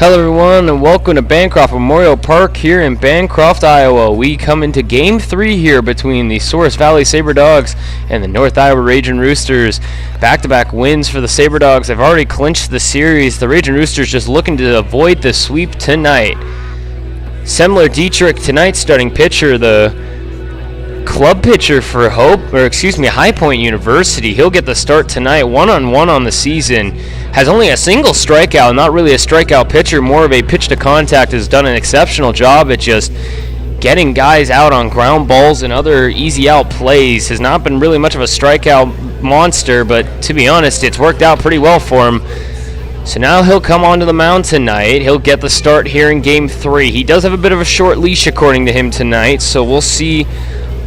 Hello everyone and welcome to Bancroft Memorial Park here in Bancroft, Iowa. We come into Game 3 here between the Souris Valley Sabre Dogs and the North Iowa Ragin Roosters. Back-to-back wins for the Sabre Dogs. They've already clinched the series. The Ragin Roosters just looking to avoid the sweep tonight. Semler Dietrich, tonight's starting pitcher, the club pitcher for High Point University. He'll get the start tonight, one-on-one on the season. Has only a single strikeout, not really a strikeout pitcher, more of a pitch to contact. Has done an exceptional job at just getting guys out on ground balls and other easy out plays. Has not been really much of a strikeout monster, but to be honest, it's worked out pretty well for him. So now he'll come onto the mound tonight. He'll get the start here in Game 3. He does have a bit of a short leash according to him tonight, so we'll see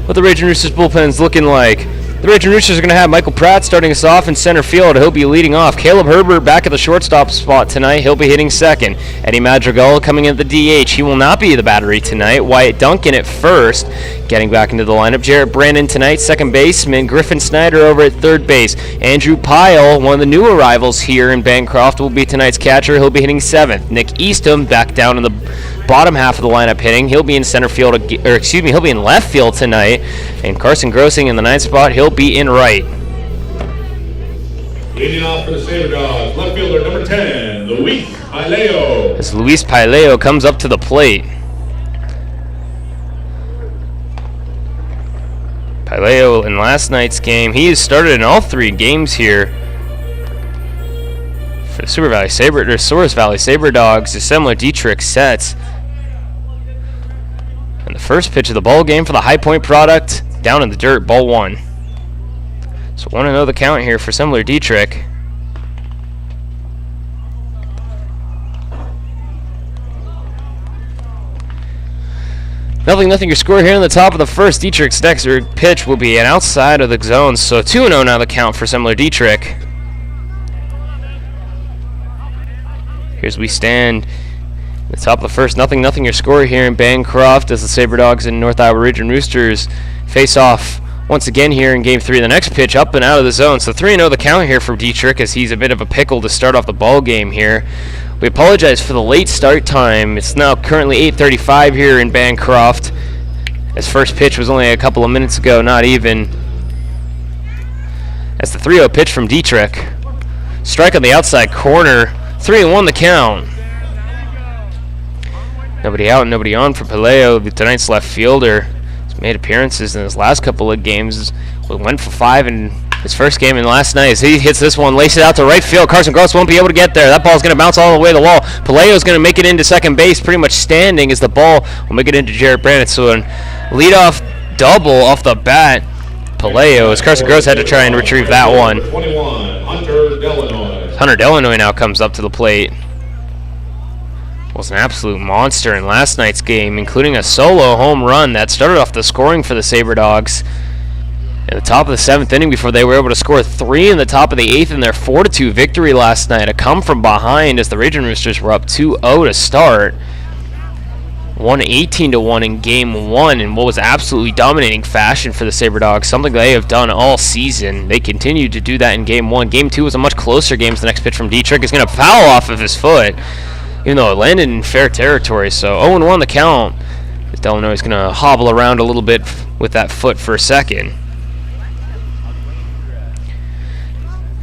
what the Ragin Roosters bullpen's looking like. The Ragin Roosters are going to have Michael Pratt starting us off in center field. He'll be leading off. Caleb Herbert back at the shortstop spot tonight. He'll be hitting second. Eddie Madrigal coming in at the DH. He will not be in the battery tonight. Wyatt Duncan at first, getting back into the lineup. Jarrett Brandon tonight, second baseman. Griffin Snyder over at third base. Andrew Pyle, one of the new arrivals here in Bancroft, will be tonight's catcher. He'll be hitting seventh. Nick Eastham back down in the bottom half of the lineup hitting. He'll be in he'll be in left field tonight. And Carson Grossing in the ninth spot. He'll be in right. Leading off for the Sabre Dogs, left fielder number 10, Luis Pileo. As Luis Pileo comes up to the plate. Pileo in last night's game, he has started in all three games here for the Souris Valley Sabre Dogs. Semler Dietrich sets. And the first pitch of the ball game for the High Point product, down in the dirt, ball one. So 1-0 the count here for Semler Dietrich. Nothing your score here in the top of the first. Dietrich's next pitch will be an outside of the zone, so 2-0 now the count for Semler Dietrich. Here's we stand at the top of the first. Nothing your score here in Bancroft as the Sabre Dogs and North Iowa Ragin Roosters face off once again here in Game 3. The next pitch up and out of the zone. So 3-0 the count here for Dietrich as he's a bit of a pickle to start off the ball game here. We apologize for the late start time. It's now currently 8:35 here in Bancroft. His first pitch was only a couple of minutes ago, not even. That's the 3-0 pitch from Dietrich. Strike on the outside corner. 3-1 the count. Nobody out and nobody on for Pileo, tonight's left fielder. He's made appearances in his last couple of games. We went for 5 in his first game and last night. As he hits this one, laces it out to right field. Carson Gross won't be able to get there. That ball's going to bounce all the way to the wall. Pileo's going to make it into second base, pretty much standing as the ball will make it into Jarrett Brandon. So a leadoff double off the bat. Pileo, as Carson Gross had to try and retrieve that one. 21, Hunter Delanoy. Hunter Delanoy now comes up to the plate. Was an absolute monster in last night's game, including a solo home run that started off the scoring for the Sabre Dogs at the top of the 7th inning before they were able to score 3 in the top of the 8th in their 4-2 victory last night. A come from behind as the Ragin Roosters were up 2-0 to start. Won 18-1 in Game 1 in what was absolutely dominating fashion for the Sabre Dogs, something they have done all season. They continued to do that in Game 1. Game 2 was a much closer game. The next pitch from Dietrich is going to foul off of his foot, even though it landed in fair territory. So 0-1 the count. Delanoy is going to hobble around a little bit with that foot for a second.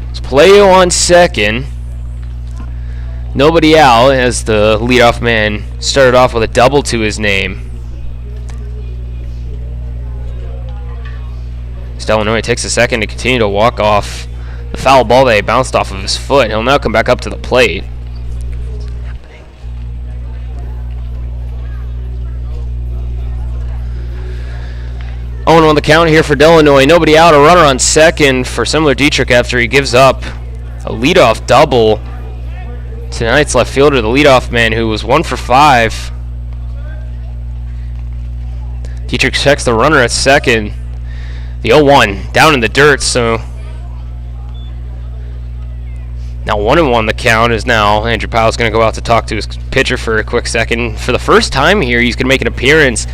It's Pileo on second. Nobody out as the leadoff man started off with a double to his name. Delanoy takes a second to continue to walk off the foul ball that bounced off of his foot. He'll now come back up to the plate. On the count here for Delanoy. Nobody out. A runner on second for Semler Dietrich after he gives up a leadoff double. Tonight's left fielder, the leadoff man, who was 1 for 5. Dietrich checks the runner at second. The 0-1 down in the dirt, so now 1-1 the count is now. Andrew Powell's going to go out to talk to his pitcher for a quick second. For the first time here, he's going to make an appearance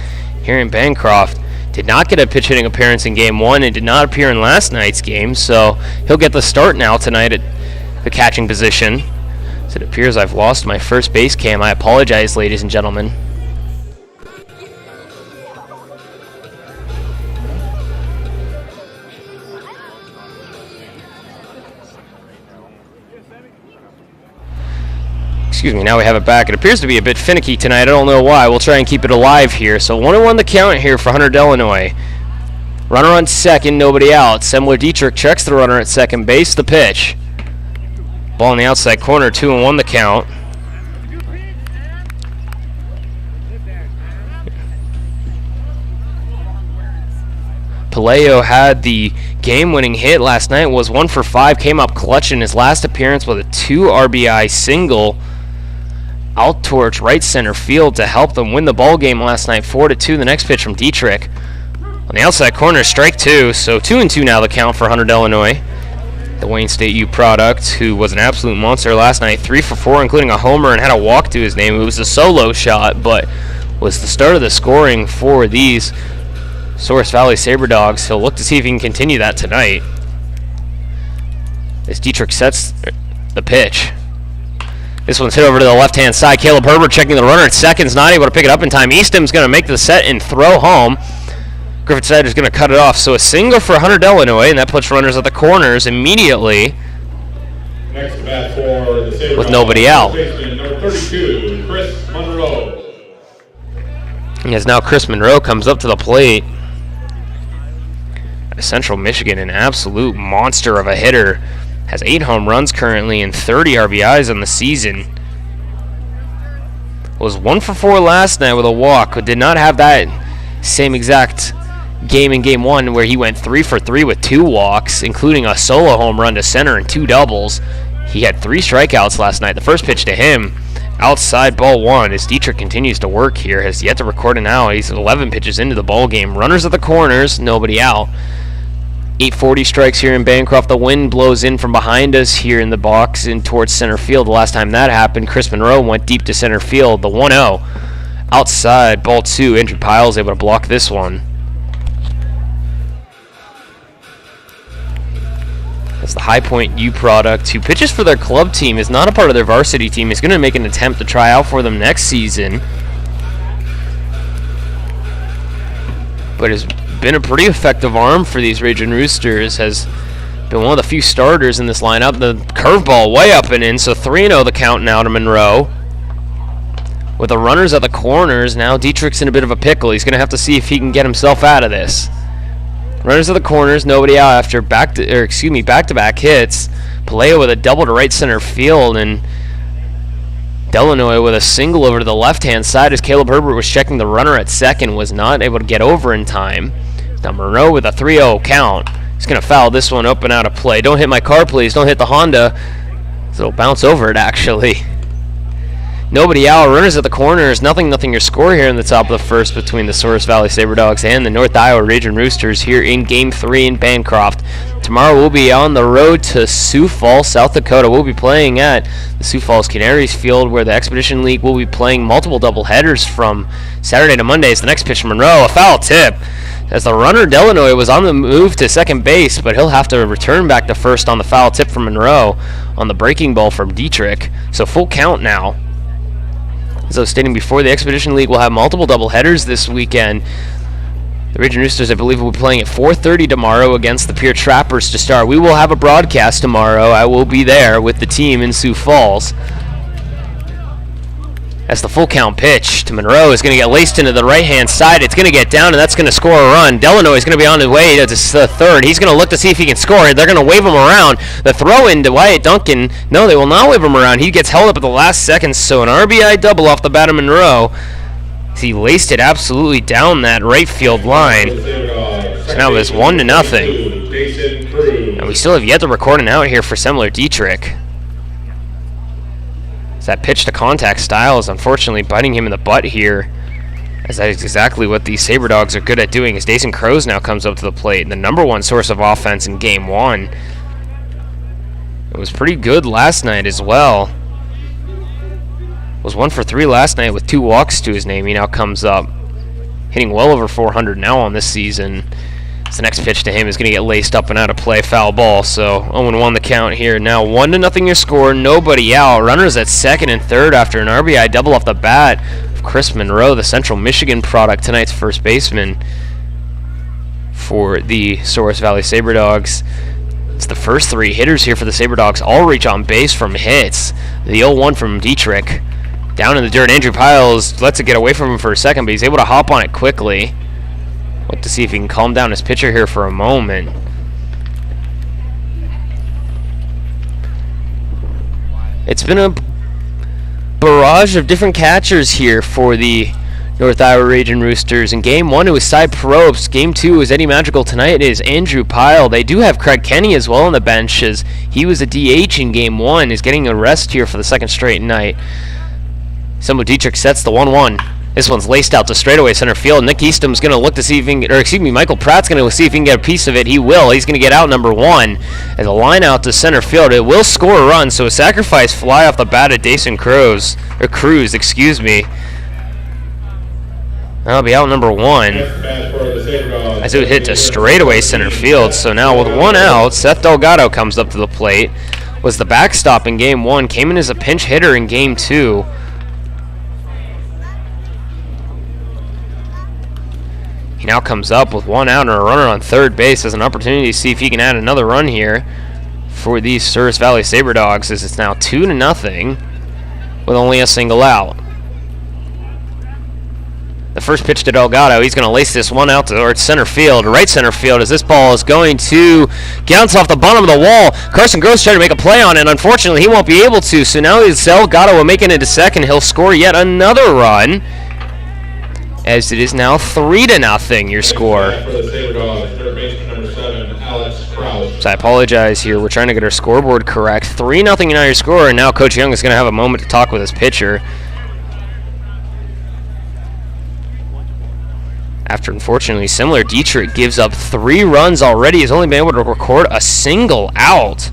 here in Bancroft. Did not get a pitch hitting appearance in Game 1 and did not appear in last night's game, so he'll get the start now tonight at the catching position. It appears I've lost my first base cam. I apologize, ladies and gentlemen. Excuse me, now we have it back. It appears to be a bit finicky tonight. I don't know why. We'll try and keep it alive here. So 1-1 the count here for Hunter Delanoy. Runner on second, nobody out. Semler Dietrich checks the runner at second base. The pitch. Ball in the outside corner, 2-1 the count. Paleo had the game-winning hit last night, was 1 for 5, came up clutch in his last appearance with a 2 RBI single out towards right center field to help them win the ball game last night, 4-2. The next pitch from Dietrich. On the outside corner, strike 2, so 2-2 now the count for Hunter Delanoy. The Wayne State U product, who was an absolute monster last night, 3 for 4, including a homer and had a walk to his name. It was a solo shot, but was the start of the scoring for these Souris Valley Sabre Dogs. He'll look to see if he can continue that tonight. As Dietrich sets the pitch. This one's hit over to the left-hand side. Caleb Herbert checking the runner at second's not able to pick it up in time. Easton's going to make the set and throw home. Griffith Snyder's going to cut it off. So a single for Hunter Delanoy, and that puts runners at the corners immediately. Next bat for the Sabre with nobody out. Number 32, Chris Monroe. As now Chris Monroe comes up to the plate. Central Michigan, an absolute monster of a hitter. Has 8 home runs currently and 30 RBIs on the season. Was 1 for 4 last night with a walk. Did not have that same exact game in Game 1 where he went 3 for 3 with 2 walks, including a solo home run to center and 2 doubles. He had 3 strikeouts last night. The first pitch to him, outside ball 1, as Dietrich continues to work here. Has yet to record an out. He's 11 pitches into the ball game. Runners at the corners, nobody out. 8:40 strikes here in Bancroft. The wind blows in from behind us here in the box and towards center field. The last time that happened, Chris Monroe went deep to center field. The 1-0. Outside, ball 2. Andrew Pyle's able to block this one. That's the High Point U product, who pitches for their club team, is not a part of their varsity team. He's going to make an attempt to try out for them next season. But has been a pretty effective arm for these Ragin Roosters. Has been one of the few starters in this lineup. The curveball way up and in, so 3-0 the count now to Monroe. With the runners at the corners, now Dietrich's in a bit of a pickle. He's going to have to see if he can get himself out of this. Runners at the corners, nobody out after back-to-back hits. Paleo with a double to right center field, and Delanoy with a single over to the left-hand side as Caleb Herbert was checking the runner at second, was not able to get over in time. Now Monroe with a 3-0 count. He's going to foul this one up and out of play. Don't hit my car, please. Don't hit the Honda. So it'll bounce over it, actually. Nobody out. Runners at the corners. Nothing your score here in the top of the first between the Souris Valley Sabre Dogs and the North Iowa Ragin Roosters here in Game 3 in Bancroft. Tomorrow we'll be on the road to Sioux Falls, South Dakota. We'll be playing at the Sioux Falls Canaries Field, where the Expedition League will be playing multiple doubleheaders from Saturday to Monday. As the next pitch from Monroe, a foul tip. As the runner Delanoy was on the move to second base, but he'll have to return back to first on the foul tip from Monroe on the breaking ball from Dietrich. So full count now. As I was stating before, the Expedition League will have multiple doubleheaders this weekend. The Ragin Roosters, I believe, will be playing at 4:30 tomorrow against the Pierre Trappers to start. We will have a broadcast tomorrow. I will be there with the team in Sioux Falls. As the full count pitch to Monroe is going to get laced into the right-hand side. It's going to get down, and that's going to score a run. Delanoy is going to be on his way to the third. He's going to look to see if he can score. They're going to wave him around. The throw-in to Wyatt Duncan. No, they will not wave him around. He gets held up at the last second, so an RBI double off the bat of Monroe. He laced it absolutely down that right field line. So now it's 1-0. And we still have yet to record an out here for Semler Dietrich. That pitch to contact style is unfortunately biting him in the butt here, as that is exactly what these Sabre Dogs are good at doing. As Dason Crows now comes up to the plate, the #1 source of offense in Game 1. It was pretty good last night as well. Was 1 for 3 last night with 2 walks to his name. He now comes up hitting well over 400 now on this season. So the next pitch to him is going to get laced up and out of play, foul ball. So 0-1 the count here. Now 1-0 your score, nobody out. Runners at second and third after an RBI double off the bat of Chris Monroe, the Central Michigan product, tonight's first baseman for the Souris Valley Sabre Dogs. It's the first three hitters here for the Sabre Dogs all reach on base from hits. The 0-1 from Dietrich. Down in the dirt, Andrew Piles lets it get away from him for a second, but he's able to hop on it quickly. Look to see if he can calm down his pitcher here for a moment. It's been a barrage of different catchers here for the North Iowa Ragin Roosters. In Game 1, it was Cy Probst. Game 2, it was Eddie Magical. Tonight, it is Andrew Pyle. They do have Craig Kenny as well on the bench, as he was a DH in Game 1. Is getting a rest here for the second straight night. Simo Dietrich sets the 1-1. This one's laced out to straightaway center field. Nick Eastom's going to look to see if he can, or excuse me, Michael Pratt's going to see if he can get a piece of it. He will. He's going to get out number 1 as a line out to center field. It will score a run, so a sacrifice fly off the bat of Dason Cruz, excuse me. That'll be out number 1. As it would hit to straightaway center field. So now with 1 out, Seth Delgado comes up to the plate. Was the backstop in Game 1, came in as a pinch hitter in Game 2. He now comes up with 1 out and a runner on third base as an opportunity to see if he can add another run here for these Souris Valley Sabre Dogs, as it's now 2-0 with only a single out. The first pitch to Delgado, he's going to lace this one out towards center field, right center field, as this ball is going to bounce off the bottom of the wall. Carson Gross trying to make a play on it. Unfortunately, he won't be able to, so now Delgado will make it into second. He'll score yet another run, as it is now 3-0 your score. So I apologize here. We're trying to get our scoreboard correct. 3-0 now your score, and now Coach Young is going to have a moment to talk with his pitcher. After, unfortunately, similar, Dietrich gives up 3 runs already. He's only been able to record a single out.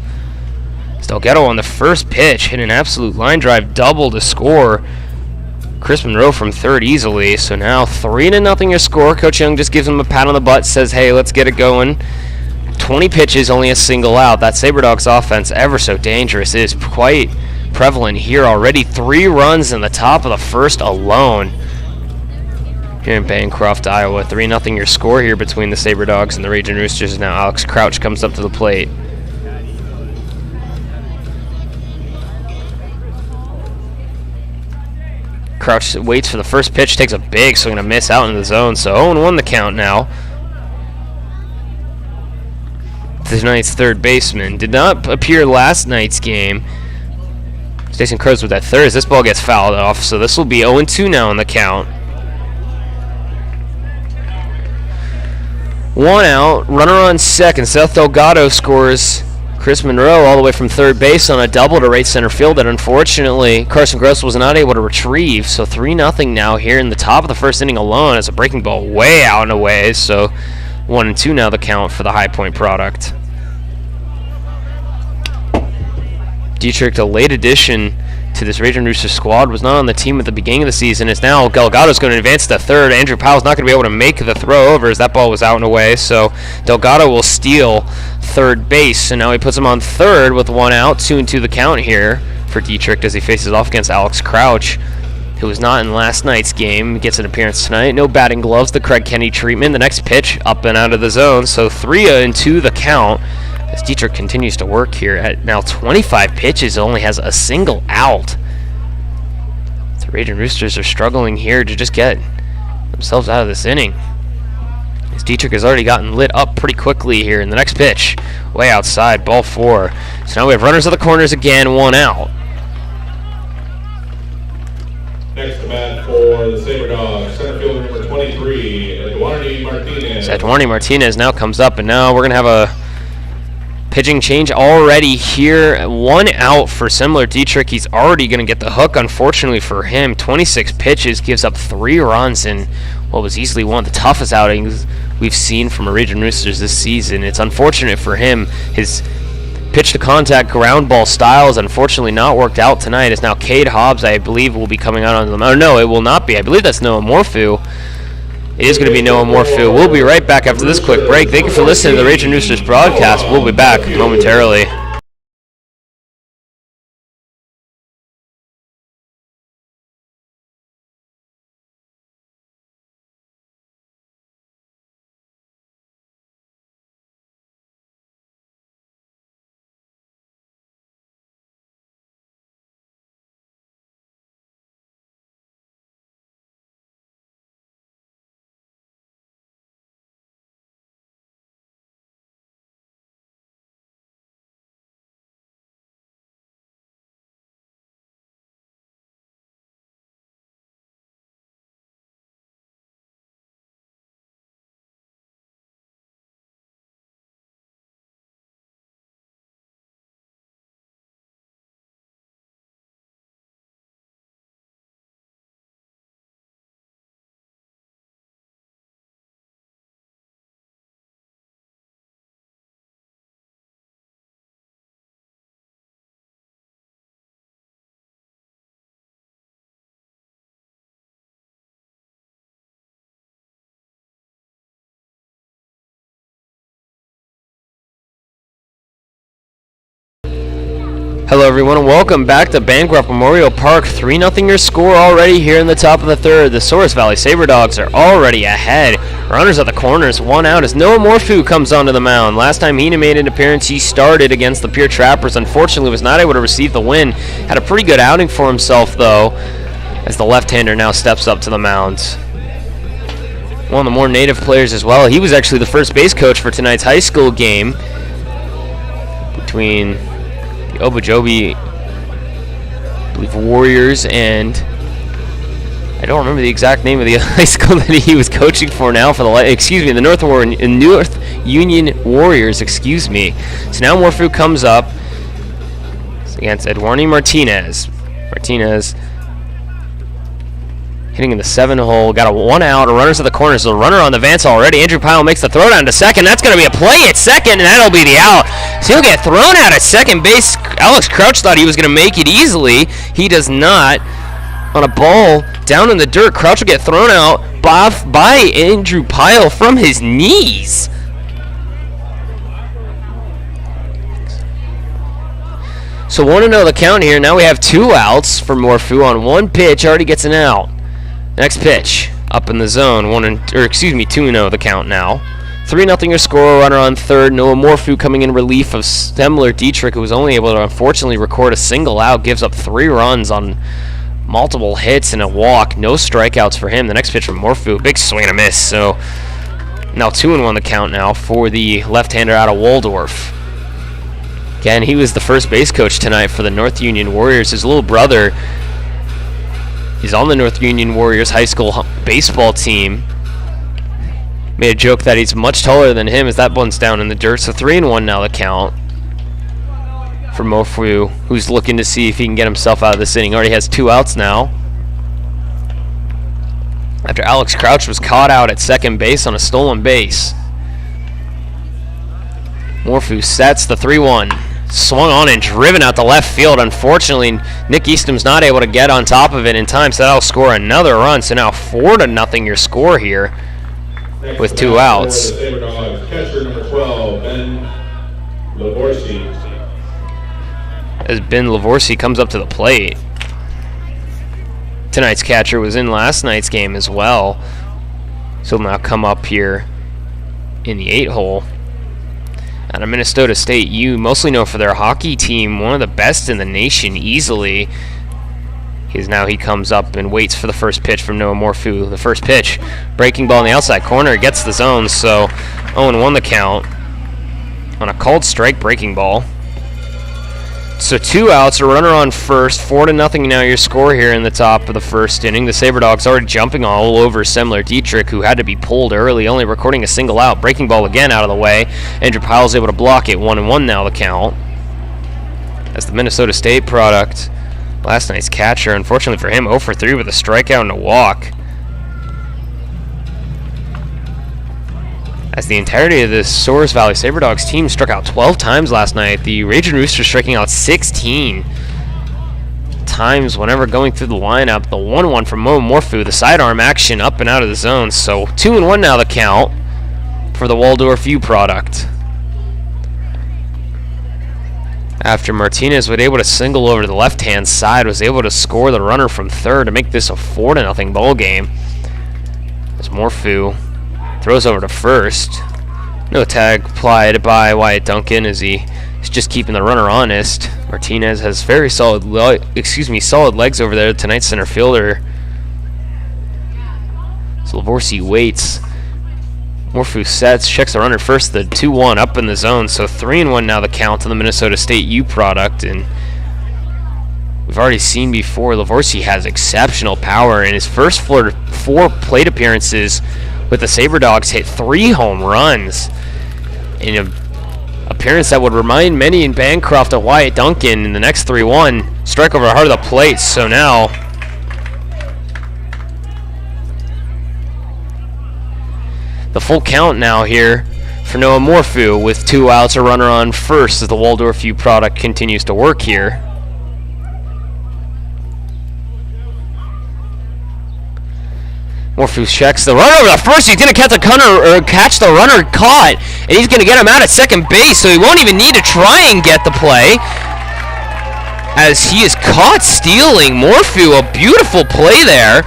Delgado on the first pitch hit an absolute line drive double to score Chris Monroe from third easily. So now 3-0 your score. Coach Young just gives him a pat on the butt, says, hey, let's get it going. 20 pitches, only a single out. That Sabre Dogs offense, ever so dangerous, is quite prevalent here already. 3 runs in the top of the first alone here in Bancroft, Iowa. 3-0 your score here between the Sabre Dogs and the Ragin Roosters. Now Alex Crouch comes up to the plate. Crouch waits for the first pitch, takes a big swing and a miss out in the zone. So 0-1 the count now. Tonight's third baseman did not appear last night's game. Jason Cruz with that third as this ball gets fouled off. So this will be 0-2 now in the count. 1 out, runner on second. Seth Delgado scores Chris Monroe all the way from third base on a double to right center field that unfortunately Carson Gross was not able to retrieve. So 3-0 now here in the top of the first inning alone as a breaking ball way out and away. So 1-2 now the count for the High Point product. Dietrich, a late addition to this Ragin Rooster squad, was not on the team at the beginning of the season. Is now Delgado's going to advance to third. Andrew Powell's not going to be able to make the throw over as that ball was out and away. So Delgado will steal third base. So now he puts him on third with 1 out. 2-2 the count here for Dietrich as he faces off against Alex Crouch, who was not in last night's game. He gets an appearance tonight. No batting gloves, the Craig Kenny treatment. The next pitch up and out of the zone. So 3-2 the count as Dietrich continues to work here at now 25 pitches, only has a single out. The Ragin Roosters are struggling here to just get themselves out of this inning, as Dietrich has already gotten lit up pretty quickly here in the next pitch. Way outside, ball 4. So now we have runners at the corners again, 1 out. Next to bat for the Sabre Dogs, center fielder number 23, Eduardo Martinez. So Eduardo Martinez now comes up, and now we're going to have a pitching change already here. 1 out for similar Dietrich. He's already going to get the hook, unfortunately for him. 26 pitches, gives up 3 runs in what was easily one of the toughest outings we've seen from Ragin Roosters this season. It's unfortunate for him. His pitch-to-contact ground ball style has unfortunately not worked out tonight, as now Cade Hobbs, I believe, will be coming out on the mound. No, it will not be. I believe that's Noah Morphew It is going to be Noah Morphew. We'll be right back after this quick break. Thank you for listening to the Ragin Roosters broadcast. We'll be back momentarily. Hello everyone and welcome back to Bancroft Memorial Park. 3-0 your score already here in the top of the third. The Souris Valley Sabre Dogs are already ahead. Runners at the corners, 1 out as Noah Morphew comes onto the mound. Last time he made an appearance, he started against the Pure Trappers. Unfortunately, was not able to receive the win. Had a pretty good outing for himself though, as the left-hander now steps up to the mound. One of the more native players as well. He was actually the first base coach for tonight's high school game between the Obujobi, I believe, Warriors, and I don't remember the exact name of the high school that he was coaching for now. For the North Union Warriors. Excuse me. So now Morphew comes up against Eduardo Martinez. Martinez hitting in the 7-hole, got a 1 out, runners at the corner, so the runner on the Vance already. Andrew Pyle makes the throw down to second. That's going to be a play at second, and that'll be the out. So he'll get thrown out at second base. Alex Crouch thought he was going to make it easily. He does not. On a ball down in the dirt, Crouch will get thrown out by Andrew Pyle from his knees. So 1-0 the count here. Now we have 2 outs for Morphew on 1 pitch. Already gets an out. Next pitch, up in the zone, 2-0 the count now. 3-0 your score, runner on third. Noah Morphew coming in relief of Stemler Dietrich, who was only able to unfortunately record a single out, gives up 3 runs on multiple hits and a walk. No strikeouts for him. The next pitch from Morphew, big swing and a miss. So now 2-1 the count now for the left-hander out of Waldorf. Again, he was the first base coach tonight for the North Union Warriors. His little brother is on the North Union Warriors high school baseball team. Made a joke that he's much taller than him as that one's down in the dirt. So 3-1 now the count for Morphew, who's looking to see if he can get himself out of this inning. Already has 2 outs now, after Alex Crouch was caught out at second base on a stolen base. Morphew sets the 3-1. Swung on and driven out to left field. Unfortunately, Nick Easton's not able to get on top of it in time, so that'll score another run. So now 4-0 your score here with 2 outs. Catcher number 12, Ben Lavorsi. As Ben Lavorsi comes up to the plate. Tonight's catcher was in last night's game as well, so he'll now come up here in the 8-hole. Out of Minnesota State U, mostly known for their hockey team, one of the best in the nation easily. He comes up and waits for the first pitch from Noah Morphew. The first pitch, breaking ball in the outside corner, gets the zone, so 0-1 the count on a called strike breaking ball. So 2 outs, a runner on first, 4-0 now your score here in the top of the first inning. The Sabre Dogs already jumping all over Stemler Dietrich, who had to be pulled early, only recording a single out. Breaking ball again out of the way. Andrew Pyle's able to block it. 1-1 now the count. As the Minnesota State product, last night's catcher, unfortunately for him, 0 for 3 with a strikeout and a walk. As the entirety of this Souris Valley Sabre Dogs team struck out 12 times last night, the Ragin Roosters striking out 16. times whenever going through the lineup. The 1-1 from Morphu, the sidearm action up and out of the zone. So 2-1 now the count for the Waldorf U product. After Martinez was able to single over to the left-hand side, was able to score the runner from third to make this a 4-0 ball game. As Morphu throws over to first. No tag applied by Wyatt Duncan as he is just keeping the runner honest. Martinez has very solid legs over there, tonight's center fielder. So Lavorsi waits. Morphu sets, checks the runner first, the 2-1 up in the zone, so 3-1 now the count on the Minnesota State U product. And we've already seen before, Lavorsi has exceptional power. In his first 4 plate appearances with the Sabre Dogs, hit 3 home runs in an appearance that would remind many in Bancroft of Wyatt Duncan. In the next 3-1, strike over the heart of the plate. So now the full count now here for Noah Morphu with 2 outs, a runner on first as the Waldorf U product continues to work here. Morphu checks the runner over the first. He's going to catch the runner caught, and he's going to get him out at second base, so he won't even need to try and get the play as he is caught stealing. Morphu, a beautiful play there.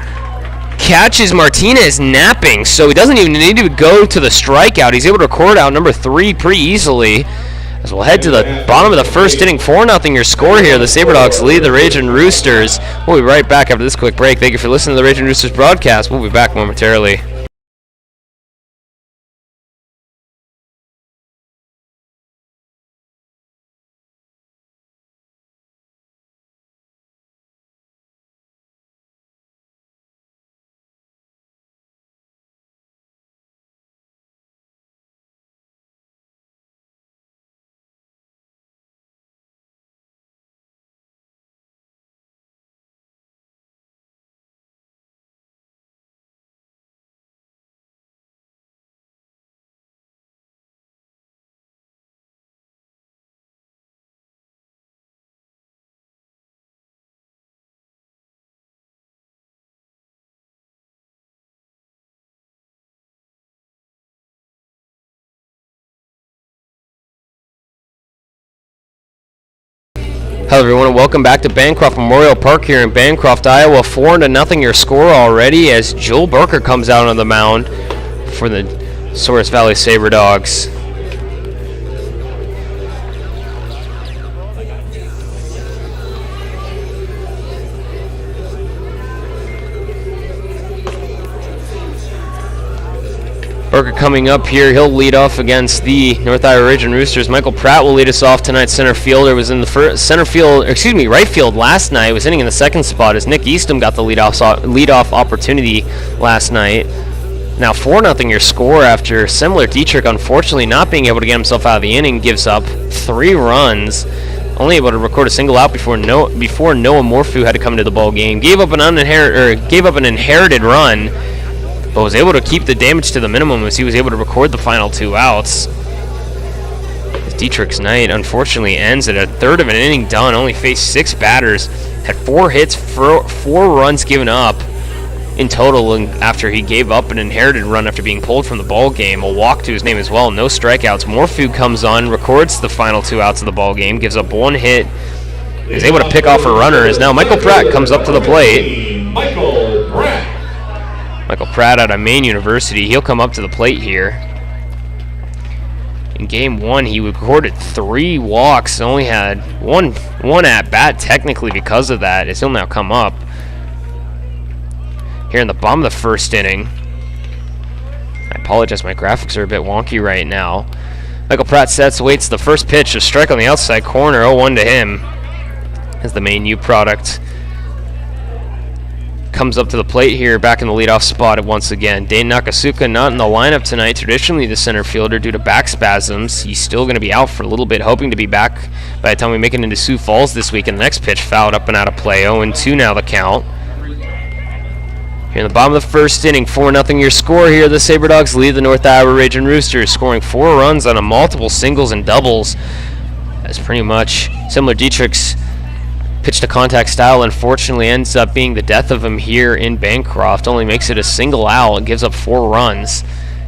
Catches Martinez napping, so he doesn't even need to go to the strikeout. He's able to record out number 3 pretty easily. As we'll head to the bottom of the first inning, 4-0 your score here. The Sabre Dogs lead the Ragin Roosters. We'll be right back after this quick break. Thank you for listening to the Ragin Roosters broadcast. We'll be back momentarily. Hello everyone and welcome back to Bancroft Memorial Park here in Bancroft, Iowa. 4-0 your score already as Joel Barker comes out on the mound for the Souris Valley Sabre Dogs. Barker coming up here, he'll lead off against the North Iowa Ragin Roosters. Michael Pratt will lead us off tonight. Center fielder was in the right field last night. Was hitting in the second spot as Nick Eastham got the leadoff opportunity last night. Now 4-0 your score after Similar Dietrich unfortunately not being able to get himself out of the inning, gives up 3 runs. Only able to record a single out before Noah Morphu had to come into the ball game. Gave up an inherited run, but was able to keep the damage to the minimum as he was able to record the final 2 outs. Dietrich's night unfortunately ends at a third of an inning done, only faced 6 batters, had 4 hits, 4 runs given up in total, and after he gave up an inherited run after being pulled from the ball game, a walk to his name as well, no strikeouts. Morphu comes on, records the final 2 outs of the ball game, gives up 1 hit, is able to pick off a runner, as now Michael Pratt comes up to the plate. Michael Pratt out of Maine University, he'll come up to the plate here. In game 1, he recorded 3 walks, only had one at bat technically because of that, as he'll now come up here in the bottom of the first inning. I apologize, my graphics are a bit wonky right now. Michael Pratt sets, waits the first pitch, a strike on the outside corner, 0-1 to him as the Maine U product comes up to the plate here, back in the leadoff spot once again. Dane Nakasuka not in the lineup tonight, traditionally the center fielder due to back spasms. He's still going to be out for a little bit, hoping to be back by the time we make it into Sioux Falls this week. And the next pitch fouled up and out of play. 0-2 now the count. Here in the bottom of the first inning, 4-0 your score here. The Sabre Dogs lead the North Iowa Ragin Roosters, scoring 4 runs on a multiple singles and doubles. As pretty much Similar Dietrich's Pitch to contact style unfortunately ends up being the death of him here in Bancroft. Only makes it a single out, gives up 4 runs.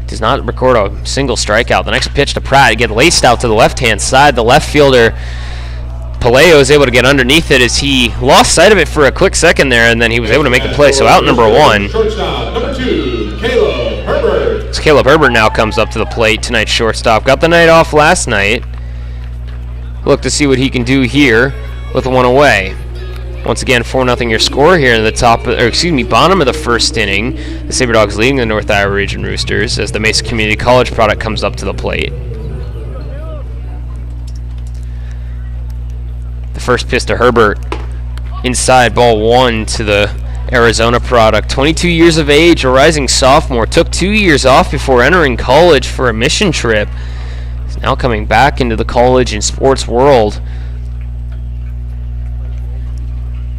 Does not record a single strikeout. The next pitch to Pratt, get laced out to the left-hand side. The left fielder, Paleo, is able to get underneath it as he lost sight of it for a quick second there, and then he was able to make the play. So out number 1. Shortstop, number 2, Caleb Herbert. So Caleb Herbert now comes up to the plate, tonight's shortstop. Got the night off last night. Look to see what he can do here with 1 away. Once again, 4-0 your score here in the bottom of the first inning. The Sabre Dogs leading the North Iowa Ragin Roosters as the Mesa Community College product comes up to the plate. The first pitch to Herbert, inside, ball 1 to the Arizona product. 22 years of age, a rising sophomore. Took 2 years off before entering college for a mission trip. He's now coming back into the college and sports world,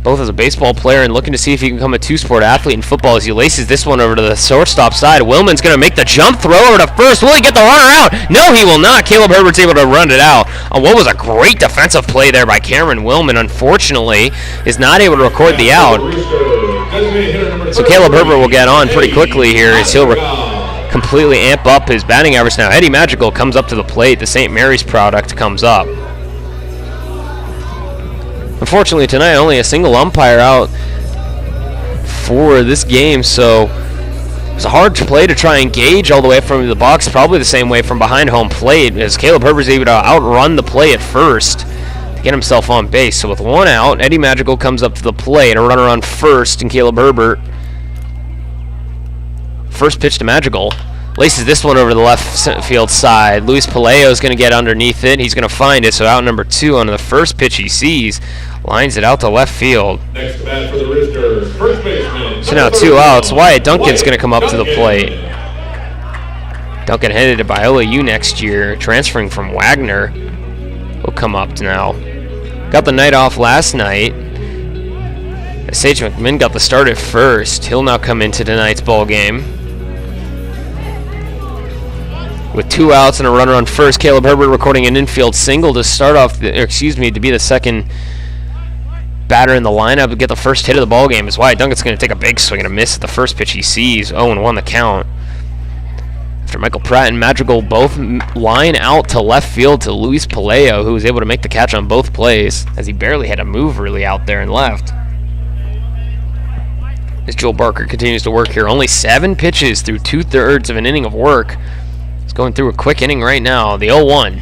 both as a baseball player and looking to see if he can become a 2-sport athlete in football as he laces this one over to the shortstop side. Willman's going to make the jump throw over to first. Will he get the runner out? No, he will not. Caleb Herbert's able to run it out on what was a great defensive play there by Cameron Willman. Unfortunately, is not able to record the out. So Caleb Herbert will get on pretty quickly here as he'll completely amp up his batting average now. Eddie Magical comes up to the plate. The St. Mary's product comes up. Unfortunately tonight, only a single umpire out for this game, so it's a hard play to try and gauge all the way from the box, probably the same way from behind home plate, as Caleb Herbert's able to outrun the play at first to get himself on base. So with 1 out, Eddie Magical comes up to the plate, a runner on first, and Caleb Herbert. First pitch to Magical. Laces this one over the left field side. Luis Paleo is going to get underneath it. He's going to find it, so out number 2 on the first pitch he sees. Lines it out to left field. Next to bat for the Roosters, first baseman. So now 2 outs. Wyatt Duncan's going to come up to the plate. Duncan headed to Biola U next year, transferring from Wagner. Will come up now. Got the night off last night. Sage McMinn got the start at first. He'll now come into tonight's ball game. With 2 outs and a runner on first, Caleb Herbert recording an infield single to start off, to be the second batter in the lineup to get the first hit of the ball game. Is Wyatt Duncan's going to take a big swing and a miss at the first pitch he sees. 0-1 the count. After Michael Pratt and Madrigal both line out to left field to Luis Paleo, who was able to make the catch on both plays, as he barely had to move really out there and left. As Joel Barker continues to work here, only 7 pitches through 2/3 of an inning of work. He's going through a quick inning right now. The 0-1.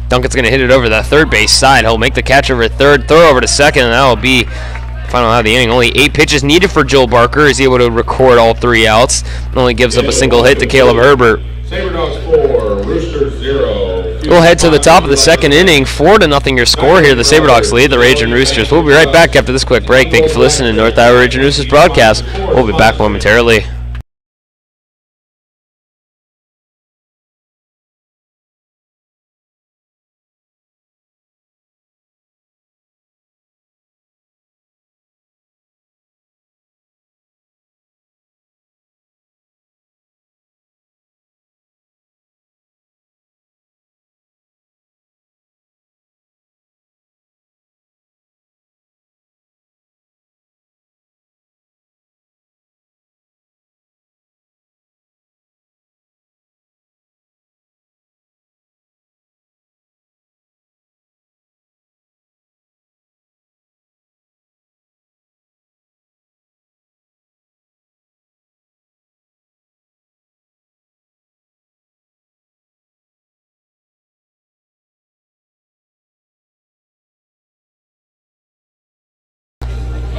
Duncan's going to hit it over the third base side. He'll make the catch over third, throw over to second, and that will be final out of the inning. Only 8 pitches needed for Joel Barker. He's able to record all 3 outs. Only gives up a single hit to Caleb Herbert. Sabre Dogs 4, Roosters 0. We'll head to the top of the second inning. 4-0 your score here. The Sabre Dogs lead the Ragin Roosters. We'll be right back after this quick break. Thank you for listening to North Iowa Ragin Roosters broadcast. We'll be back momentarily.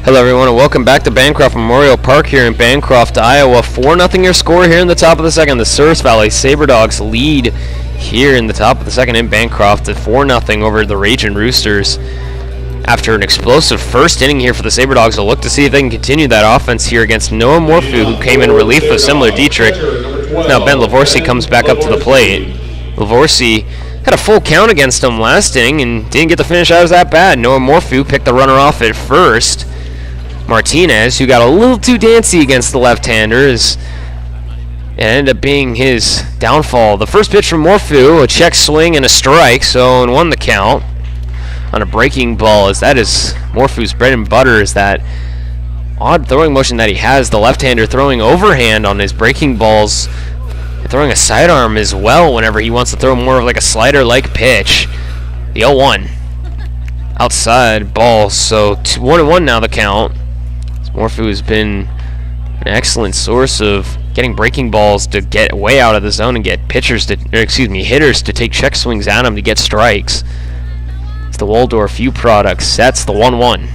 Hello everyone and welcome back to Bancroft Memorial Park here in Bancroft, Iowa. 4-0 your score here in the top of the second. The Souris Valley Sabre Dogs lead here in the top of the second in Bancroft at 4-0 over the Ragin Roosters. After an explosive first inning here for the Sabre Dogs, they'll look to see if they can continue that offense here against Noah Morphew, who came in relief of Similar Dietrich. Now Ben Lavorsi comes back up to the plate. Lavorsi had a full count against him last inning and didn't get the finish out as that bad. Noah Morphew picked the runner off at first. Martinez, who got a little too dancy against the left-hander, it ended up being his downfall. The first pitch from Morphew, a check swing and a strike, so 0-1 the count on a breaking ball, as that is Morphu's bread and butter is that odd throwing motion that he has, the left-hander throwing overhand on his breaking balls, throwing a sidearm as well whenever he wants to throw more of like a slider-like pitch. The 0-1. Outside ball, so 1-1 now the count. Morphu has been an excellent source of getting breaking balls to get way out of the zone and get hitters to take check swings at him to get strikes. It's the Waldorf U product. Sets the 1-1.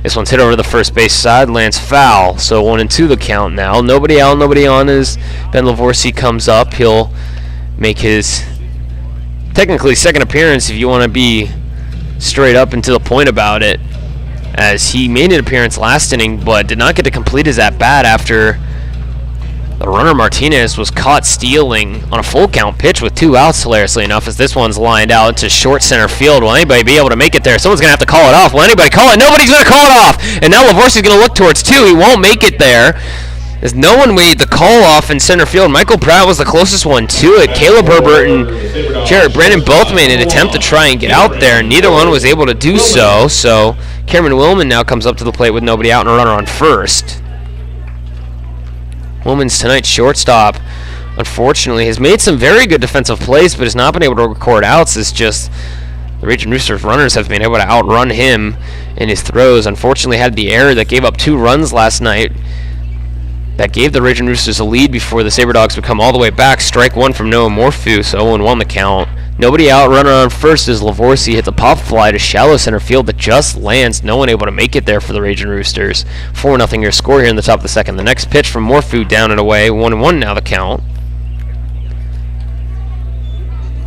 This one's hit over the first base side, lands foul. So 1-2 the count now. Nobody out, nobody on as Ben Lavorsi comes up. He'll make his technically second appearance if you want to be straight up and to the point about it, as he made an appearance last inning but did not get to complete his at-bat after the runner Martinez was caught stealing on a full count pitch with 2 outs, hilariously enough, as this one's lined out to short center field. Will anybody be able to make it there? Someone's going to have to call it off. Will anybody call it? Nobody's going to call it off! And now Lavorsi's going to look towards 2. He won't make it there, as no one made the call off in center field. Michael Pratt was the closest one to it. Caleb Herbert and Jarrett Brandon both made an attempt to try and get out there. Neither one was able to do so. So Cameron Willman now comes up to the plate with nobody out and a runner on first. Willman's tonight's shortstop, unfortunately, has made some very good defensive plays, but has not been able to record outs. It's just the Ragin Roosters runners have been able to outrun him in his throws. Unfortunately, had the error that gave up 2 runs last night. That gave the Ragin Roosters a lead before the Sabre Dogs would come all the way back. Strike 1 from Noah Morphu, so 0-1 the count. Nobody out, runner on first as Lavorsi hits a pop fly to shallow center field that just lands. No one able to make it there for the Ragin Roosters. 4-0 your score here in the top of the second. The next pitch from Morphu down and away. 1-1 now the count.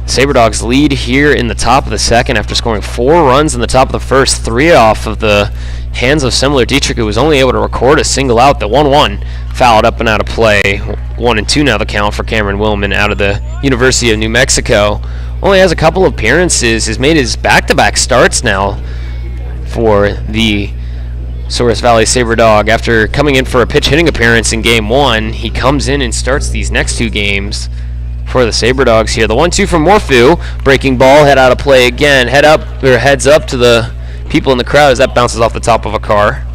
Sabre Dogs lead here in the top of the second after scoring 4 runs in the top of the first, 3 off of the hands of Semler Dietrich, who was only able to record a single out. The 1-1 fouled up and out of play. 1-2 now the count for Cameron Willman out of the University of New Mexico. Only has a couple of appearances, has made his back-to-back starts now for the Souris Valley Sabre Dog. After coming in for a pitch hitting appearance in game 1, he comes in and starts these next 2 games for the Sabre Dogs here. The 1-2 from Morphu, breaking ball, head out of play again. Heads up to the people in the crowd as that bounces off the top of a car.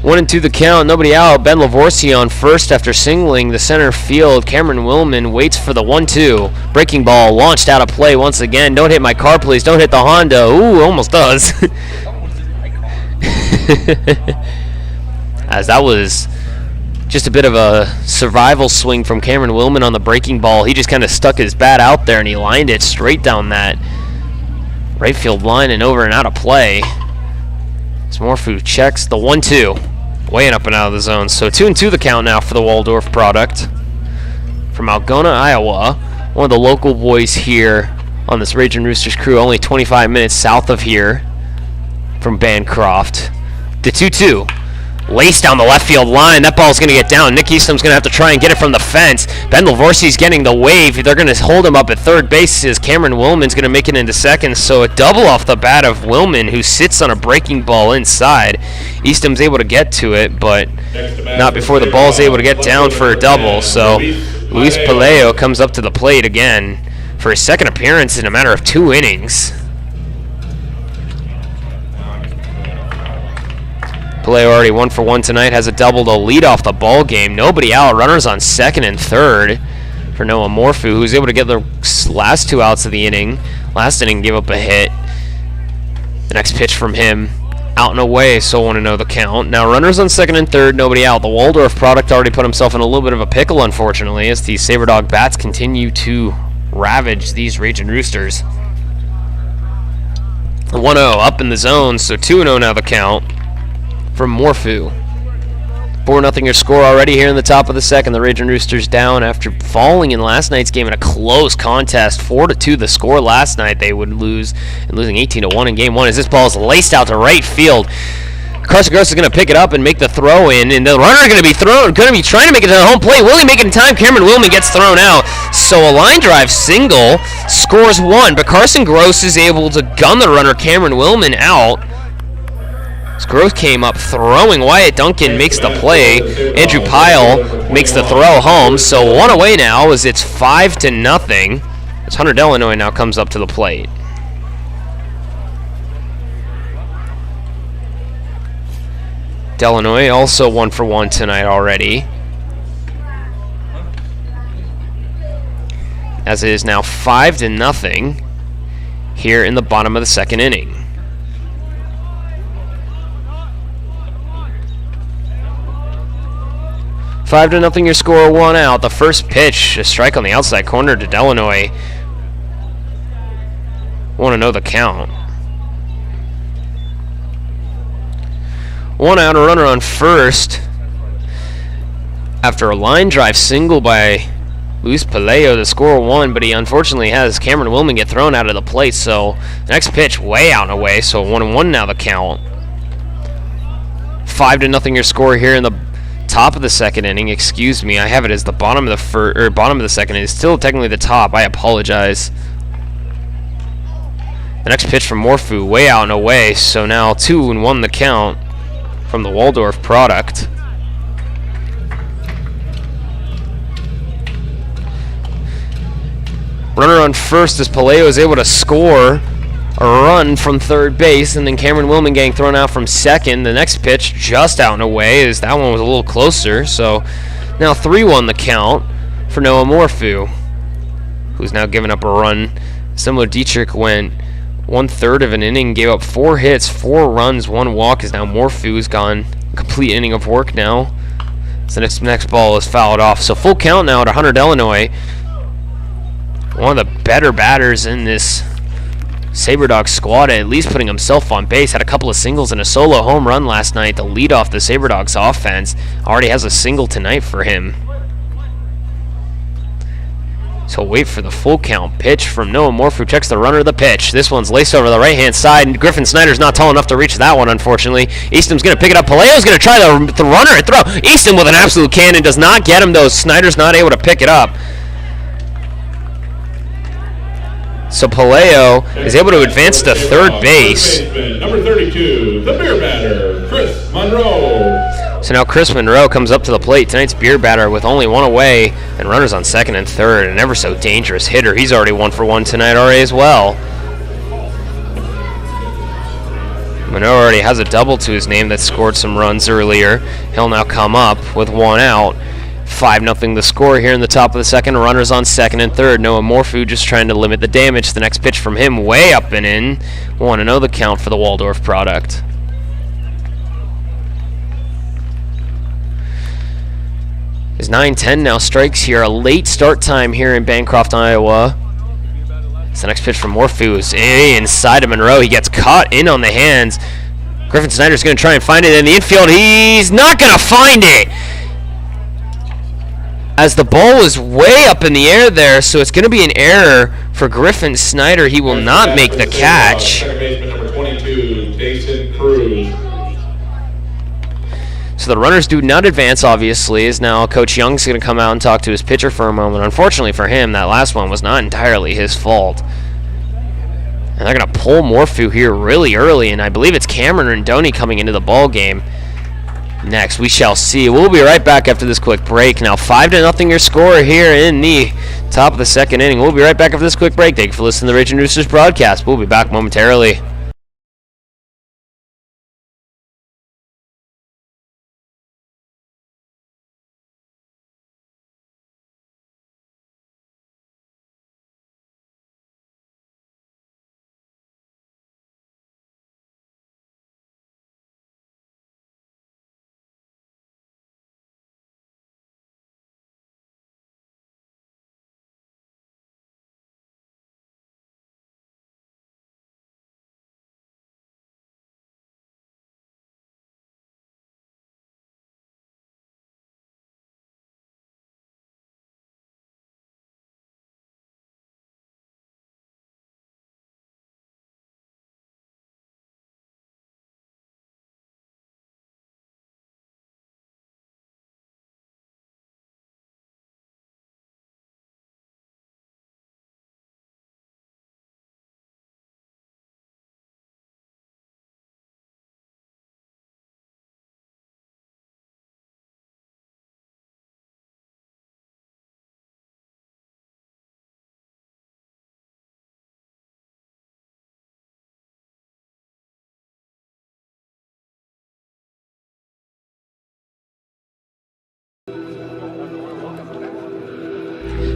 1-2 the count, nobody out. Ben Lavorsi on first after singling the center field. Cameron Willman waits for the 1-2. Breaking ball launched out of play once again. Don't hit my car, please. Don't hit the Honda. Ooh, almost does. As that was just a bit of a survival swing from Cameron Willman on the breaking ball. He just kind of stuck his bat out there and he lined it straight down that right field line and over and out of play. Morphu checks the 1-2. Way up and out of the zone. So 2-2 the count now for the Waldorf product. From Algona, Iowa. One of the local boys here on this Ragin Roosters crew. Only 25 minutes south of here from Bancroft. The 2-2. Laced down the left field line. That ball's going to get down. Nick Eastom's going to have to try and get it from the fence. Ben Lavorsi's getting the wave. They're going to hold him up at third base as Cameron Willman's going to make it into second. So a double off the bat of Willman, who sits on a breaking ball inside. Eastom's able to get to it, but not before the ball's able to get down for a double. So Luis Paleo comes up to the plate again for his second appearance in a matter of 2 innings. Paleo already 1 for 1 tonight, has a double to lead off the ball game. Nobody out, runners on second and third for Noah Morphu, who's able to get the last 2 outs of the inning. Last inning gave up a hit. The next pitch from him, out and away, so 1-0 the count. Now runners on second and third, nobody out. The Waldorf product already put himself in a little bit of a pickle, unfortunately, as the Sabre Dog bats continue to ravage these Ragin Roosters. 1-0 up in the zone, so 2-0 now the count from Morphu. 4-0 your score already here in the top of the second. The Ragin Roosters down after falling in last night's game in a close contest. 4-2 the score last night. They would lose, and losing 18-1 in game 1 as this ball is laced out to right field. Carson Gross is going to pick it up and make the throw in, and the runner going to be trying to make it to the home plate. Will he make it in time? Cameron Willman gets thrown out. So a line drive single scores 1, but Carson Gross is able to gun the runner Cameron Willman out. Gross came up throwing. Wyatt Duncan makes the play. Andrew Pyle makes the throw home. So 1 away now as it's 5-0. As Hunter Delanoy now comes up to the plate. Delanoy also 1 for 1 tonight already. As it is now 5-0 here in the bottom of the second inning. Five to nothing, your score, 1 out. The first pitch, a strike on the outside corner to Delanoy. Want to know the count. 1 out, a runner on first. After a line drive single by Luis Paleo, the score 1, but he unfortunately has Cameron Willman get thrown out of the plate, so the next pitch way out and away, so 1-1 now the count. 5-0 your score here in the top of the second inning. Excuse me, I have it as the bottom of the bottom of the second inning. It's still technically the top. I apologize. The next pitch from Morphew way out and away, so now 2-1 the count from the Waldorf product. Runner on first as Paleo is able to score a run from third base, and then Cameron Willman getting thrown out from second. The next pitch just out and away, as that one was a little closer. So now 3-1 the count for Noah Morphew, who's now given up a run. Similar Dietrich went 1/3 of an inning, gave up 4 hits, 4 runs, 1 walk, as now Morphew's gone a complete inning of work now. So the next ball is fouled off. So full count now to Hunter Delanoy. One of the better batters in this Sabre Dog squad, at least putting himself on base. Had a couple of singles and a solo home run last night to lead off the Sabre Dogs offense. Already has a single tonight for him. So wait for the full count pitch from Noah Morphew. Checks the runner, the pitch. This one's laced over the right-hand side, and Griffin Snyder's not tall enough to reach that one, unfortunately. Easton's going to pick it up. Paleo's going to try the runner and throw. Easton with an absolute cannon does not get him, though. Snyder's not able to pick it up. So Paleo is able to advance to third base. Number 32, the beer batter, Chris Monroe. So now Chris Monroe comes up to the plate. Tonight's beer batter with only 1 away and runners on second and third. An ever so dangerous hitter. He's already 1 for 1 tonight already as well. Monroe already has a double to his name that scored some runs earlier. He'll now come up with 1 out. 5-0 the score here in the top of the second. Runners on second and third. Noah Morphew just trying to limit the damage. The next pitch from him way up and in. 1-0 the count for the Waldorf product. Is 9-10 now strikes here. A late start time here in Bancroft, Iowa. So the next pitch from Morphew is inside of Monroe. He gets caught in on the hands. Griffin Snyder's going to try and find it in the infield. He's not going to find it, as the ball is way up in the air there, so it's going to be an error for Griffin Snyder. He will not make the catch. Second baseman number 22, Jason Cruz. So the runners do not advance, obviously, as now Coach Young's going to come out and talk to his pitcher for a moment. Unfortunately for him, that last one was not entirely his fault. And they're going to pull Morphew here really early, and I believe it's Cameron Rondoni coming into the ball game. Next, we shall see. We'll be right back after this quick break. Now 5-0 your score here in the top of the second inning. We'll be right back after this quick break. Thank you for listening to the Ragin Roosters broadcast. We'll be back momentarily.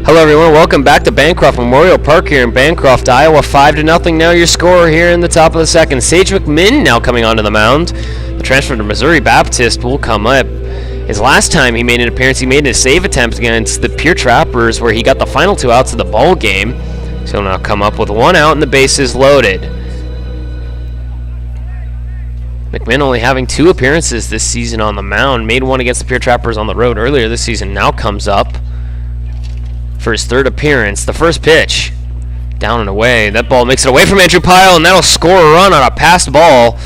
Hello everyone, welcome back to Bancroft Memorial Park here in Bancroft, Iowa. 5-0 now your score here in the top of the second. Sage McMinn now coming onto the mound. The transfer to Missouri Baptist will come up. His last time he made an appearance, he made a save attempt against the Pure Trappers where he got the final 2 outs of the ball game. So he'll now come up with 1 out and the bases loaded. McMinn only having 2 appearances this season on the mound. Made 1 against the Pure Trappers on the road earlier this season. Now comes up for his 3rd appearance. The first pitch, down and away. That ball makes it away from Andrew Pyle, and that'll score a run on a passed ball,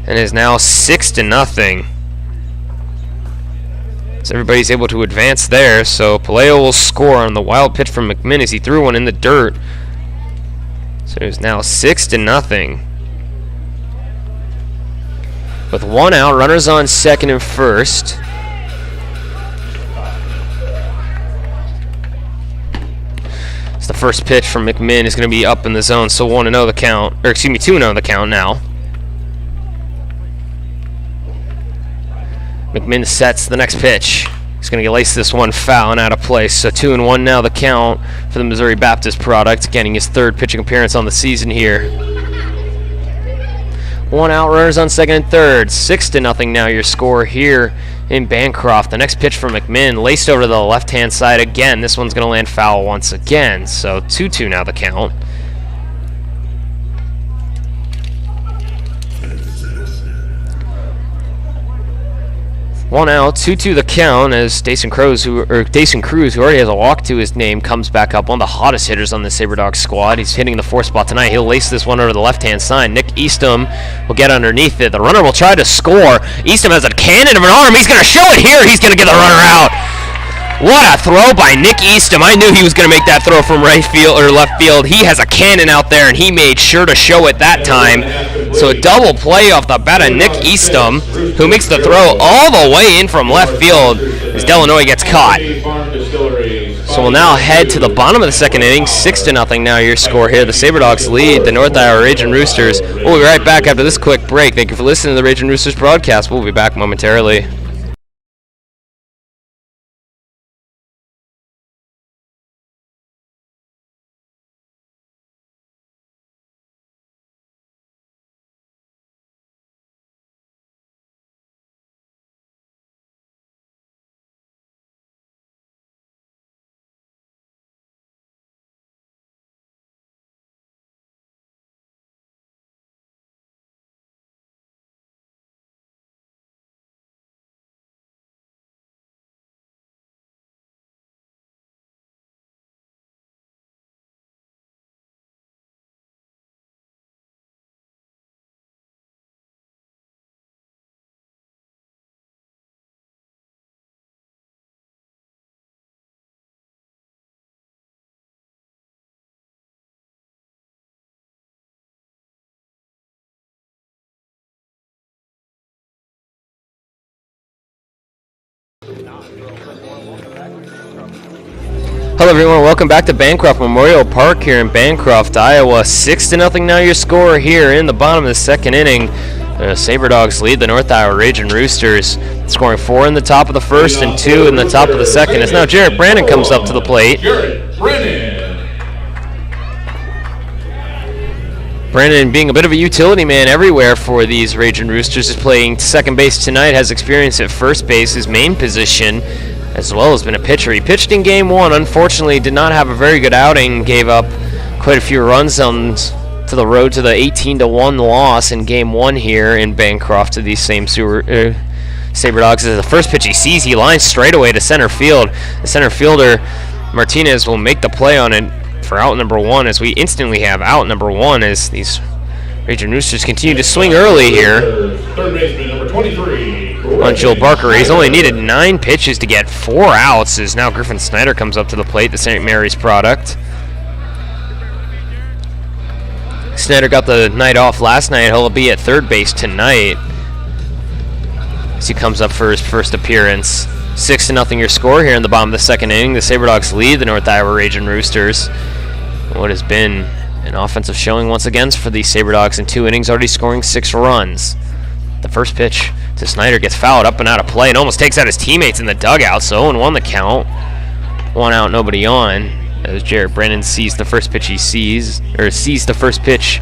and is now 6-0. So everybody's able to advance there. So Paleo will score on the wild pitch from McMinn as he threw one in the dirt. So it's now 6-0. With 1 out, runners on second and first. The first pitch from McMinn is going to be up in the zone, so 1-0 the count, or excuse me, 2-0 the count now. McMinn sets the next pitch. He's going to lace this one foul and out of place, so 2-1 now the count for the Missouri Baptist product, getting his 3rd pitching appearance on the season here. 1 out, runners on second and third. 6-0 now your score here in Bancroft. The next pitch from McMinn, laced over to the left-hand side again. This one's going to land foul once again, so 2-2 now the count. 1 out, 2-2 the count as Dason Cruz, who already has a walk to his name, comes back up. One of the hottest hitters on the Sabre Dog squad. He's hitting the 4th spot tonight. He'll lace this one over the left-hand side. Nick Eastham will get underneath it. The runner will try to score. Eastham has a cannon of an arm. He's going to show it here. He's going to get the runner out. What a throw by Nick Eastham. I knew he was going to make that throw from right field or left field. He has a cannon out there, and he made sure to show it that time. So a double play off the bat of Nick Eastham, who makes the throw all the way in from left field as Delanoy gets caught. So we'll now head to the bottom of the second inning. 6-0 now your score here. The Sabre Dogs lead the North Iowa Ragin Roosters. We'll be right back after this quick break. Thank you for listening to the Ragin Roosters broadcast. We'll be back momentarily. Hello everyone, welcome back to Bancroft Memorial Park here in Bancroft, Iowa. 6-0 now your score here in the bottom of the second inning. The Sabre Dogs lead the North Iowa Ragin Roosters, scoring 4 in the top of the first and 2 in the top of the second. As now Jarrett Brandon comes up to the plate. Brandon, being a bit of a utility man everywhere for these Ragin Roosters, is playing second base tonight, has experience at first base, his main position, as well as been a pitcher. He pitched in Game 1, unfortunately did not have a very good outing, gave up quite a few runs on to the road to the 18-1 loss in Game 1 here in Bancroft to these same Sabre Dogs. As the first pitch he sees, he lines straight away to center field. The center fielder, Martinez, will make the play on it for out number 1, as we instantly have out number 1 as these Ragin Roosters continue to swing early here. Third baseman, number 23. On Joel Barker. He's only needed 9 pitches to get 4 outs as now Griffin Snyder comes up to the plate, the St. Mary's product. Snyder got the night off last night. He'll be at third base tonight as he comes up for his first appearance. 6-0 your score here in the bottom of the second inning. The Sabre Dogs lead the North Iowa Ragin Roosters. What has been an offensive showing once again for the Sabre Dogs in 2 innings, already scoring 6 runs. The first pitch to Snyder gets fouled up and out of play and almost takes out his teammates in the dugout, so 0-1 the count. 1 out, nobody on. As Jarrett Brennan sees the first pitch sees the first pitch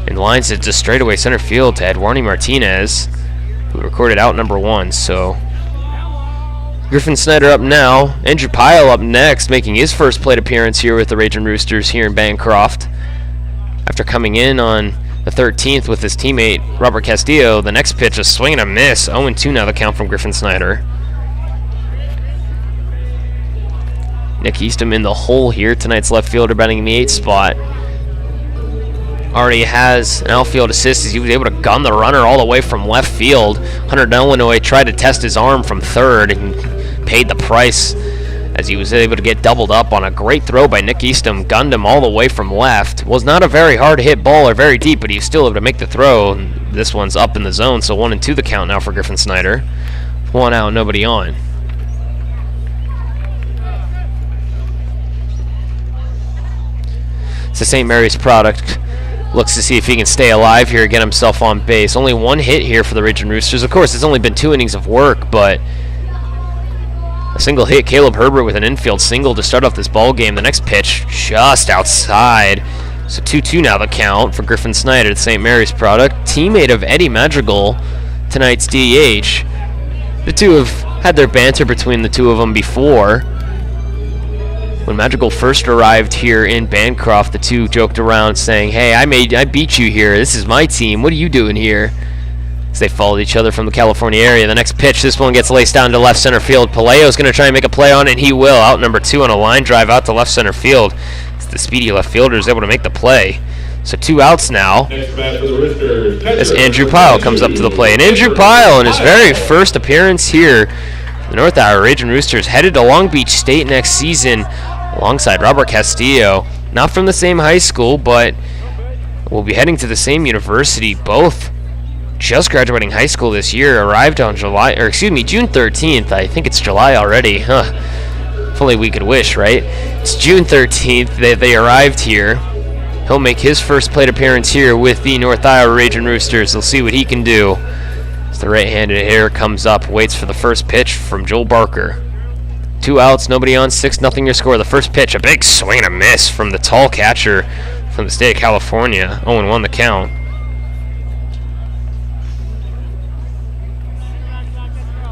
and lines it just straight away center field to Eduardo Martinez, who recorded out number 1. So Griffin Snyder up now. Andrew Pyle up next, making his first plate appearance here with the Ragin Roosters here in Bancroft. After coming in on the 13th with his teammate Robert Castillo, the next pitch a swing and a miss. 0-2 now the count from Griffin Snyder. Nick Eastham in the hole here, tonight's left fielder, batting in the 8th spot. Already has an outfield assist as he was able to gun the runner all the way from left field. Hunter Illinois tried to test his arm from third and paid the price as he was able to get doubled up on a great throw by Nick Eastham. Gunned him all the way from left. Was not a very hard hit ball or very deep, but he was still able to make the throw. This one's up in the zone, so 1-2 the count now for Griffin Snyder. 1 out, nobody on. It's the St. Mary's product. Looks to see if he can stay alive here, get himself on base. Only 1 hit here for the Ragin Roosters. Of course, it's only been 2 innings of work, but a single hit. Caleb Herbert with an infield single to start off this ball game. The next pitch just outside. So 2-2 now the count for Griffin Snyder, the St. Mary's product. Teammate of Eddie Madrigal, tonight's DH. The two have had their banter between the two of them before. When Madrigal first arrived here in Bancroft, the two joked around saying, "Hey, I beat you here. This is my team. What are you doing here?" As they followed each other from the California area. The next pitch, this one gets laced down to left center field. Palaio's going to try and make a play on it, and he will. Out number 2 on a line drive out to left center field. The speedy left fielder is able to make the play. So 2 outs now as Andrew Pyle comes up to the plate. And Andrew Pyle, in his very first appearance here, the North Iowa Ragin Roosters headed to Long Beach State next season alongside Robert Castillo. Not from the same high school, but will be heading to the same university. Both just graduating high school this year. Arrived on June 13th. I think it's July already. Huh. If only we could wish, right? It's June 13th that they arrived here. He'll make his first plate appearance here with the North Iowa Ragin Roosters. We'll see what he can do. As the right-handed hitter comes up, waits for the first pitch from Joel Barker. 2 outs, nobody on, 6-0 your score. The first pitch, a big swing and a miss from the tall catcher from the state of California. 0-1 the count.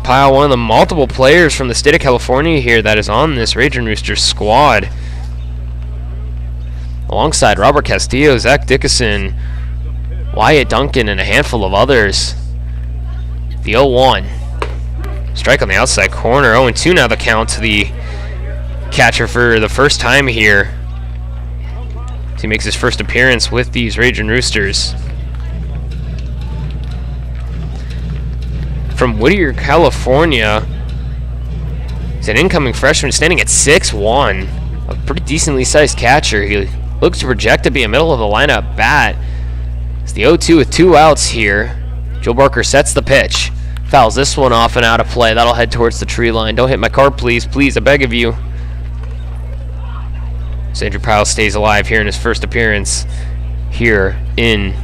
Pyle, one of the multiple players from the state of California here that is on this Ragin Roosters squad. Alongside Robert Castillo, Zach Dickinson, Wyatt Duncan, and a handful of others. The 0-1. Strike on the outside corner. 0-2 now the count to the catcher for the first time here. He makes his first appearance with these Ragin Roosters. From Whittier, California, he's an incoming freshman standing at 6'1", a pretty decently sized catcher. He looks to project to be a middle of the lineup bat. It's the 0-2 with 2 outs here. Joe Barker sets the pitch. Fouls this one off and out of play. That'll head towards the tree line. Don't hit my car, please. Please, I beg of you. So Andrew Pyle stays alive here in his first appearance here in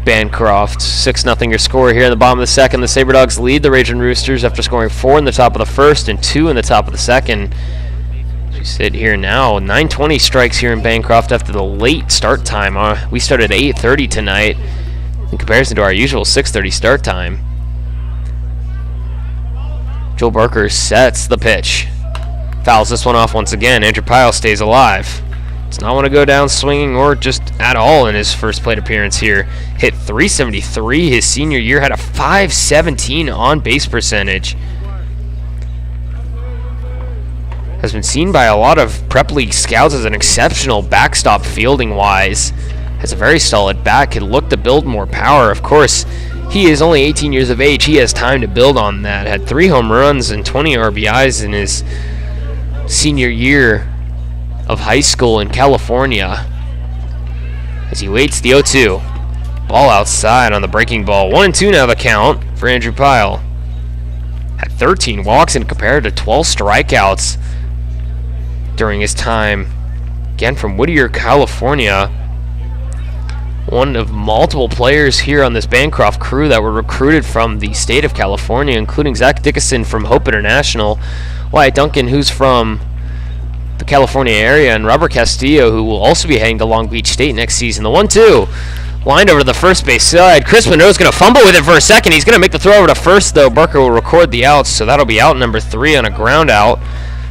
Bancroft. 6-0 your score here in the bottom of the second. The Sabre Dogs lead the Ragin Roosters after scoring 4 in the top of the first and 2 in the top of the second. As we sit here now, 9:20 strikes here in Bancroft after the late start time. We started at 8:30 tonight in comparison to our usual 6:30 start time. Joel Barker sets the pitch. Fouls this one off once again. Andrew Pyle stays alive. Does not want to go down swinging or just at all in his first plate appearance here. Hit .373 his senior year. Had a .517 on base percentage. Has been seen by a lot of prep league scouts as an exceptional backstop fielding wise. Has a very solid bat. Could look to build more power. Of course, he is only 18 years of age. He has time to build on that. Had 3 home runs and 20 RBIs in his senior year of high school in California. As he waits the 0-2. Ball outside on the breaking ball. 1-2 now the count for Andrew Pyle. Had 13 walks and compared to 12 strikeouts during his time. Again from Whittier, California. One of multiple players here on this Bancroft crew that were recruited from the state of California, including Zach Dickinson from Hope International, Wyatt Duncan, who's from the California area, and Robert Castillo, who will also be heading to Long Beach State next season. The 1-2. Lined over to the first base side. Chris Monroe's going to fumble with it for a second. He's going to make the throw over to first, though. Barker will record the outs, so that'll be out number 3 on a ground out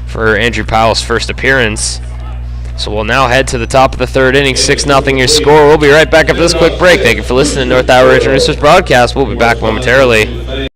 for Andrew Powell's first appearance. So we'll now head to the top of the third inning. 6-0 your score. We'll be right back after this quick break. Thank you for listening to North Iowa Ragin Roosters broadcast. We'll be back momentarily.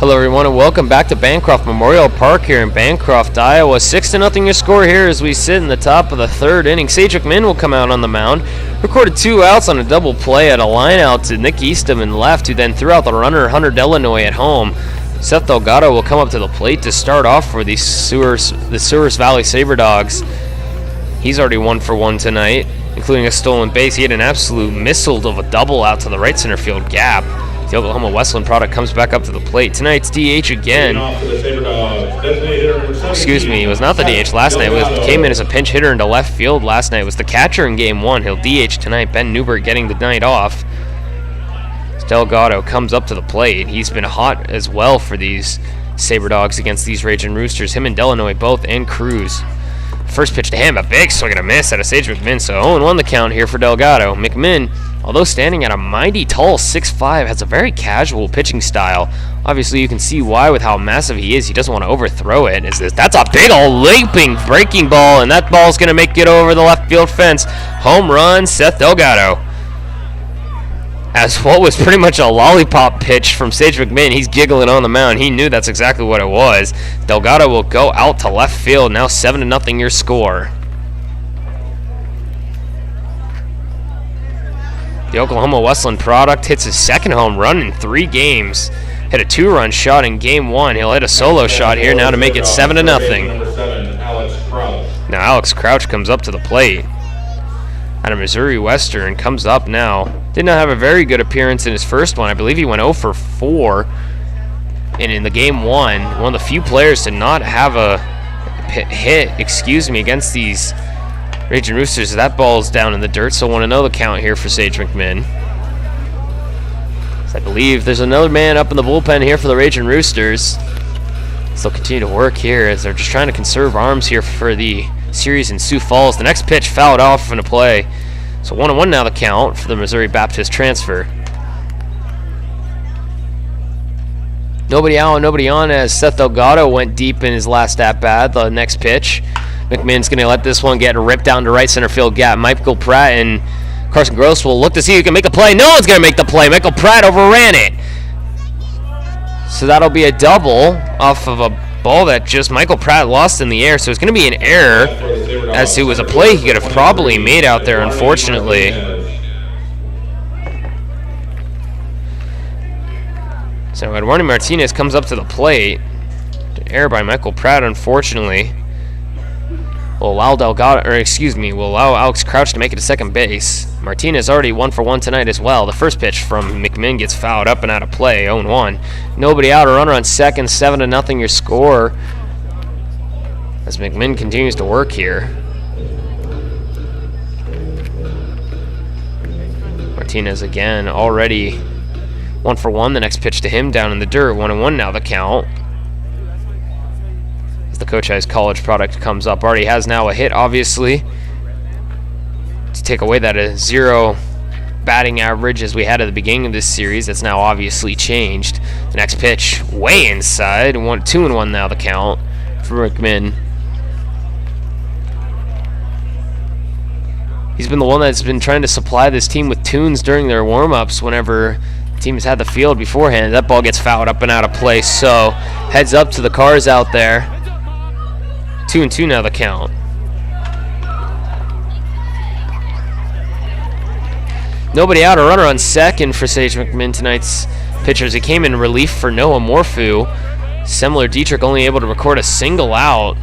Hello everyone and welcome back to Bancroft Memorial Park here in Bancroft, Iowa. 6-0 your score here as we sit in the top of the third inning. Sage McMinn will come out on the mound. Recorded 2 outs on a double play at a line out to Nick Eastham in left, who then threw out the runner Hunter Delanoy at home. Seth Delgado will come up to the plate to start off for the Souris Valley Sabre Dogs. He's already 1 for 1 tonight, including a stolen base. He had an absolute missile of a double out to the right center field gap. The Oklahoma Westland product comes back up to the plate. Tonight's DH again. Excuse me, it was not the DH last night. It came in as a pinch hitter into left field last night. It was the catcher in Game 1. He'll DH tonight. Ben Newberg getting the night off. Delgado comes up to the plate. He's been hot as well for these Sabre Dogs against these Ragin Roosters. Him and Delanoy both, and Cruz. First pitch to him, a big swing and a miss out of Sage McMinn. So 0-1 the count here for Delgado. McMinn, although standing at a mighty tall 6'5", has a very casual pitching style. Obviously, you can see why with how massive he is. He doesn't want to overthrow it. That's a big old leaping breaking ball, and that ball's going to make it over the left field fence. Home run, Seth Delgado. As what was pretty much a lollipop pitch from Sage McMinn, he's giggling on the mound. He knew that's exactly what it was. Delgado will go out to left field. Now 7-0 your score. The Oklahoma Westland product hits his second home run in 3 games. Hit a 2-run shot in Game 1. He'll hit a solo shot here now to make it 7-0. Now Alex Crouch comes up to the plate. Out of Missouri Western, comes up now. Did not have a very good appearance in his first one. I believe he went 0 for 4. And in the Game 1, one of the few players to not have a hit, against these Ragin Roosters. That ball's down in the dirt, so I want to know the count here for Sage McMinn. So I believe there's another man up in the bullpen here for the Ragin Roosters. So they'll continue to work here as they're just trying to conserve arms here for the series in Sioux Falls. The next pitch fouled off into play. So 1-1 now the count for the Missouri Baptist transfer. Nobody out and nobody on as Seth Delgado went deep in his last at-bat. The next pitch, McMinn's going to let this one get ripped down to right center field gap. Michael Pratt and Carson Gross will look to see who can make the play. No one's going to make the play. Michael Pratt overran it. So that'll be a double off of a ball that just Michael Pratt lost in the air. So it's going to be an error, as it was a play he could have probably made out there, unfortunately. So Eduardo Martinez comes up to the plate. Error by Michael Pratt, unfortunately. Will allow will allow Alex Crouch to make it to second base. Martinez already 1 for 1 tonight as well. The first pitch from McMinn gets fouled up and out of play, 0-1. Nobody out, a runner on second, 7-0 your score. As McMinn continues to work here. Martinez again, already 1 for 1. The next pitch to him down in the dirt, 1-1 now the count. The Coach Ice College product comes up. Already has now a hit, obviously, to take away that 0 batting average as we had at the beginning of this series. That's now obviously changed. The next pitch, way inside. 2-1 now the count for McMinn. He's been the one that's been trying to supply this team with tunes during their warm-ups whenever the team has had the field beforehand. That ball gets fouled up and out of play, so heads up to the cars out there. 2-2 now the count. Nobody out, a runner on second for Sage McMinn tonight's pitchers. He came in relief for Noah Morphew. Semler Dietrich only able to record a single out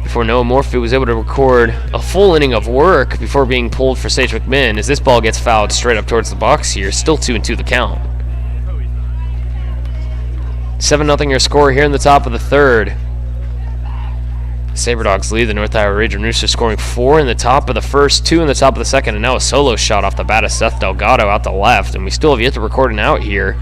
before Noah Morphew was able to record a full inning of work before being pulled for Sage McMinn as this ball gets fouled straight up towards the box here. Still 2-2 the count. 7-0 your score here in the top of the third. Sabre Dogs lead the North Iowa Ragin Roosters, scoring 4 in the top of the first, 2 in the top of the second, and now a solo shot off the bat of Seth Delgado out to left. And we still have yet to record an out here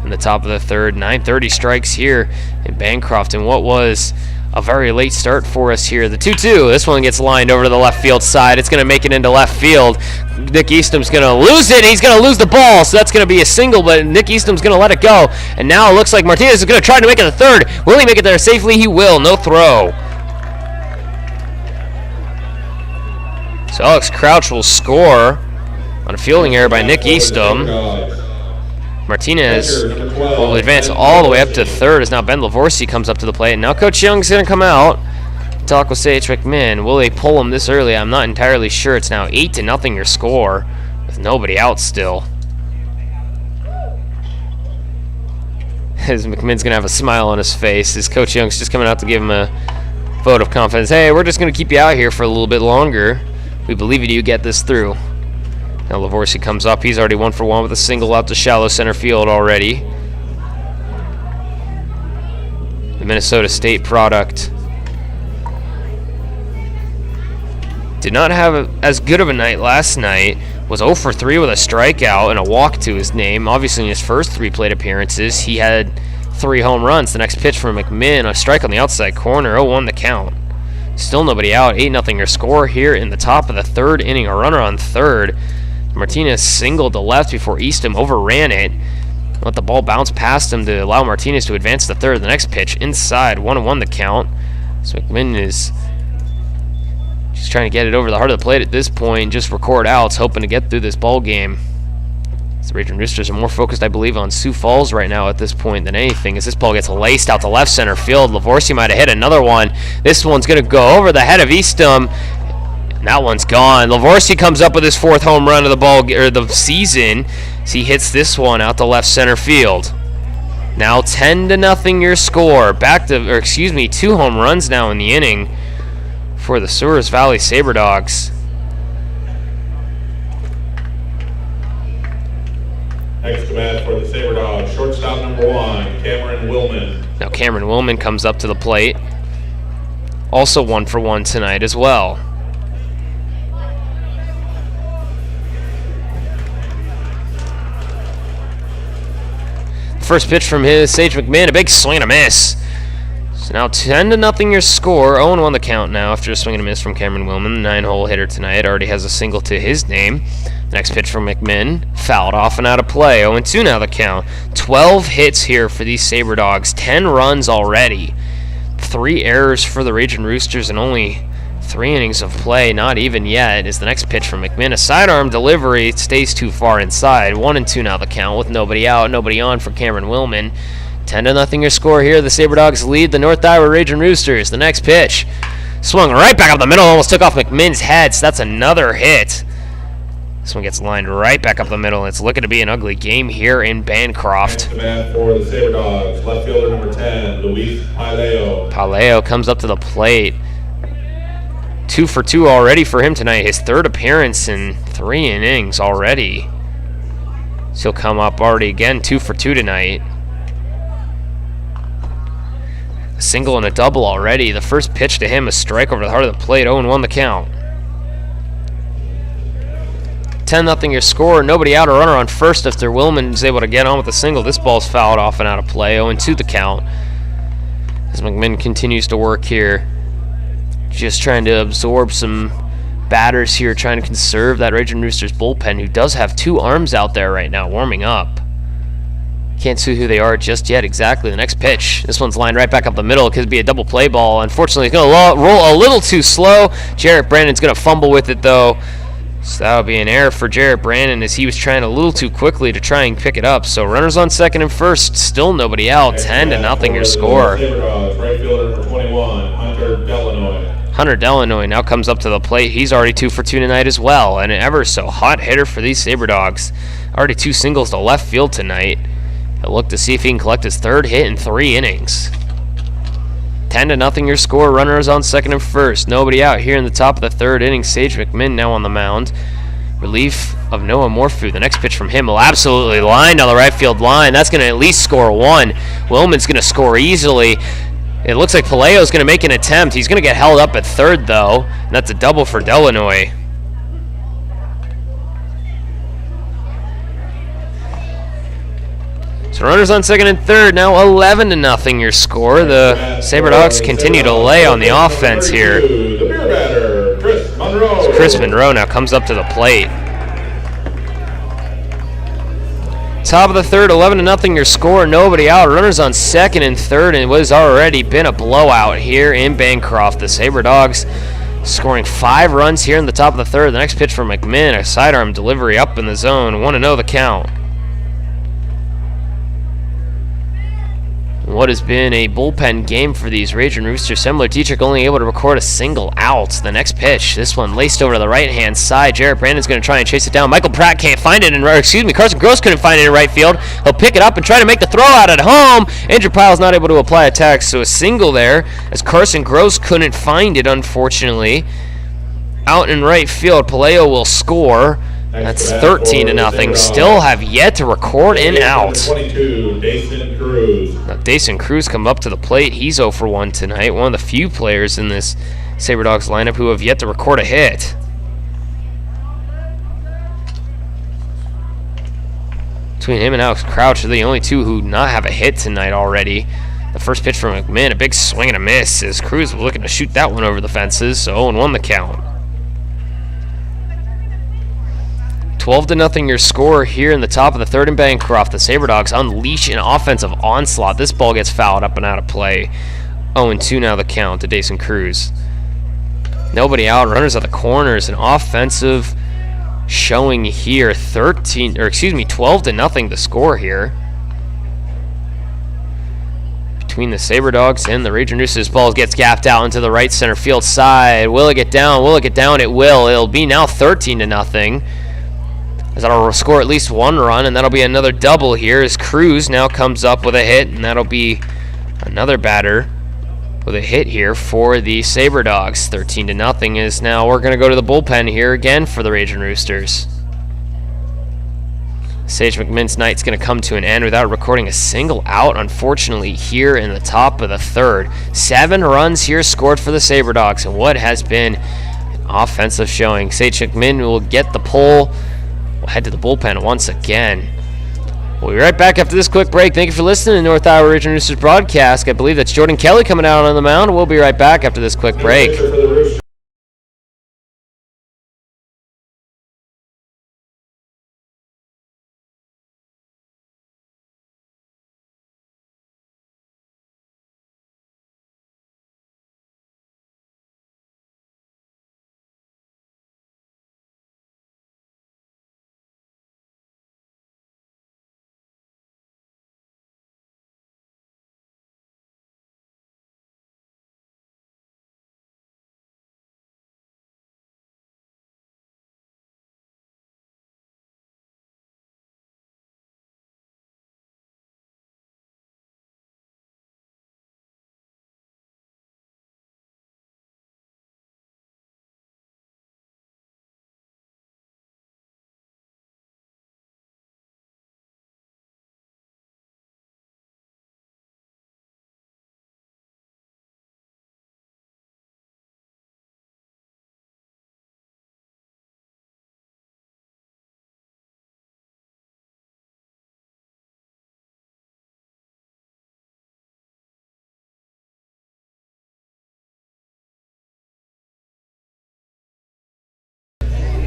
in the top of the third. 9:30 strikes here in Bancroft, and what was a very late start for us here. The 2-2, this one gets lined over to the left field side. It's going to make it into left field. Nick Eastom's going to lose it. He's going to lose the ball, so that's going to be a single, but Nick Eastom's going to let it go. And now it looks like Martinez is going to try to make it the third. Will he make it there safely? He will. No throw. So Alex Crouch will score on a fielding error by Nick Eastom. Martinez will advance all the way up to third as now Ben Lavorsi comes up to the plate. Now Coach Young's going to come out, talk with Sage McMinn. Will they pull him this early? I'm not entirely sure. It's now 8-0 your score with nobody out still. As McMinn's going to have a smile on his face as Coach Young's just coming out to give him a vote of confidence. Hey, we're just going to keep you out here for a little bit longer. We believe in you. Get this through. Now Lavorsi comes up. He's already 1 for 1 with a single out to shallow center field already. The Minnesota State product did not have as good of a night last night. Was 0 for 3 with a strikeout and a walk to his name. Obviously in his first 3 plate appearances, he had 3 home runs. The next pitch from McMinn, a strike on the outside corner, 0-1 the count. Still nobody out, 8-0 your score here in the top of the third inning. A runner on third. Martinez singled to left before Eastom overran it. Let the ball bounce past him to allow Martinez to advance to third. The next pitch inside, 1-1 the count. So McMinn is just trying to get it over the heart of the plate at this point, just record outs, hoping to get through this ball game. The Ragin Roosters are more focused, I believe, on Sioux Falls right now at this point than anything, as this ball gets laced out to left center field. Lavorsi might have hit another one. This one's going to go over the head of Eastom. And that one's gone. Lavorsi comes up with his 4th home run of the ball or the season as he hits this one out to left center field. Now 10-0 your score. 2 home runs now in the inning for the Souris Valley Sabre Dogs. Next to bat for the Sabre Dogs, shortstop number 1, Cameron Willman. Now Cameron Willman comes up to the plate. Also 1 for 1 tonight as well. First pitch from Sage McMinn, a big swing and a miss. So now 10-0 your score. 0-1 the count now after a swing and a miss from Cameron Willman. The 9-hole hitter tonight already has a single to his name. The next pitch from McMinn, fouled off and out of play. 0-2 now the count. 12 hits here for these Sabre Dogs. 10 runs already. 3 errors for the Ragin Roosters and only 3 innings of play. Not even yet is the next pitch from McMinn. A sidearm delivery. It stays too far inside. 1-2 now the count with nobody out, nobody on for Cameron Willman. 10-0 your score here. The Sabre Dogs lead the North Iowa Ragin Roosters. The next pitch swung right back up the middle, almost took off McMinn's head, so that's another hit. This one gets lined right back up the middle. It's looking to be an ugly game here in Bancroft. Next man for the Sabre Dogs, left fielder number 10, Luis Paleo. Paleo comes up to the plate. 2 for 2 already for him tonight. His 3rd appearance in 3 innings already. So he'll come up already again, 2 for 2 tonight. A single and a double already. The first pitch to him, a strike over the heart of the plate. 0-1 the count. 10-0 your score. Nobody out, a runner on first after Willman is able to get on with a single. This ball's fouled off and out of play. 0-2 the count. As McMinn continues to work here, just trying to absorb some batters here trying to conserve that Ragin Roosters bullpen, who does have 2 arms out there right now warming up. Can't see who they are just yet exactly. The next pitch. This one's lined right back up the middle. It could be a double play ball. Unfortunately, it's going to roll a little too slow. Jarrett Brandon's going to fumble with it, though. So that would be an error for Jarrett Brandon as he was trying a little too quickly to try and pick it up. So runners on second and first. Still nobody out. 10-0 your score. Right fielder number 21, Hunter Delanoy. Hunter Delanoy now comes up to the plate. He's already 2 for 2 tonight as well. And an ever so hot hitter for these Sabre Dogs. Already 2 singles to left field tonight. He'll look to see if he can collect his 3rd hit in 3 innings. 10-0 your score. Runners on second and first. Nobody out here in the top of the 3rd inning. Sage McMinn now on the mound. Relief of Noah Morphew. The next pitch from him will absolutely line down the right field line. That's going to at least score 1. Willman's going to score easily. It looks like Palaio's going to make an attempt. He's going to get held up at 3rd, though. And that's a double for Delanoy. So runners on second and third, now 11-0 your score. The Sabre Dogs continue to lay on the offense here. So Chris Monroe now comes up to the plate. Top of the third, 11-0 your score, nobody out. Runners on second and third, and it was already been a blowout here in Bancroft. The Sabre Dogs scoring 5 runs here in the top of the third. The next pitch from McMinn, a sidearm delivery up in the zone, 1-0 the count. What has been a bullpen game for these Ragin Roosters. Semler Dietrich only able to record a single out. The next pitch, this one laced over to the right-hand side. Jarrett Brandon's going to try and chase it down. Michael Pratt can't find it Carson Gross couldn't find it in right field. He'll pick it up and try to make the throw out at home. Andrew Pyle's not able to apply a tag, so a single there as Carson Gross couldn't find it, unfortunately. Out in right field, Palaio will score. That's 13-0. Still have yet to record an out. 22, Dason Cruz. Now Dason Cruz come up to the plate. He's 0 for 1 tonight. One of the few players in this Sabre Dogs lineup who have yet to record a hit. Between him and Alex Crouch are the only 2 who not have a hit tonight already. The first pitch from McMinn, a big swing and a miss as Cruz was looking to shoot that one over the fences. So 0-1 the count. 12-0 your score here in the top of the third in Bancroft. The Sabre Dogs unleash an offensive onslaught. This ball gets fouled up and out of play. 0-2 now the count to Dason Cruz. Nobody out. Runners at the corners. An offensive showing here. 12-0 the score here. Between the Sabre Dogs and the Ragin Roosters. Ball gets gapped out into the right center field side. Will it get down? Will it get down? It will. It'll be now 13-0. As that'll score at least 1 run, and that'll be another double here as Cruz now comes up with a hit, and that'll be another batter with a hit here for the Sabre Dogs. 13-0 is now we're going to go to the bullpen here again for the Ragin Roosters. Sage McMinn's night's going to come to an end without recording a single out, unfortunately, here in the top of the third. 7 runs here scored for the Sabre Dogs, and what has been an offensive showing. Sage McMinn will get the pole. We'll head to the bullpen once again. We'll be right back after this quick break. Thank you for listening to North Iowa Ragin Roosters broadcast. I believe that's Jordan Kelly coming out on the mound. We'll be right back after this quick break.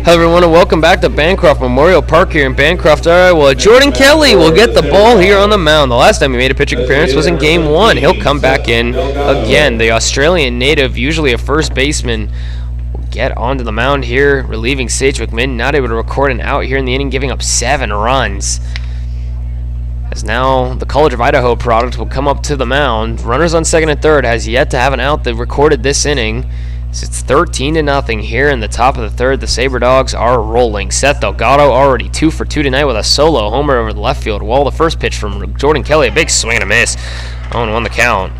Hello everyone and welcome back to Bancroft Memorial Park here in Bancroft, Iowa. Jordan Kelly will get the ball here on the mound. The last time he made a pitching appearance was in Game 1. He'll come back in again. The Australian native, usually a first baseman, will get onto the mound here, relieving Sage McMinn. Not able to record an out here in the inning, giving up 7 runs. As now the College of Idaho product will come up to the mound. Runners on second and third, has yet to have an out that recorded this inning. So it's 13-0 here in the top of the third. The Sabre Dogs are rolling. Seth Delgado already 2 for 2 tonight with a solo homer over the left field wall. The first pitch from Jordan Kelly, a big swing and a miss. 0-1 the count.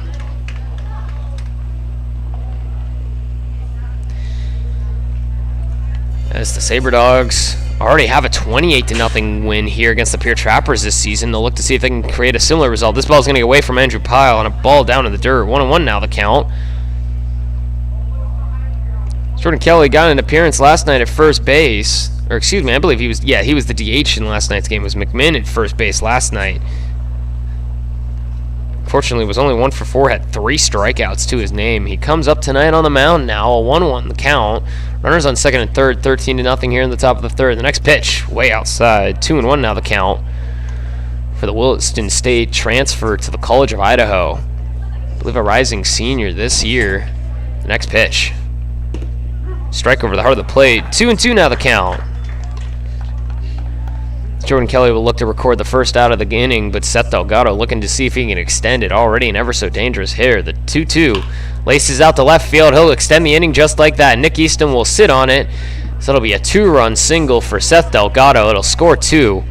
As the Sabre Dogs already have a 28-0 win here against the Pure Trappers this season. They'll look to see if they can create a similar result. This ball is going to get away from Andrew Pyle on a ball down in the dirt. 1-1 now the count. Jordan Kelly got an appearance last night at first base. Or excuse me, I believe he was the DH in last night's game. It was McMinn at first base last night. Fortunately, was only 1 for 4, had 3 strikeouts to his name. He comes up tonight on the mound now, a 1-1 the count. Runners on second and third, 13-0 here in the top of the third. The next pitch, way outside, 2-1 now the count for the Williston State transfer to the College of Idaho. I believe a rising senior this year. The next pitch. Strike over the heart of the plate. 2-2 now the count. Jordan Kelly will look to record the first out of the inning, but Seth Delgado looking to see if he can extend it. Already an ever so dangerous hitter. The 2-2 laces out to left field. He'll extend the inning just like that. Nick Easton will sit on it. So it'll be a 2-run single for Seth Delgado. It'll score 2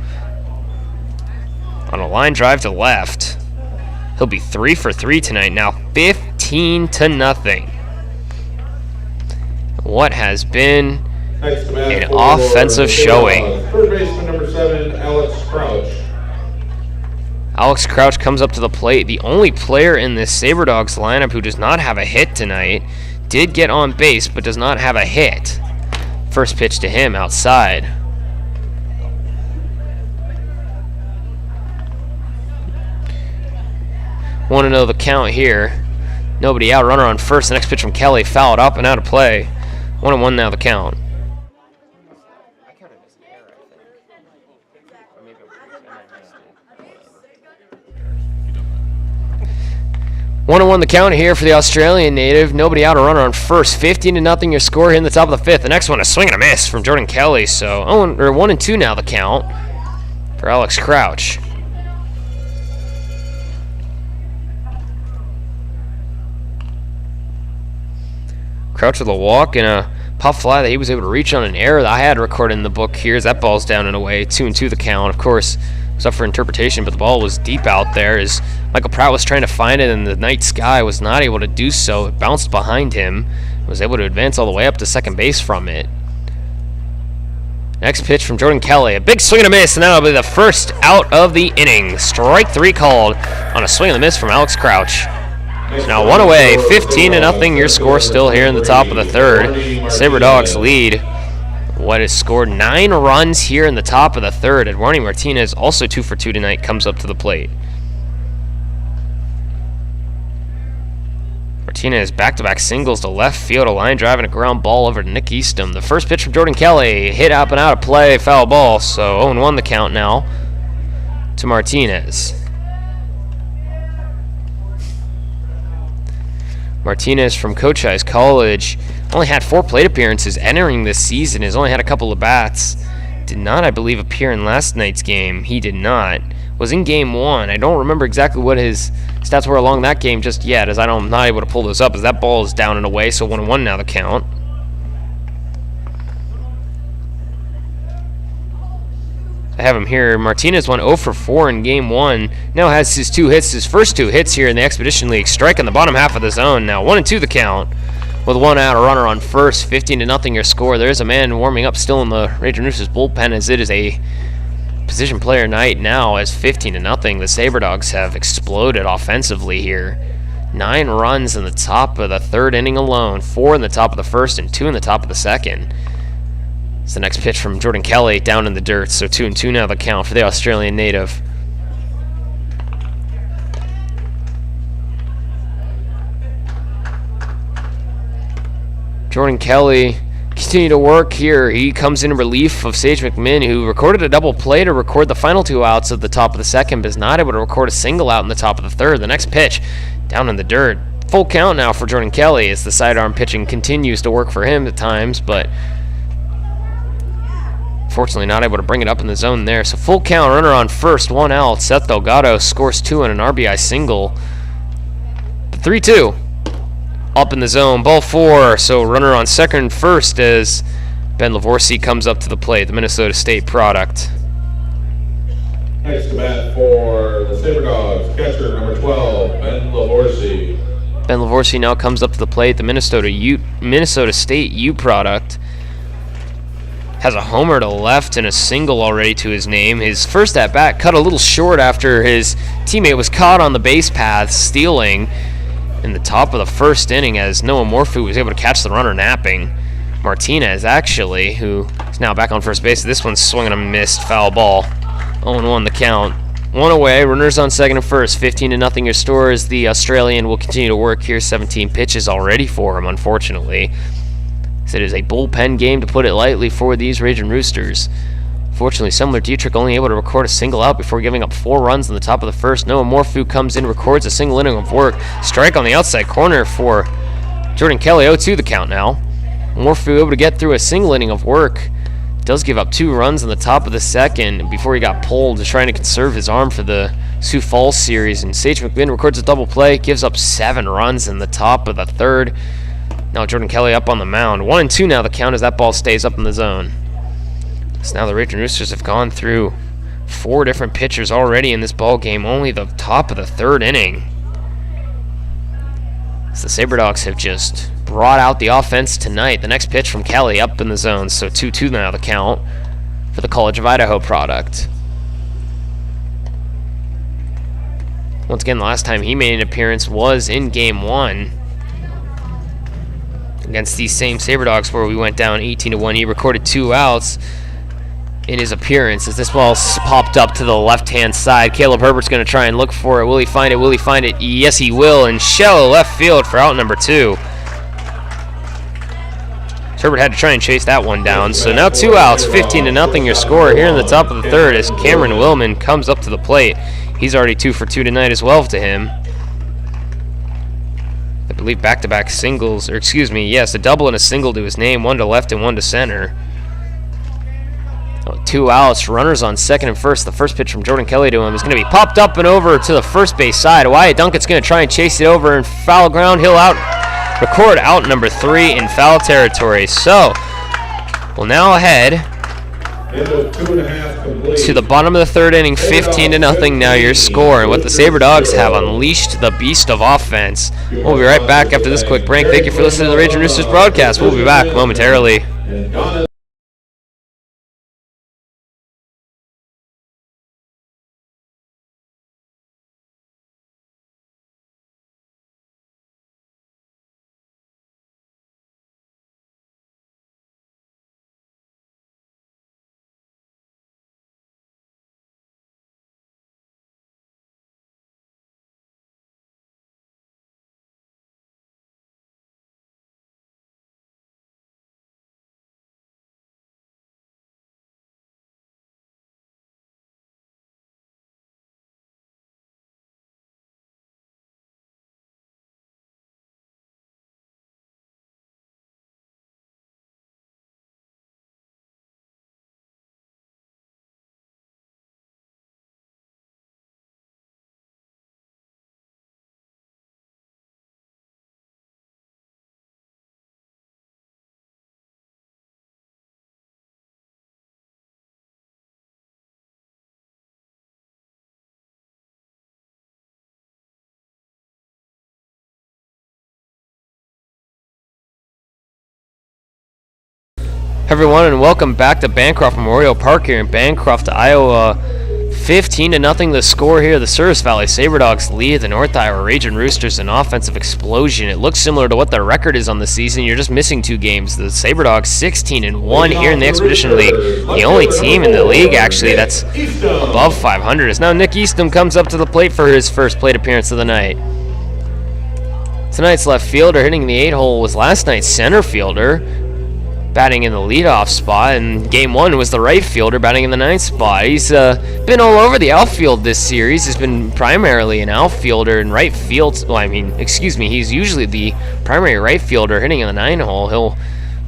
on a line drive to left. He'll be 3 for 3 tonight. Now 15-0. What has been an offensive showing. Third baseman number 7, Alex Crouch. Alex Crouch comes up to the plate. The only player in this Sabre Dogs lineup who does not have a hit tonight. Did get on base, but does not have a hit. First pitch to him outside. Want to know the count here. Nobody out. Runner on first. The next pitch from Kelly fouled up and out of play. 1-1 now the count. One and 1 the count here for the Australian native. Nobody out, a runner on first. 15-0 your score here in the top of the fifth. The next one, a swing and a miss from Jordan Kelly. So 1-2 now the count for Alex Crouch. Crouch with a walk and a pop fly that he was able to reach on an error that I had recorded in the book here as that ball's down and away. 2-2 the count. Of course, it was up for interpretation, but the ball was deep out there as Michael Pratt was trying to find it, and the night sky was not able to do so. It bounced behind him. Was able to advance all the way up to second base from it. Next pitch from Jordan Kelly. A big swing and a miss, and that'll be the first out of the inning. Strike 3 called on a swing and a miss from Alex Crouch. So now 1 away, 15-0 your score still here in the top of the third. Sabre Dogs lead. What has scored 9 runs here in the top of the third. Eduardo Martinez, also 2 for 2 tonight, comes up to the plate. Martinez back-to-back singles to left field, a line drive and a ground ball over to Nick Easton. The first pitch from Jordan Kelly, hit up and out of play, foul ball. So 0-1 the count now to Martinez. Martinez from Cochise College only had 4 plate appearances entering this season. Has only had a couple of bats. Did not, I believe, appear in last night's game. He did not. Was in game 1. I don't remember exactly what his stats were along that game just yet, as I'm not able to pull those up, as that ball is down and away. So 1-1 now the count. I have him here. Martinez went 0 for 4 in game 1. Now has his 2 hits, his first 2 hits here in the Expedition League. Strike in the bottom half of the zone. Now 1-2 the count. With 1 out, a runner on first. 15-0 your score. There is a man warming up still in the Ragin Roosters bullpen, as it is a position player night now, as 15-0. The Sabre Dogs have exploded offensively here. 9 runs in the top of the third inning alone. 4 in the top of the first and 2 in the top of the second. It's the next pitch from Jordan Kelly down in the dirt. So 2-2 now the count for the Australian native. Jordan Kelly continue to work here. He comes in relief of Sage McMinn, who recorded a double play to record the final 2 outs at the top of the second, but is not able to record a single out in the top of the third. The next pitch, down in the dirt. Full count now for Jordan Kelly as the sidearm pitching continues to work for him at times, but fortunately not able to bring it up in the zone there. So full count, runner on first, 1 out. Seth Delgado scores 2 on an RBI single. 3-2. Up in the zone, ball 4, so runner on second and first as Ben Lavorsi comes up to the plate, the Minnesota State product. Next to bat for the Sabre Dogs, catcher number 12, Ben Lavorsi. Ben Lavorsi now comes up to the plate, the Minnesota State U product. Has a homer to left and a single already to his name. His first at-bat cut a little short after his teammate was caught on the base path stealing in the top of the first inning as Noah Morphew was able to catch the runner napping. Martinez, actually, who is now back on first base. This one's swinging a missed foul ball. 0-1 the count. 1 away, runners on second and first. 15-0 your score as the Australian will continue to work here. 17 pitches already for him, unfortunately. It is a bullpen game, to put it lightly, for these Ragin Roosters. Fortunately, Semler Dietrich only able to record a single out before giving up 4 runs in the top of the first. Noah Morphew comes in, records a single inning of work. Strike on the outside corner for Jordan Kelly. 0-2 the count now. Morphew able to get through a single inning of work. Does give up 2 runs in the top of the second before he got pulled, trying to conserve his arm for the Sioux Falls series. And Sage McMinn records a double play, gives up 7 runs in the top of the third. Now Jordan Kelly up on the mound. 1-2 now the count as that ball stays up in the zone. So now the Ragin Roosters have gone through 4 different pitchers already in this ball game, only the top of the third inning. So the Sabre Dogs have just brought out the offense tonight. The next pitch from Kelly up in the zone, so 2-2 now the count for the College of Idaho product. Once again, the last time he made an appearance was in Game 1 against these same Sabre Dogs, where we went down 18-1. He recorded 2 outs in his appearance as this ball's popped up to the left-hand side. Caleb Herbert's going to try and look for it. Will he find it? Will he find it? Yes, he will. And shallow left field for out number 2. Herbert had to try and chase that one down. So now 2 outs, 15-0 your score here in the top of the third as Cameron Willman comes up to the plate. He's already 2 for 2 tonight as well to him. I believe back-to-back singles, or excuse me, yes, a double and a single to his name, 1 to left and 1 to center. 2 outs, runners on second and first. The first pitch from Jordan Kelly to him is going to be popped up and over to the first base side. Wyatt Duncan's going to try and chase it over in foul ground. He'll record out number 3 in foul territory. So we'll now head to the bottom of the third inning, 15-0 now your score. And what the Sabre Dogs have unleashed the beast of offense. We'll be right back after this quick break. Thank you for listening to the Ragin Roosters broadcast. We'll be back momentarily. Everyone, and welcome back to Bancroft Memorial Park here in Bancroft, Iowa. 15-0 the score here. The Souris Valley Sabre Dogs lead the North Iowa Ragin Roosters, an offensive explosion. It looks similar to what their record is on the season. You're just missing 2 games. The Sabre Dogs 16-1 here in the Expedition League. The only team in the league, actually, that's above 500 is now Nick Eastham comes up to the plate for his first plate appearance of the night. Tonight's left fielder hitting the 8-hole was last night's center fielder, batting in the leadoff spot, and game 1 was the right fielder batting in the 9th spot. He's been all over the outfield this series. He's been primarily an outfielder in right field. Well, I mean, excuse me, he's usually the primary right fielder hitting in the 9 hole. He'll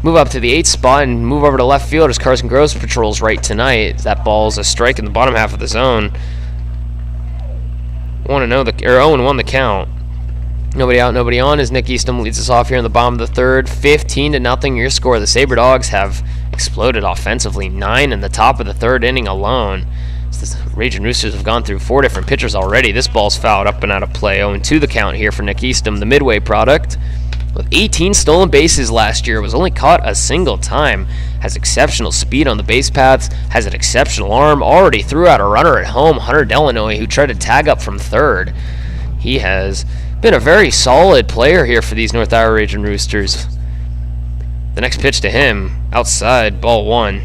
move up to the 8th spot and move over to left field as Carson Gross patrols right tonight. That ball's a strike in the bottom half of the zone. 0-1 the count. Nobody out, nobody on as Nick Eastham leads us off here in the bottom of the 3rd. 15-0 your score. The Sabre Dogs have exploded offensively. 9 in the top of the 3rd inning alone. The Ragin Roosters have gone through 4 different pitchers already. This ball's fouled up and out of play. 0-2 the count here for Nick Eastham, the Midway product. With 18 stolen bases last year, was only caught a single time. Has exceptional speed on the base paths, has an exceptional arm, already threw out a runner at home, Hunter Delanoy, who tried to tag up from 3rd. He has been a very solid player here for these North Iowa Ragin Roosters. The next pitch to him, outside, ball 1.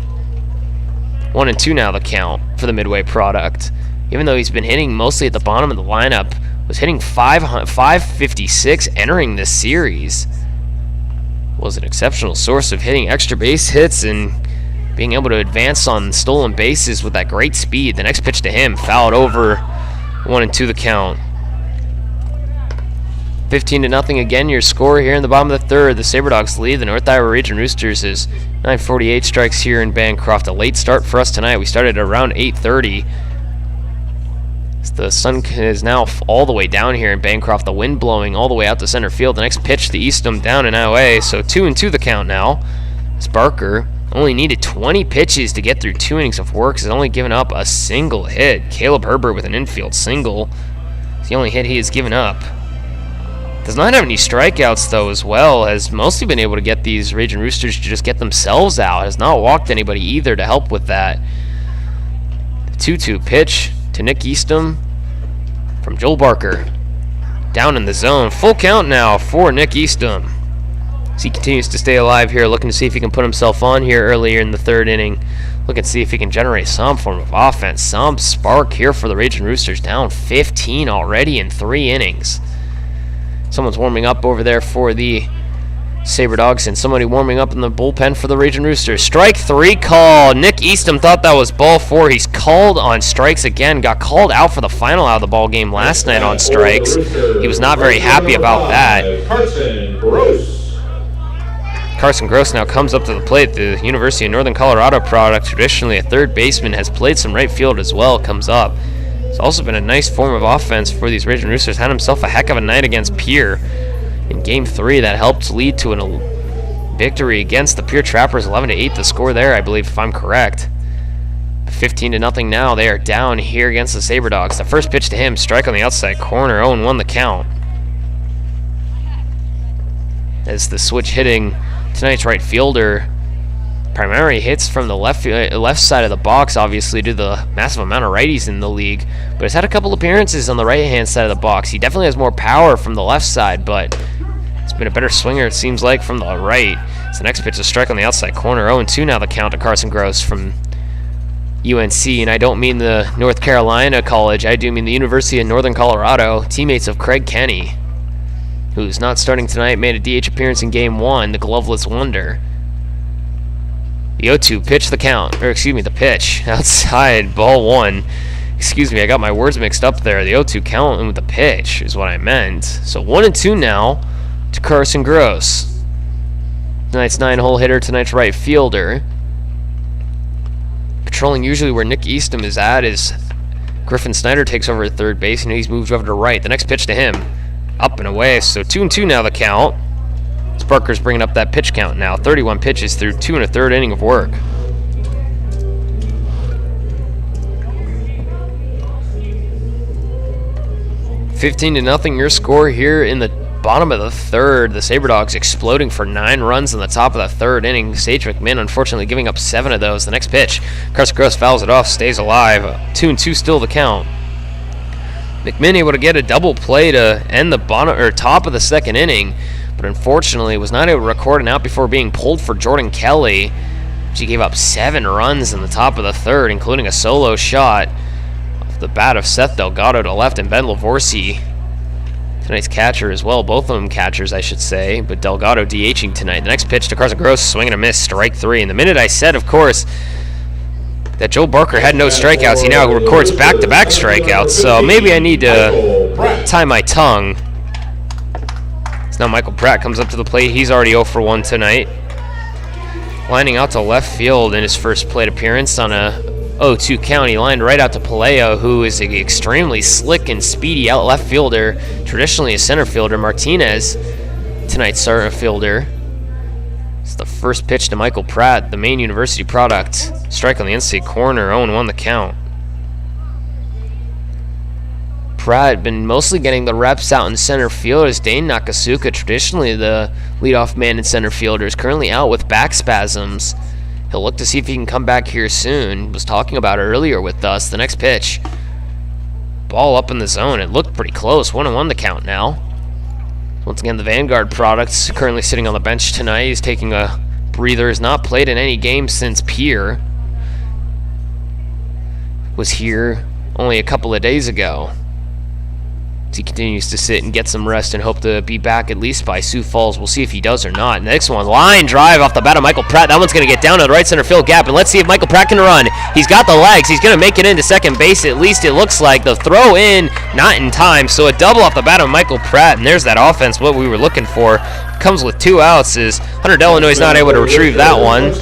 1-2 now the count for the Midway product. Even though he's been hitting mostly at the bottom of the lineup, was hitting 556 entering this series. Was an exceptional source of hitting extra base hits and being able to advance on stolen bases with that great speed. The next pitch to him, fouled over. 1-2 the count. 15-0 again your score here in the bottom of the 3rd. The Sabre Dogs lead the North Iowa Ragin Roosters is 9:48 strikes here in Bancroft. A late start for us tonight. We started at around 8:30. The sun is now all the way down here in Bancroft. The wind blowing all the way out to center field. The next pitch to Eastham down and away. So 2-2 the count now. Barker only needed 20 pitches to get through 2 innings of work. Has only given up a single hit. Caleb Herbert with an infield single. It's the only hit he has given up. Does not have any strikeouts, though, as well. Has mostly been able to get these Ragin Roosters to just get themselves out. Has not walked anybody either to help with that. The 2-2 pitch to Nick Eastham from Joel Barker. Down in the zone. Full count now for Nick Eastham. As he continues to stay alive here, looking to see if he can put himself on here earlier in the 3rd inning. Looking to see if he can generate some form of offense. Some spark here for the Ragin Roosters. Down 15 already in 3 innings. Someone's warming up over there for the Sabre Dogs, and somebody warming up in the bullpen for the Ragin Roosters. Strike 3 call. Nick Eastham thought that was ball 4. He's called on strikes again. Got called out for the final out of the ball game last night on strikes. He was not very happy about that. Carson Gross now comes up to the plate. The University of Northern Colorado product, traditionally a 3rd baseman, has played some right field as well, comes up. It's also been a nice form of offense for these Ragin Roosters. Had himself a heck of a night against Pierre in Game 3. That helped lead to a victory against the Pierre Trappers, 11-8 the score there, I believe, if I'm correct. 15-0 now. They are down here against the Sabre Dogs. The first pitch to him, strike on the outside corner, 0-1 the count. As the switch hitting tonight's right fielder primarily hits from the left side of the box, obviously, due to the massive amount of righties in the league, but has had a couple appearances on the right-hand side of the box. He definitely has more power from the left side, but it's been a better swinger, it seems like, from the right. So the next pitch, a strike on the outside corner. 0-2 now the count to Carson Gross from UNC, and I don't mean the North Carolina college, I do mean the University of Northern Colorado, teammates of Craig Kenny, who's not starting tonight, made a DH appearance in Game 1, the Gloveless Wonder. The 0-2 pitch the pitch. Outside, ball 1. Excuse me, I got my words mixed up there. The 0-2 count with the pitch is what I meant. So 1-2 now to Carson Gross. Tonight's 9-hole hitter, tonight's right fielder. Patrolling usually where Nick Eastham is at is Griffin Snyder takes over at 3rd base, and he's moved over to right. The next pitch to him, up and away. So 2-2 now the count. Barker's bringing up that pitch count now. 31 pitches through 2 1/3 inning of work. $15-0 your score here in the bottom of the 3rd. The Sabre Dogs exploding for 9 runs in the top of the 3rd inning. Sage McMinn unfortunately giving up 7 of those. The next pitch, Carson Gross fouls it off, stays alive. 2-2 still the count. McMinn able to get a double play to end the top of the 2nd inning, but unfortunately was not able to record an out before being pulled for Jordan Kelly. She gave up 7 runs in the top of the 3rd, including a solo shot off the bat of Seth Delgado to left and Ben Lavorsi tonight's catcher as well. Both of them catchers, I should say, but Delgado DHing tonight. The next pitch to Carson Gross, swing and a miss, strike 3. And the minute I said, of course, that Joel Barker had no strikeouts, he now records back-to-back strikeouts, so maybe I need to tie my tongue. So now Michael Pratt comes up to the plate. He's already 0 for 1 tonight. Lining out to left field in his first plate appearance on a 0-2 count. He lined right out to Paleo, who is an extremely slick and speedy out left fielder, traditionally a center fielder. Martinez, tonight's center fielder. It's the first pitch to Michael Pratt, the Maine University product. Strike on the inside corner, 0-1 the count. Pratt been mostly getting the reps out in center field as Dane Nakasuka, traditionally the leadoff man in center fielder, is currently out with back spasms. He'll look to see if he can come back here soon. Was talking about it earlier with us. The next pitch, ball up in the zone. It looked pretty close. 1-1 the count now. Once again, the Vanguard products currently sitting on the bench tonight. He's taking a breather. Has not played in any game since Pierre was here only a couple of days ago. He continues to sit and get some rest and hope to be back at least by Sioux Falls. We'll see if he does or not. Next one, line drive off the bat of Michael Pratt. That one's going to get down to the right center field gap, and let's see if Michael Pratt can run. He's got the legs. He's going to make it into second base. At least it looks like. The throw in, not in time. So a double off the bat of Michael Pratt, and there's that offense, what we were looking for. Comes with 2 outs as Hunter Delanoy is not able to retrieve that one.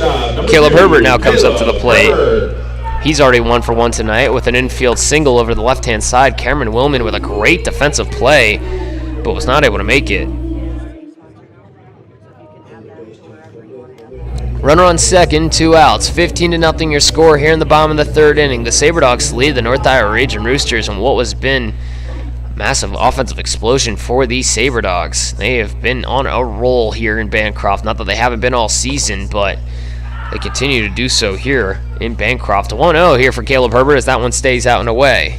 Caleb Herbert now comes up to the plate. He's already 1 for 1 tonight with an infield single over the left-hand side. Cameron Willman with a great defensive play, but was not able to make it. Runner on second, 2 outs. 15-0 your score here in the bottom of the 3rd inning. The Sabre Dogs lead the North Iowa Ragin Roosters in what has been a massive offensive explosion for these Sabre Dogs. They have been on a roll here in Bancroft. Not that they haven't been all season, but they continue to do so here in Bancroft. 1-0 here for Caleb Herbert as that one stays out and away.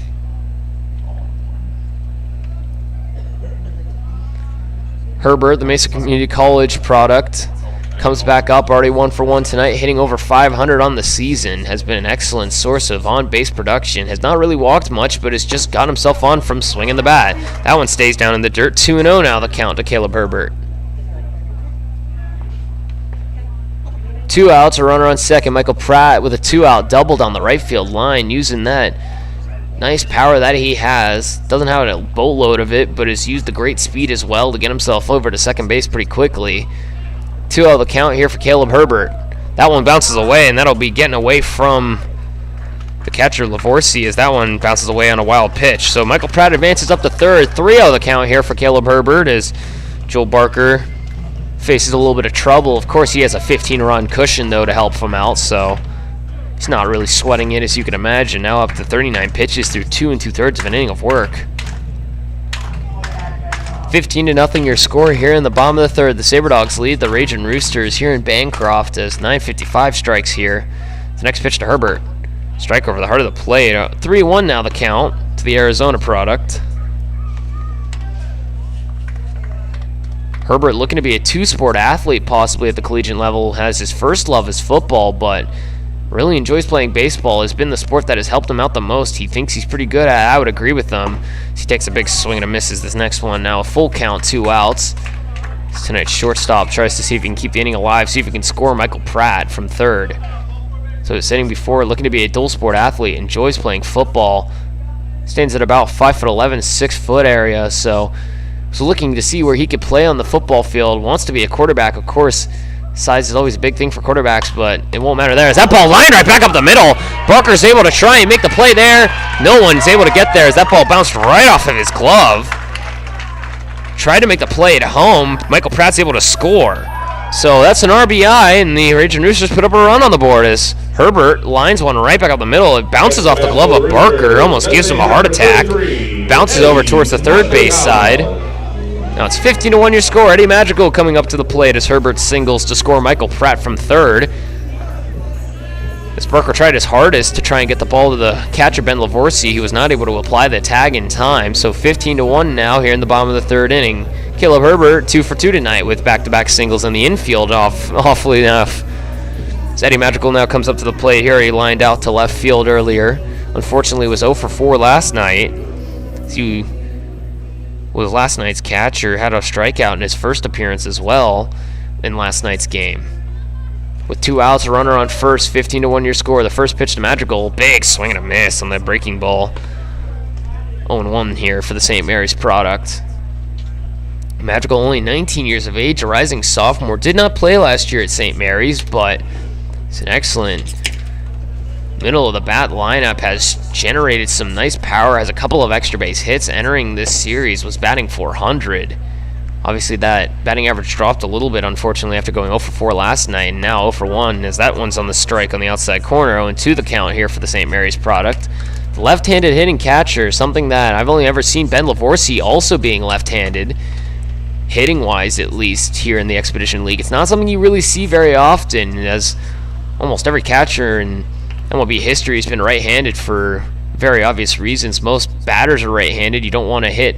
Herbert, the Mesa Community College product, comes back up, already 1 for 1 tonight, hitting over 500 on the season. Has been an excellent source of on-base production. Has not really walked much, but has just got himself on from swinging the bat. That one stays down in the dirt. 2-0 now the count to Caleb Herbert. 2 outs, a runner on second. Michael Pratt with a 2-out double down the right field line, using that nice power that he has. Doesn't have a boatload of it, but has used the great speed as well to get himself over to second base pretty quickly. 2-0 the count here for Caleb Herbert. That one bounces away, and that'll be getting away from the catcher Lavorsi as that one bounces away on a wild pitch. So Michael Pratt advances up to third. 3-0 the count here for Caleb Herbert as Joel Barker faces a little bit of trouble. Of course, he has a 15-run cushion, though, to help him out, so he's not really sweating it, as you can imagine. Now up to 39 pitches through 2 2/3 of an inning of work. 15-0 your score here in the bottom of the 3rd. The Sabre Dogs lead the Ragin Roosters here in Bancroft as 9:55 strikes here. The next pitch to Herbert. Strike over the heart of the plate. 3-1 now the count to the Arizona product. Herbert looking to be a 2-sport athlete possibly at the collegiate level. Has his first love is football, but really enjoys playing baseball. Has been the sport that has helped him out the most. He thinks he's pretty good at it. I would agree with him. He takes a big swing and a misses this next one. Now a full count, 2 outs. Tonight's shortstop tries to see if he can keep the inning alive, see if he can score Michael Pratt from third. So his inning before, looking to be a dual sport athlete, enjoys playing football. Stands at about 5'11", 6 foot area, so looking to see where he could play on the football field. Wants to be a quarterback, of course. Size is always a big thing for quarterbacks, but it won't matter there. As that ball lined right back up the middle. Barker's able to try and make the play there. No one's able to get there as that ball bounced right off of his glove. Tried to make the play at home. Michael Pratt's able to score. So that's an RBI, and the Ragin Roosters put up a run on the board as Herbert lines one right back up the middle. It bounces off the glove of Barker. Almost gives him a heart attack. Bounces over towards the third base side. Now it's 15-1 your score. Eddie Magical coming up to the plate as Herbert singles to score Michael Pratt from third. As Barker tried his hardest to try and get the ball to the catcher Ben Lavorsi, he was not able to apply the tag in time. So 15-1 now here in the bottom of the 3rd inning. Caleb Herbert 2 for 2 tonight with back-to-back singles in the infield awfully enough. As Eddie Magical now comes up to the plate here. He lined out to left field earlier. Unfortunately was 0 for 4 last night. As you was last night's catcher, had a strikeout in his first appearance as well in last night's game. With 2 outs, a runner on first, 15-1 your score. The first pitch to Madrigal, big swing and a miss on that breaking ball. 0-1 here for the St. Mary's product. Madrigal, only 19 years of age, a rising sophomore, did not play last year at St. Mary's, but it's an excellent middle of the bat lineup, has generated some nice power, has a couple of extra base hits. Entering this series was batting .400. Obviously that batting average dropped a little bit, unfortunately, after going 0 for 4 last night, and now 0 for 1 as that one's on the strike on the outside corner. 0-2 the count here for the St. Mary's product. The left-handed hitting catcher, something that I've only ever seen Ben Lavorsi also being left-handed, hitting-wise at least, here in the Expedition League. It's not something you really see very often, as almost every catcher in MLB history has been right-handed for very obvious reasons. Most batters are right-handed. You don't want to hit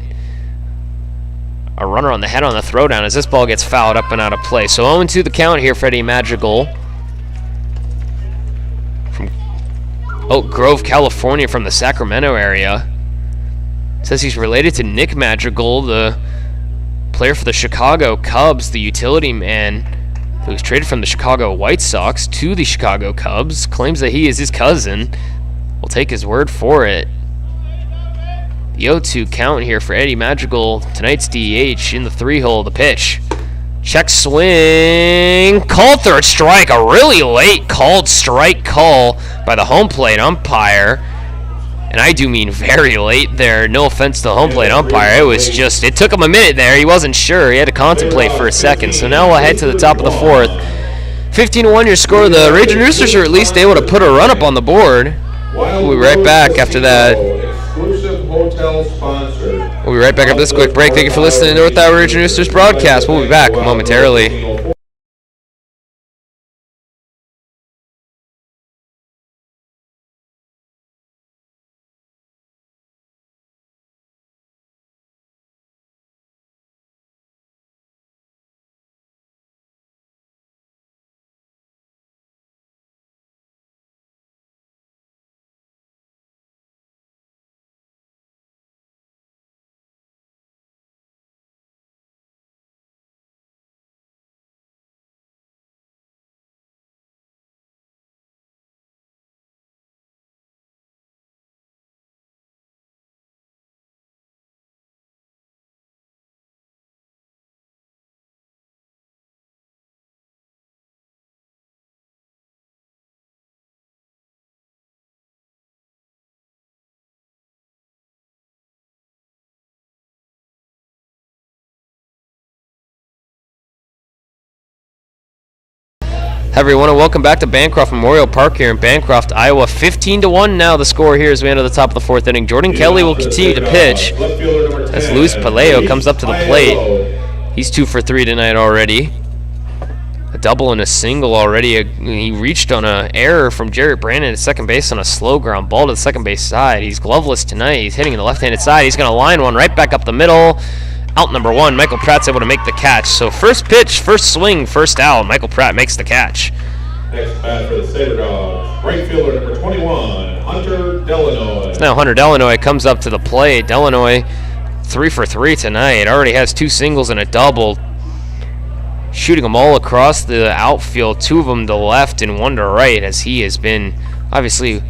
a runner on the head on the throwdown as this ball gets fouled up and out of play. So 0-2 the count here for Eddie Madrigal from Oak Grove, California, from the Sacramento area. Says he's related to Nick Madrigal, the player for the Chicago Cubs, the utility man who was traded from the Chicago White Sox to the Chicago Cubs. Claims that he is his cousin. We'll take his word for it. The 0-2 count here for Eddie Madrigal, tonight's DH in the 3-hole. The pitch. Check swing. Called third strike. A really late called strike call by the home plate umpire. And I do mean very late there. No offense to the home plate umpire. It was just, it took him a minute there. He wasn't sure. He had to contemplate for a second. So now we'll head to the top of the 4th. 15-1 your score. The Ragin Roosters are at least able to put a run up on the board. We'll be right back after that. We'll be right back after this quick break. Thank you for listening to North Iowa Ragin Roosters broadcast. We'll be back momentarily. Hi everyone, and welcome back to Bancroft Memorial Park here in Bancroft, Iowa. 15-1 now the score here as we enter the top of the 4th inning. Jordan Kelly will continue to pitch as Luis Paleo comes up to the plate. He's 2 for 3 tonight already. A double and a single already. He reached on an error from Jarrett Brandon at second base on a slow ground ball to the second base side. He's gloveless tonight. He's hitting in the left-handed side. He's going to line one right back up the middle. Out number 1, Michael Pratt's able to make the catch. So first pitch, first swing, first out. Michael Pratt makes the catch. Next bat for the Sabre Dogs, right fielder number 21, Hunter Delanoy. Now Hunter Delanoy comes up to the plate. Delanoy 3 for 3 tonight. Already has 2 singles and a double. Shooting them all across the outfield. 2 of them to left and 1 to right, as he has been obviously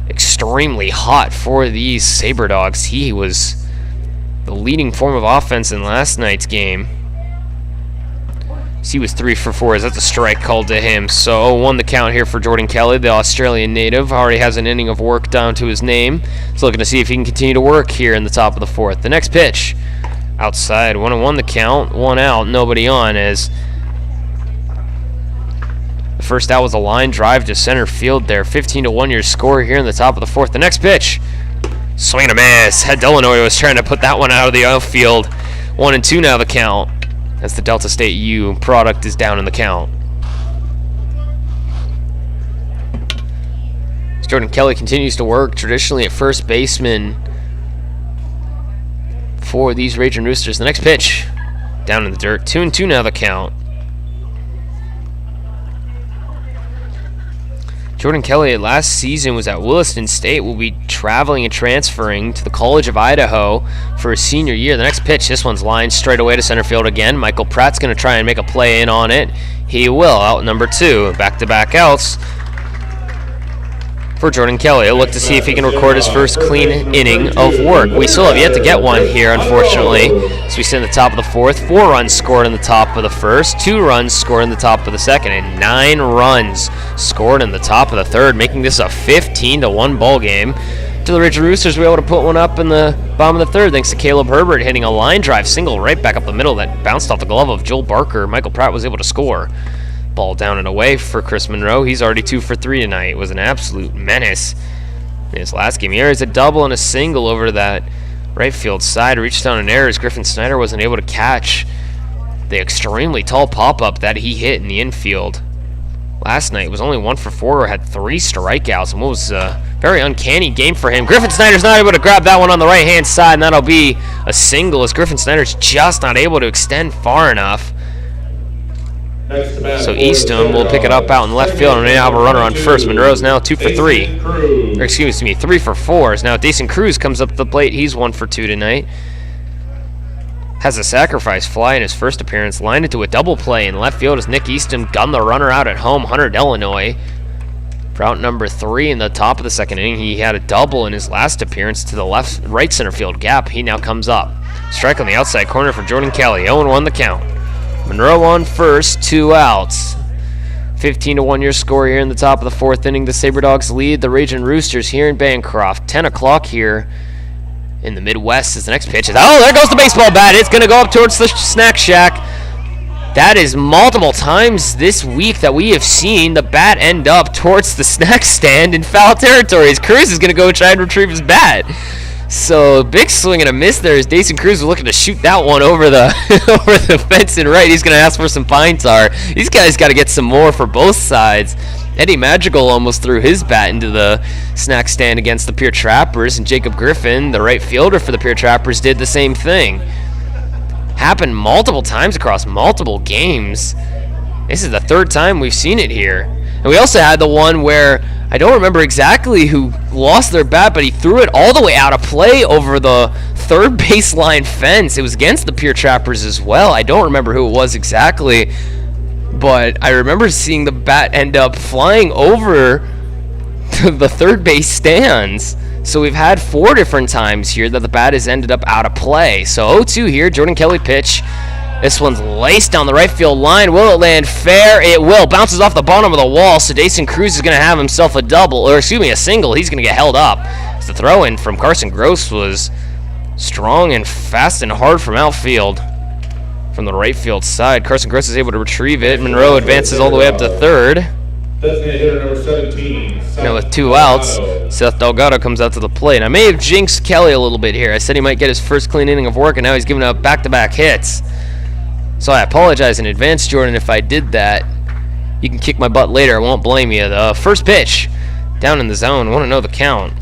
extremely hot for these Sabre Dogs. He was the leading form of offense in last night's game. He was 3 for 4 as that's a strike called to him. So 0-1 the count here for Jordan Kelly, the Australian native. Already has an inning of work down to his name. He's looking to see if he can continue to work here in the top of the 4th. The next pitch, outside, 1-1 the count, 1 out, nobody on, as the first out was a line drive to center field there. 15-1 your score here in the top of the 4th. The next pitch, swing and a miss. Delanoy was trying to put that one out of the outfield. 1-2 now the count, as the Delta State U product is down in the count. As Jordan Kelly continues to work traditionally at first baseman for these Ragin Roosters. The next pitch, down in the dirt. 2-2 now the count. Jordan Kelly last season was at Williston State. Will be traveling and transferring to the College of Idaho for his senior year. The next pitch, this one's lined straight away to center field again. Michael Pratt's going to try and make a play in on it. He will. Out number 2. Back-to-back outs for Jordan Kelly. He'll look to see if he can record his first clean inning of work. We still have yet to get one here, unfortunately. So we sit in the top of the 4th. 4 runs scored in the top of the 1st. 2 runs scored in the top of the 2nd. And 9 runs scored in the top of the 3rd, making this a 15-1 ball game. To the Ragin Roosters, we were able to put one up in the bottom of the 3rd thanks to Caleb Herbert hitting a line drive single right back up the middle that bounced off the glove of Joel Barker. Michael Pratt was able to score. Ball down and away for Chris Monroe. He's already 2 for 3 tonight. It was an absolute menace in his last game. He has a double and a single over that right field side. Reached down an error as Griffin Snyder wasn't able to catch the extremely tall pop-up that he hit in the infield. Last night was only 1 for 4, had 3 strikeouts, and what was a very uncanny game for him. Griffin Snyder's not able to grab that one on the right-hand side, and that'll be a single as Griffin Snyder's just not able to extend far enough. So Easton will pick it up out in left field and they have a runner on first. Monroe's now 2 for 3. Or excuse me, 3 for 4. Now Dason Cruz comes up the plate. He's 1 for 2 tonight. Has a sacrifice fly in his first appearance. Lined into a double play in left field as Nick Easton gunned the runner out at home, Hunter, Illinois. For out number 3 in the top of the 2nd inning. He had a double in his last appearance to the right center field gap. He now comes up. Strike on the outside corner for Jordan Kelly. 0-1 the count. Monroe on first, 2 outs. 15-1 your score here in the top of the 4th inning. The Sabre Dogs lead the Ragin Roosters here in Bancroft. 10 o'clock here in the Midwest is the next pitch. Oh, there goes the baseball bat. It's going to go up towards the snack shack. That is multiple times this week that we have seen the bat end up towards the snack stand in foul territory. Cruz is going to go try and retrieve his bat. So big swing and a miss there as Dason Cruz was looking to shoot that one over the over the fence and right. He's going to ask for some pine tar. These guys got to get some more for both sides. Eddie Magical almost threw his bat into the snack stand against the Pure Trappers, and Jacob Griffin, the right fielder for the Pure Trappers, did the same thing. Happened multiple times across multiple games. This is the 3rd time we've seen it here. And we also had the one where I don't remember exactly who lost their bat, but he threw it all the way out of play over the 3rd baseline fence. It was against the Pure Trappers as well. I don't remember who it was exactly, but I remember seeing the bat end up flying over the 3rd base stands. So we've had 4 different times here that the bat has ended up out of play. So 0-2 here, Jordan Kelly pitch. This one's laced down the right field line. Will it land fair? It will. Bounces off the bottom of the wall, so Dason Cruz is going to have himself a single. He's going to get held up. As the throw-in from Carson Gross was strong and fast and hard from outfield. From the right field side, Carson Gross is able to retrieve it. Monroe advances all the way up to 3rd. Designated hitter number 17. Now with 2 outs, Seth Delgado comes out to the plate. I may have jinxed Kelly a little bit here. I said he might get his first clean inning of work, and now he's giving up back-to-back hits. So I apologize in advance, Jordan, if I did that. You can kick my butt later. I won't blame you. The first pitch, down in the zone. Want to know the count.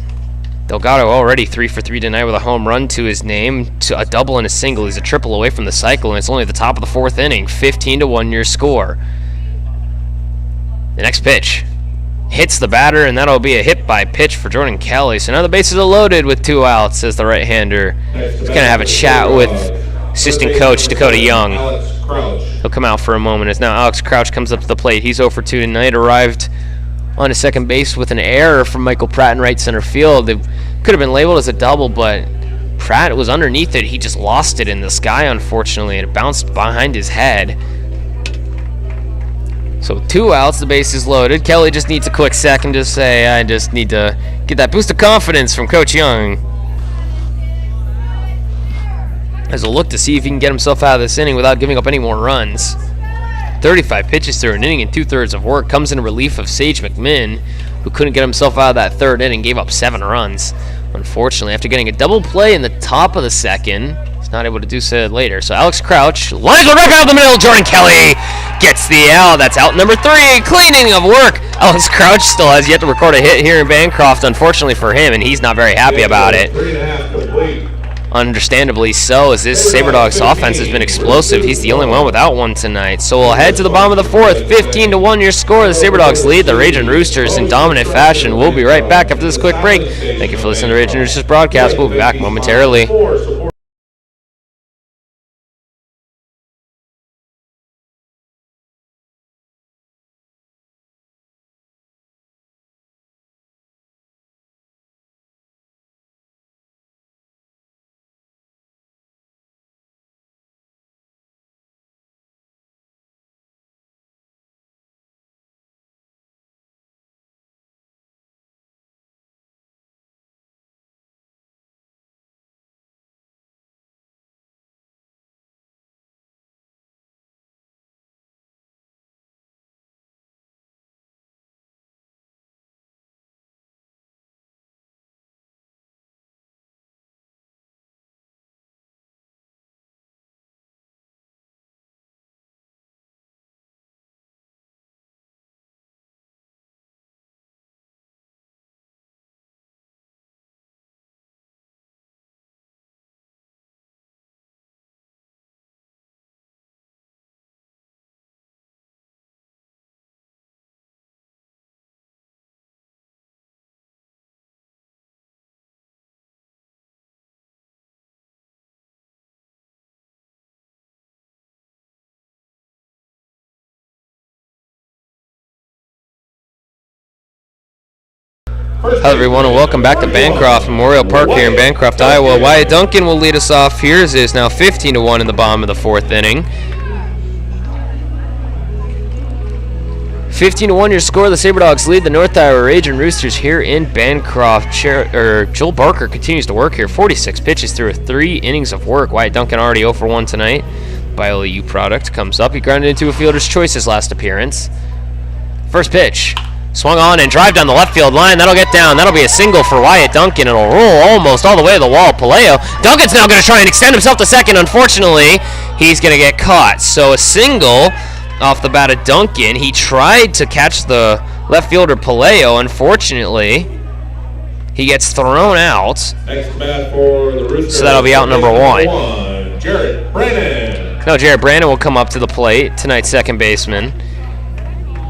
Delgado already 3 for 3 tonight with a home run to his name, to a double and a single. He's a triple away from the cycle, and it's only the top of the 4th inning. 15-1 your score. The next pitch hits the batter, and that'll be a hit by pitch for Jordan Kelly. So now the bases are loaded with 2 outs, says the right-hander. He's going to have a chat with assistant coach Dakota Young. He'll come out for a moment as now Alex Crouch comes up to the plate. He's 0 for 2 tonight. Arrived on a second base with an error from Michael Pratt in right center field. It could have been labeled as a double, but Pratt was underneath it. He just lost it in the sky, unfortunately, and it bounced behind his head. So 2 outs, the base is loaded. Kelly just needs a quick second to say, I just need to get that boost of confidence from Coach Young. As a look to see if he can get himself out of this inning without giving up any more runs. 35 pitches through an inning and 2/3 of work comes in relief of Sage McMinn, who couldn't get himself out of that 3rd inning, gave up 7 runs. Unfortunately, after getting a double play in the top of the 2nd, he's not able to do so later. So Alex Crouch lines one right out the middle. Jordan Kelly gets the out. That's out number 3. Clean inning of work. Alex Crouch still has yet to record a hit here in Bancroft, unfortunately for him, and he's not very happy about it. 3.5 complete. Understandably so, as this Sabre Dogs offense has been explosive. He's the only one without one tonight. So we'll head to the bottom of the fourth. 15-1 your score. The Sabre Dogs lead the Ragin Roosters in dominant fashion. We'll be right back after this quick break. Thank you for listening to Ragin Roosters broadcast. We'll be back momentarily. Hello everyone and welcome back to Bancroft Memorial Park here in Bancroft, Iowa. Wyatt Duncan will lead us off here as it is now 15-1 in the bottom of the fourth inning. 15-1 your score. The Sabre Dogs lead the North Iowa Ragin Roosters here in Bancroft. Joel Barker continues to work here. 46 pitches through 3 innings of work. Wyatt Duncan already 0 for 1 tonight. Biola U product comes up. He grounded into a fielder's choice his last appearance. First pitch. Swung on and drive down the left field line. That'll get down. That'll be a single for Wyatt Duncan. It'll roll almost all the way to the wall. Paleo. Duncan's now going to try and extend himself to second. Unfortunately, he's going to get caught. So a single off the bat of Duncan. He tried to catch the left fielder Paleo. Unfortunately, he gets thrown out. Next bat for the Roosters. So that'll be out number 1. Jared Brandon. No, Jared Brandon will come up to the plate. Tonight's second baseman.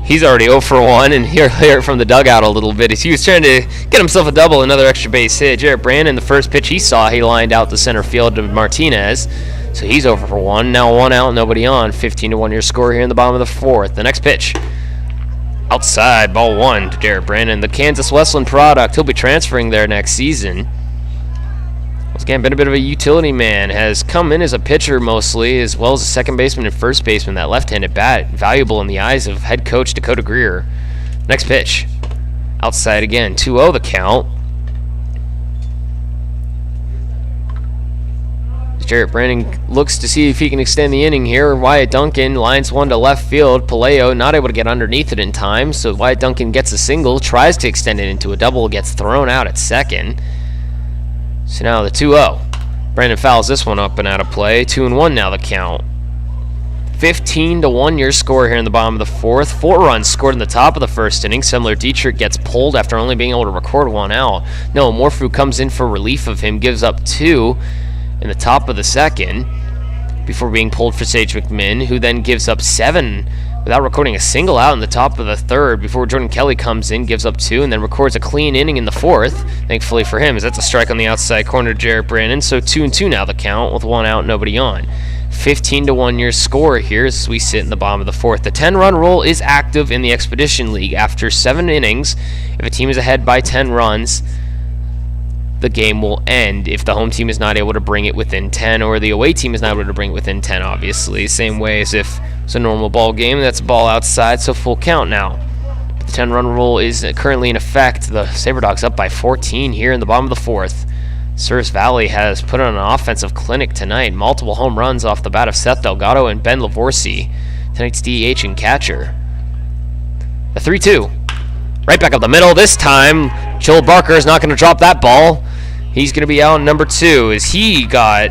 He's already 0 for 1, and hear it from the dugout a little bit. He was trying to get himself a double, another extra base hit. Jarrett Brandon, the first pitch he saw, he lined out to center field to Martinez. So he's 0 for 1. Now 1 out, nobody on. 15-1 your score here in the bottom of the fourth. The next pitch. Outside, ball 1 to Jarrett Brandon, the Kansas Westland product. He'll be transferring there next season. Once again, been a bit of a utility man. Has come in as a pitcher mostly, as well as a second baseman and first baseman. That left-handed bat, valuable in the eyes of head coach Dakota Greer. Next pitch. Outside again, 2-0 the count. Jarrett Brandon looks to see if he can extend the inning here. Wyatt Duncan lines one to left field. Paleo not able to get underneath it in time, so Wyatt Duncan gets a single, tries to extend it into a double, gets thrown out at second. So now the 2-0. Brandon fouls this one up and out of play. 2-1 now the count. 15-1 your score here in the bottom of the fourth. 4 runs scored in the top of the first inning. Semler Dietrich gets pulled after only being able to record 1 out. Noah Morphew comes in for relief of him, gives up 2 in the top of the second before being pulled for Sage McMinn, who then gives up 7 without recording a single out in the top of the third before Jordan Kelly comes in, gives up 2, and then records a clean inning in the fourth, thankfully for him, as that's a strike on the outside corner to Jarrett Brandon. So 2-2 now the count with 1 out, nobody on. 15-1 your score here as we sit in the bottom of the fourth. The 10-run rule is active in the Expedition League. After 7 innings, if a team is ahead by 10 runs, the game will end if the home team is not able to bring it within 10, or the away team is not able to bring it within 10, obviously. Same way as if it's a normal ball game. That's a ball outside, so full count now. But the 10-run rule is currently in effect. The Sabre Dogs up by 14 here in the bottom of the fourth. Souris Valley has put on an offensive clinic tonight. Multiple home runs off the bat of Seth Delgado and Ben Lavorsi, tonight's DH and catcher. The 3-2. Right back up the middle. This time, Joel Barker is not going to drop that ball. He's going to be out in number 2 as he got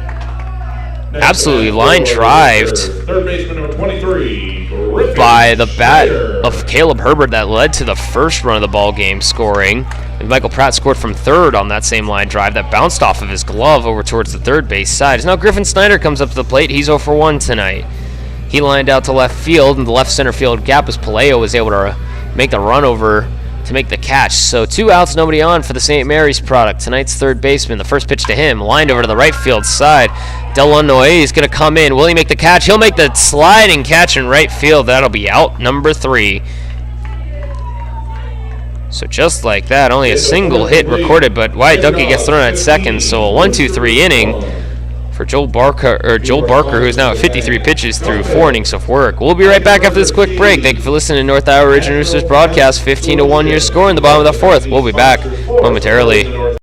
absolutely line drived Third baseman number 23, Griffin by the bat Schneider. of Caleb Herbert that led to the first run of the ball game scoring. And Michael Pratt scored from third on that same line drive that bounced off of his glove over towards the third base side. As now Griffin Schneider comes up to the plate. He's 0 for 1 tonight. He lined out to left field, and the left center field gap as Paleo was able to make the run over to make the catch. So 2 outs, nobody on for the St. Mary's product. Tonight's third baseman, the first pitch to him, lined over to the right field side. Delanoy is going to come in. Will he make the catch? He'll make the sliding catch in right field. That'll be out number 3. So just like that, only a single hit recorded, but Wyatt Dunkey gets thrown at second. So a 1-2-3 inning for Joel Barker, who is now at 53 pitches through 4 innings of work. We'll be right back after this quick break. Thank you for listening to North Iowa Ragin Roosters broadcast. 15-1 your score in the bottom of the 4th. We'll be back momentarily.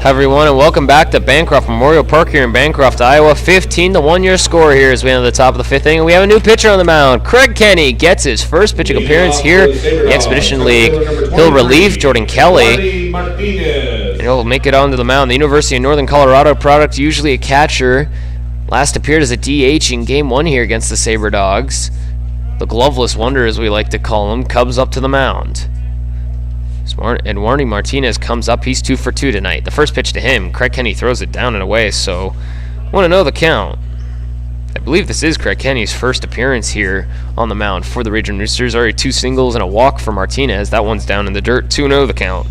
Hi everyone, and welcome back to Bancroft Memorial Park here in Bancroft, Iowa. 15-1 your score here as we enter the top of the 5th inning. And we have a new pitcher on the mound. Craig Kenny gets his first pitching appearance here in the Expedition League. He'll relieve Jordan Kelly, and he'll make it onto the mound. The University of Northern Colorado product, usually a catcher, last appeared as a DH in Game 1 here against the Sabre Dogs. The gloveless wonder, as we like to call him, comes up to the mound. Eduardo Martinez comes up. He's 2 for 2 tonight. The first pitch to him, Craig Kenny throws it down and away, so I want to know the count. I believe this is Craig Kenny's first appearance here on the mound for the Ragin Roosters. Already 2 singles and a walk for Martinez. That one's down in the dirt. 2-0 the count.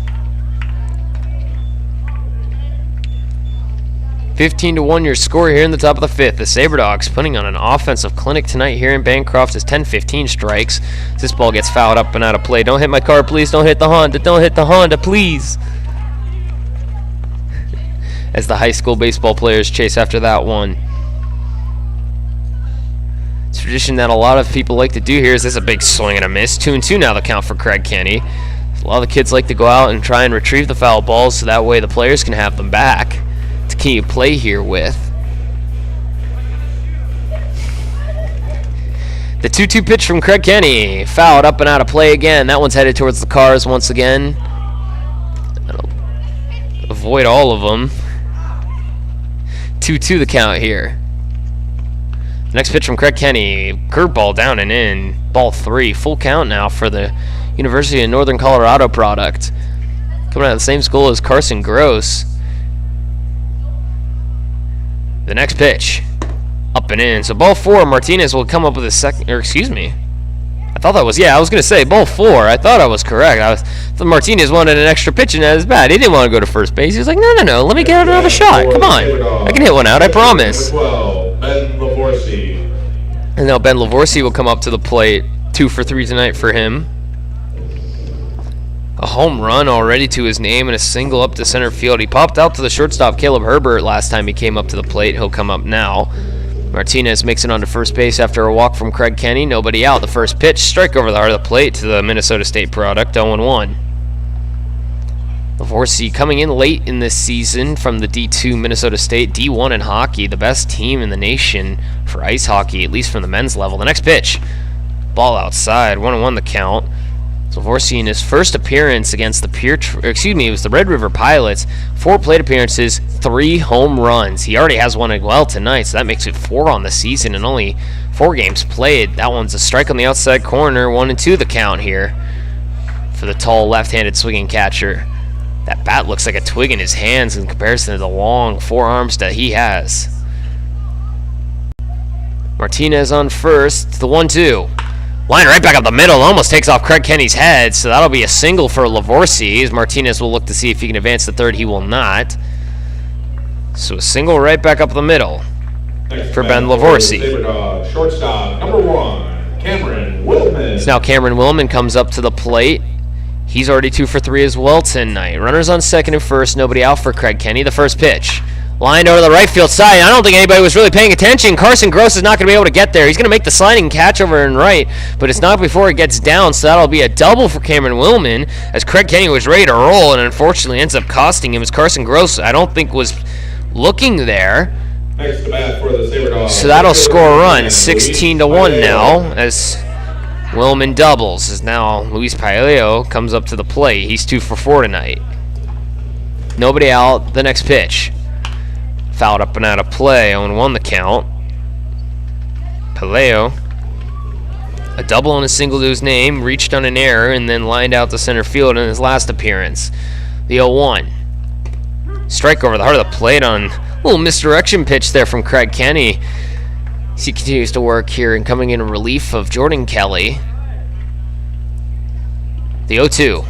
15-1 your score here in the top of the 5th. The Sabre Dogs putting on an offensive clinic tonight here in Bancroft as 10-15 strikes. This ball gets fouled up and out of play. Don't hit my car, please. Don't hit the Honda. Don't hit the Honda, please. As the high school baseball players chase after that one. It's a tradition that a lot of people like to do here. Is this a big swing and a miss? 2-2 now the count for Craig Kenny. A lot of the kids like to go out and try and retrieve the foul balls so that way the players can have them back to keep play here with. The 2-2 pitch from Craig Kenny. Fouled up and out of play again. That one's headed towards the cars once again. That'll avoid all of them. 2-2 the count here. Next pitch from Craig Kenny. Curveball down and in. Ball 3. Full count now for the University of Northern Colorado product. Coming out of the same school as Carson Gross. The next pitch, up and in. So ball 4, Martinez will come up with a second, or excuse me. I thought that was, I was going to say ball 4. I thought I was correct. Martinez wanted an extra pitch in at his bat. He didn't want to go to first base. He was like, no, let me get another shot. Come on. I can hit one out, I promise. And now Ben Lavorsi will come up to the plate. 2 for 3 tonight for him. A home run already to his name and a single up to center field. He popped out to the shortstop, Caleb Herbert, last time he came up to the plate. He'll come up now. Martinez makes it onto first base after a walk from Craig Kenny. Nobody out. The first pitch, strike over the heart of the plate to the Minnesota State product, 0-1. Lavorsi coming in late in this season from the D2 Minnesota State, D1 in hockey, the best team in the nation for ice hockey, at least from the men's level. The next pitch, ball outside, 1-1 the count. Zavorski in his first appearance against it was the Red River Pilots. 4 plate appearances, 3 home runs. He already has one as well tonight, so that makes it 4 on the season and only 4 games played. That one's a strike on the outside corner, 1-2 the count here for the tall left-handed swinging catcher. That bat looks like a twig in his hands in comparison to the long forearms that he has. Martinez on first, the 1-2. Line right back up the middle, almost takes off Craig Kenny's head, so that'll be a single for Lavorsi, as Martinez will look to see if he can advance to third. He will not. So a single right back up the middle for Ben Lavorsi. Shortstop, number 1, Cameron Willman. So now Cameron Willman comes up to the plate. He's already 2 for 3 as well tonight. Runners on second and first, nobody out for Craig Kenny. The first pitch. Lined over the right field side. I don't think anybody was really paying attention. Carson Gross is not going to be able to get there. He's going to make the sliding catch over in right, but it's not before it gets down, so that'll be a double for Cameron Willman as Craig Kenny was ready to roll and unfortunately ends up costing him as Carson Gross, I don't think, was looking there. Next to bat for the Sabre Dogs. So that'll score a run. 16-1 now as Willman doubles as now Luis Paileo comes up to the plate. He's 2 for 4 tonight. Nobody out. The next pitch. Fouled up and out of play. 0-1 the count. Paileo, a double and a single to his name, reached on an error and then lined out to center field in his last appearance. The 0-1. Strike over the heart of the plate on a little misdirection pitch there from Craig Kenny. He continues to work here and coming in relief of Jordan Kelly. The 0-2.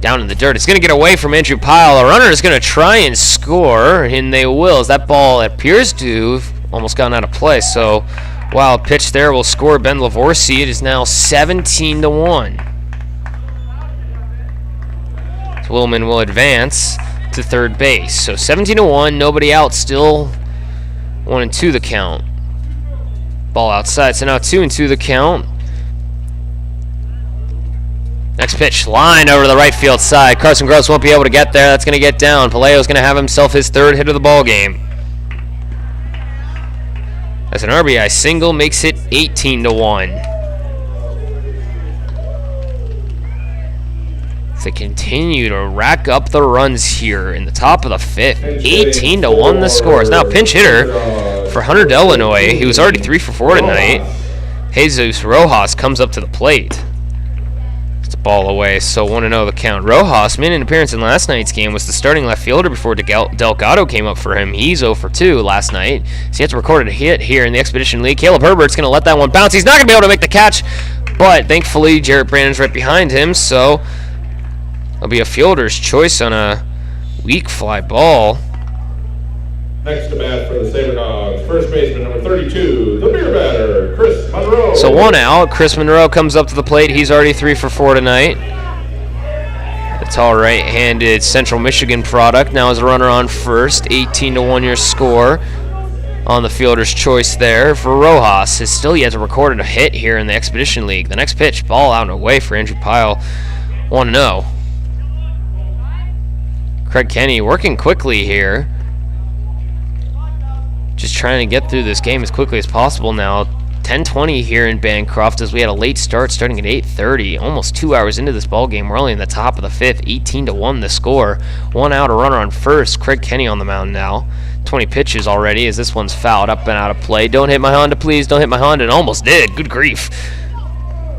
Down in the dirt. It's going to get away from Andrew Pyle. A runner is going to try and score, and they will, as that ball appears to have almost gotten out of play. So, wild pitch there will score Ben Lavorsi. It is now 17-1. So Willman will advance to third base. So 17-1, nobody out, still 1-2 the count. Ball outside, so now 2-2 the count. Next pitch, line over to the right field side. Carson Gross won't be able to get there. That's going to get down. Paleo's going to have himself his 3rd hit of the ball game. As an RBI single makes it 18-1. To continue to rack up the runs here in the top of the 5th. 18-1 the scores. Now pinch hitter for Hunter Delanoy. He was already 3 for 4 tonight. Jesus Rojas comes up to the plate. Ball away, so 1-0 the count. Rojas made an appearance in last night's game, was the starting left fielder before Delgado came up for him. He's 0 for 2 last night, so he has to record a hit here in the Expedition League. Caleb Herbert's going to let that one bounce. He's not going to be able to make the catch, but thankfully Jarrett Brandon's right behind him, so it'll be a fielder's choice on a weak fly ball. Next to bat for the Sabre Dogs, first baseman number 32, the beer batter, Chris Monroe. So 1 out. Chris Monroe comes up to the plate. He's already 3 for 4 tonight. The tall right-handed Central Michigan product now is a runner on first. 18-1 your score on the fielder's choice there for Rojas. Is still yet to record a hit here in the Expedition League. The next pitch, ball out and away for Andrew Pyle. 1-0. Craig Kenny working quickly here. Just trying to get through this game as quickly as possible now. 10:20 here in Bancroft as we had a late start starting at 8:30. Almost 2 hours into this ball game. We're only in the top of the 5th. 18-1 the score. 1 out, a runner on first. Craig Kenny on the mound now. 20 pitches already as this one's fouled up and out of play. Don't hit my Honda, please. Don't hit my Honda. And almost did. Good grief.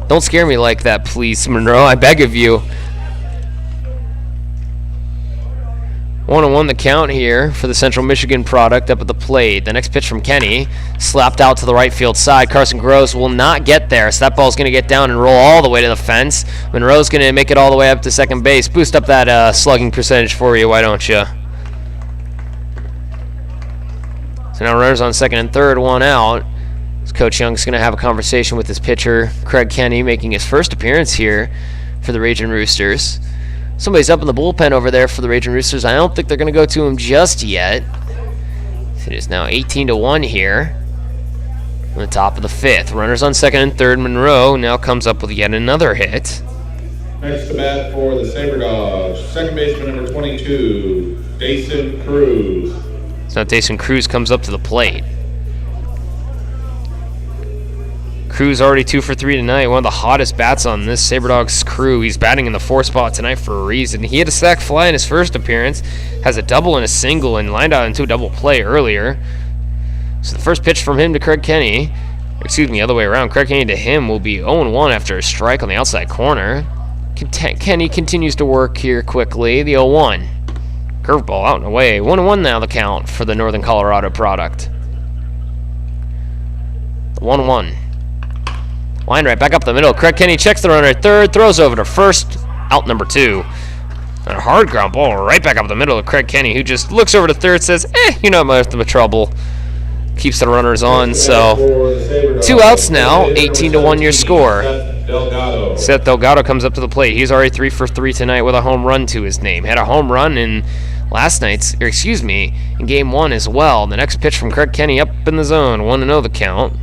Don't scare me like that, please, Monroe. I beg of you. 1-1 the count here for the Central Michigan product up at the plate. The next pitch from Kenny, slapped out to the right field side. Carson Gross will not get there, so that ball's going to get down and roll all the way to the fence. Monroe's going to make it all the way up to second base. Boost up that slugging percentage for you, why don't you? So now runners on second and third, 1 out. Coach Young's going to have a conversation with his pitcher, Craig Kenny, making his first appearance here for the Ragin Roosters. Somebody's up in the bullpen over there for the Ragin Roosters. I don't think they're going to go to him just yet. It is now 18-1 here on the top of the 5th. Runners on second and third. Monroe now comes up with yet another hit. Next to bat for the Sabre Dogs, second baseman number 22, Dason Cruz. So now Dason Cruz comes up to the plate. crew's already 2 for 3 tonight. One of the hottest bats on this Sabre Dogs crew. He's batting in the 4 spot tonight for a reason. He had a sac fly in his first appearance, has a double and a single, and lined out into a double play earlier. So the first pitch from him to Craig Kenny, other way around. Craig Kenny to him will be 0-1 after a strike on the outside corner. Kenny continues to work here quickly. The 0-1. Curveball out and away. 1-1 now the count for the Northern Colorado product. The 1-1. Line right back up the middle. Craig Kenny checks the runner at third, throws over to first, out number 2. And a hard ground ball right back up the middle of Craig Kenny, who just looks over to third, says, you're not much of a trouble. Keeps the runners on, so 2 outs now, 18-1 your score. Seth Delgado comes up to the plate. He's already 3 for 3 tonight with a home run to his name. Had a home run in in game 1 as well. The next pitch from Craig Kenny up in the zone, 1-0 the count.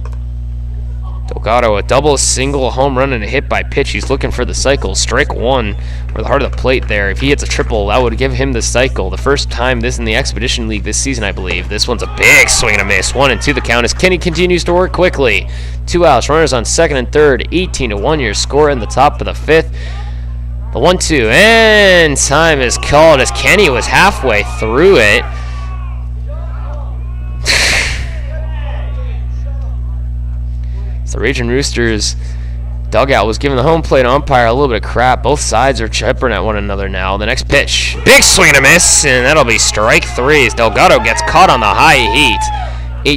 Delgado, a double, a single, a home run, and a hit by pitch. He's looking for the cycle. Strike 1 for the heart of the plate there. If he hits a triple, that would give him the cycle. The first time this in the Expedition League this season, I believe. This one's a big swing and a miss. 1-2 the count as Kenny continues to work quickly. 2 outs, runners on second and third. 18-1 your score in the top of the 5th. The 1-2, and time is called as Kenny was halfway through it. The Ragin Roosters dugout was giving the home plate umpire a little bit of crap. Both sides are chipping at one another now. The next pitch, big swing and a miss, and that'll be strike 3 as Delgado gets caught on the high heat.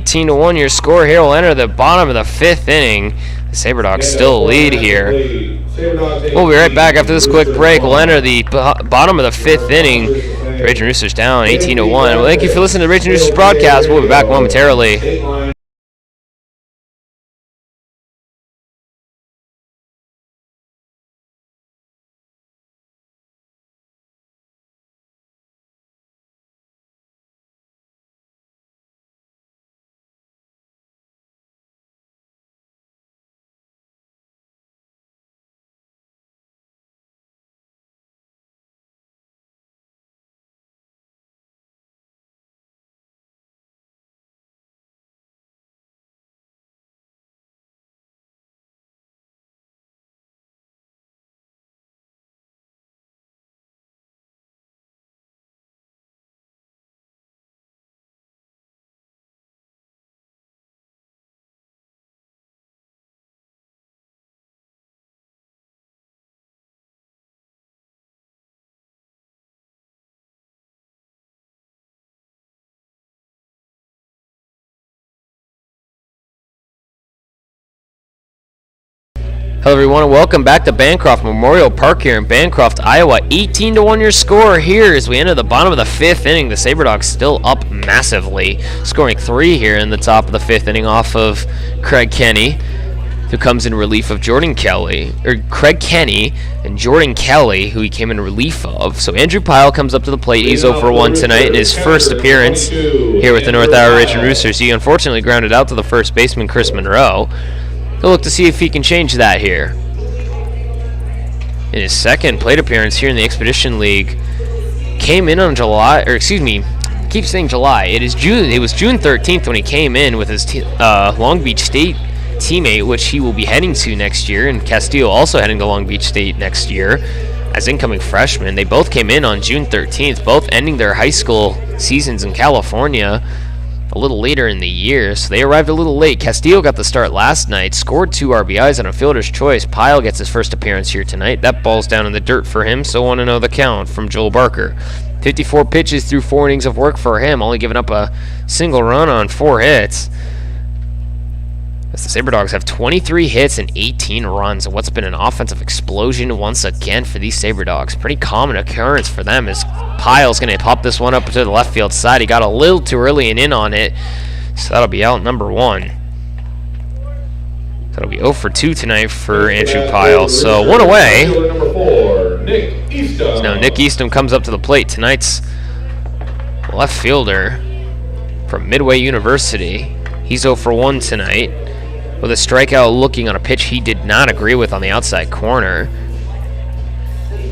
18-1 your score here. We'll enter the bottom of the 5th inning. The Sabre Dogs still lead here. We'll be right back after this quick break. We'll enter the bottom of the 5th inning. The Ragin Roosters down 18-1. Well, thank you for listening to the Ragin Roosters broadcast. We'll be back momentarily. Hello everyone and welcome back to Bancroft Memorial Park here in Bancroft, Iowa. 18-1 your score here as we enter the bottom of the 5th inning. The Sabre Dogs still up massively, scoring 3 here in the top of the 5th inning off of Craig Kenny, who comes in relief of Craig Kenny and Jordan Kelly, who he came in relief of. So Andrew Pyle comes up to the plate. He's 0 for 1 tonight in his first appearance here with the North Iowa Ragin Roosters. He unfortunately grounded out to the first baseman, Chris Monroe. He'll look to see if he can change that here. In his second plate appearance here in the Expedition League, came in on I keep saying July. It was June 13th when he came in with his Long Beach State teammate, which he will be heading to next year, and Castillo also heading to Long Beach State next year as incoming freshmen. They both came in on June 13th, both ending their high school seasons in California a little later in the year, so they arrived a little late. Castillo got the start last night, scored 2 RBIs on a fielder's choice. Pyle gets his first appearance here tonight. That ball's down in the dirt for him, so 1-0 the count from Joel Barker. 54 pitches through 4 innings of work for him, only giving up a single run on 4 hits. As the Sabre Dogs have 23 hits and 18 runs, and what's been an offensive explosion once again for these Sabre Dogs. Pretty common occurrence for them as Pyle's going to pop this one up to the left field side. He got a little too early and in on it, so that'll be out number 1. That'll be 0 for 2 tonight for Andrew Pyle. So 1 away. So now Nick Eastham comes up to the plate. Tonight's left fielder from Midway University. He's 0 for 1 tonight, with a strikeout looking on a pitch he did not agree with on the outside corner.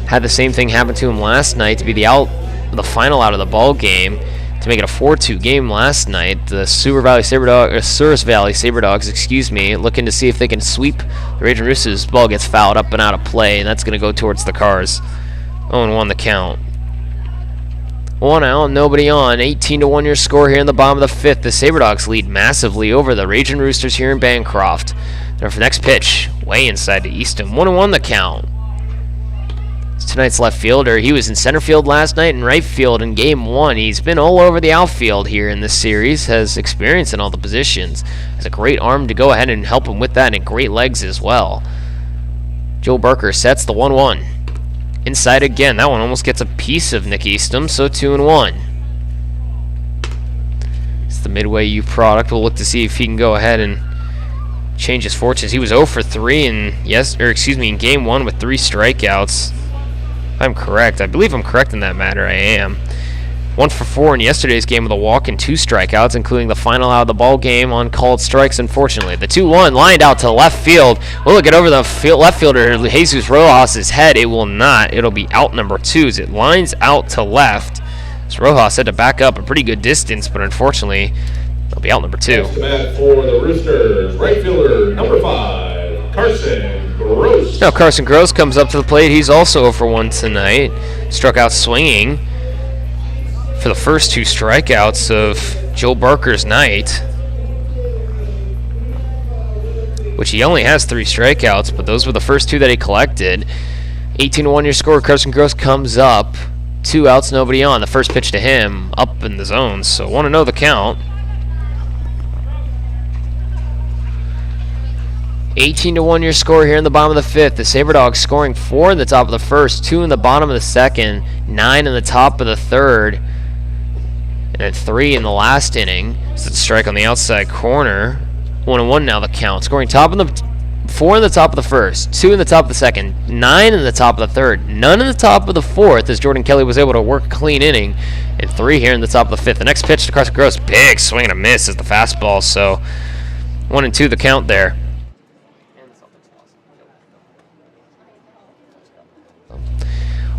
Had the same thing happen to him last night to be the final out of the ball game. to make it a 4-2 game last night. The Souris Valley Sabre Dogs, excuse me, looking to see if they can sweep the Ragin Roosters. Ball gets fouled up and out of play, and that's going to go towards the Cars. 0-1 the count. 1 out, nobody on. 18-1 your score here in the bottom of the 5th. The Sabre Dogs lead massively over the Ragin Roosters here in Bancroft. Their next pitch, way inside to Easton. 1-1 the count. It's tonight's left fielder. He was in center field last night and right field in game 1. He's been all over the outfield here in this series, has experience in all the positions. Has a great arm to go ahead and help him with that, and great legs as well. Joe Barker sets the 1-1. Inside again. That one almost gets a piece of Nick Easton, so 2-1. It's the Midway U product. We'll look to see if he can go ahead and change his fortunes. He was 0 for 3 in game 1 with 3 strikeouts. I'm correct. I believe I'm correct in that matter. I am. 1 for 4 in yesterday's game with a walk and 2 strikeouts, including the final out of the ball game on called strikes, unfortunately. The 2-1 lined out to left field. Will it get over the left fielder, Jesus Rojas' head? It will not. It'll be out number 2 as it lines out to left. So Rojas had to back up a pretty good distance, but unfortunately, it'll be out number 2. Next to bat for the Roosters, right fielder, number 5, Carson Gross. Now Carson Gross comes up to the plate. He's also 0 for 1 tonight. Struck out swinging for the first 2 strikeouts of Joe Barker's night, which he only has 3 strikeouts, but those were the first 2 that he collected. 18-1 your score. Carson Gross comes up. 2 outs, nobody on. The first pitch to him, up in the zone, so 1-0 the count. 18-1 your score here in the bottom of the 5th. The Sabre Dogs scoring 4 in the top of the 1st, 2 in the bottom of the 2nd, 9 in the top of the 3rd, and then 3 in the last inning. So it's a strike on the outside corner. 1-1 now the count. Scoring 4 in the top of the 1st, 2 in the top of the 2nd, 9 in the top of the 3rd, none in the top of the 4th as Jordan Kelly was able to work a clean inning, and 3 here in the top of the 5th. The next pitch to Carson Gross, big swing and a miss is the fastball, so 1-2 the count there.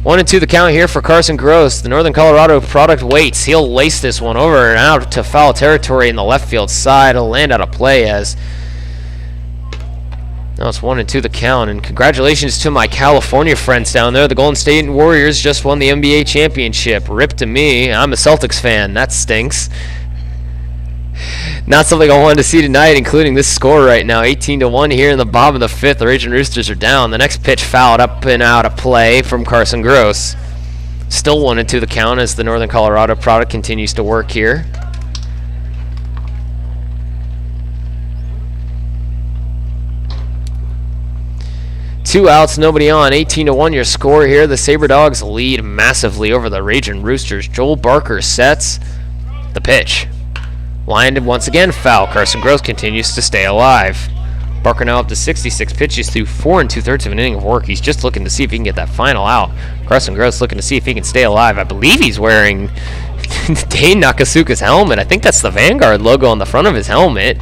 1-2 the count here for Carson Gross. The Northern Colorado product waits. He'll lace this one over and out to foul territory in the left field side. It'll land out of play as now it's 1-2 the count. And congratulations to my California friends down there. The Golden State Warriors just won the NBA championship. Rip to me. I'm a Celtics fan. That stinks. Not something I wanted to see tonight, including this score right now. 18-1 here in the bottom of the 5th. The Ragin Roosters are down. The next pitch fouled up and out of play from Carson Gross. Still 1-2 the count as the Northern Colorado product continues to work here. Two outs, nobody on. 18-1 your score here. The Sabre Dogs lead massively over the Ragin Roosters. Joel Barker sets the pitch. Lined once again foul. Carson Gross continues to stay alive. Barker now up to 66 pitches through 4 2/3 of an inning of work. He's just looking to see if he can get that final out. Carson Gross looking to see if he can stay alive. I believe he's wearing Dane Nakasuka's helmet. I think that's the Vanguard logo on the front of his helmet.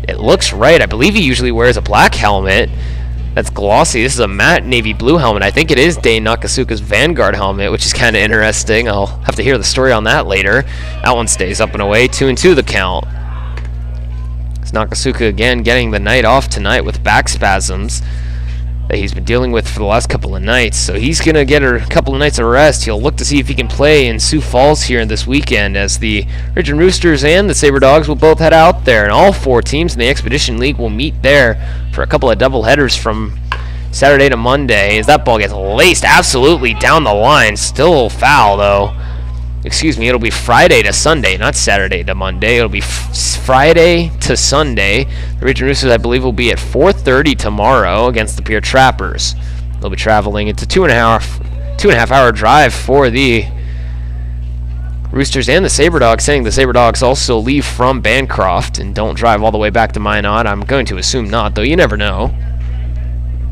It looks right. I believe he usually wears a black helmet that's glossy. This is a matte navy blue helmet. I think it is Dane Nakasuka's Vanguard helmet, which is kind of interesting. I'll have to hear the story on that later. That one stays up and away. 2-2 the count. It's Nakasuka again getting the night off tonight with back spasms that he's been dealing with for the last couple of nights. So he's going to get a couple of nights of rest. He'll look to see if he can play in Sioux Falls here this weekend as the Ragin Roosters and the Sabre Dogs will both head out there. And all 4 teams in the Expedition League will meet there for a couple of doubleheaders from Saturday to Monday as that ball gets laced absolutely down the line. Still foul, though. Excuse me, it'll be Friday to Sunday, not Saturday to Monday. It'll be Friday to Sunday. The Ragin Roosters, I believe, will be at 4:30 tomorrow against the Pier Trappers. They'll be traveling. It's a 2.5 hour drive for the Roosters and the Sabre Dogs, saying the Sabre Dogs also leave from Bancroft and don't drive all the way back to Minot. I'm going to assume not, though you never know.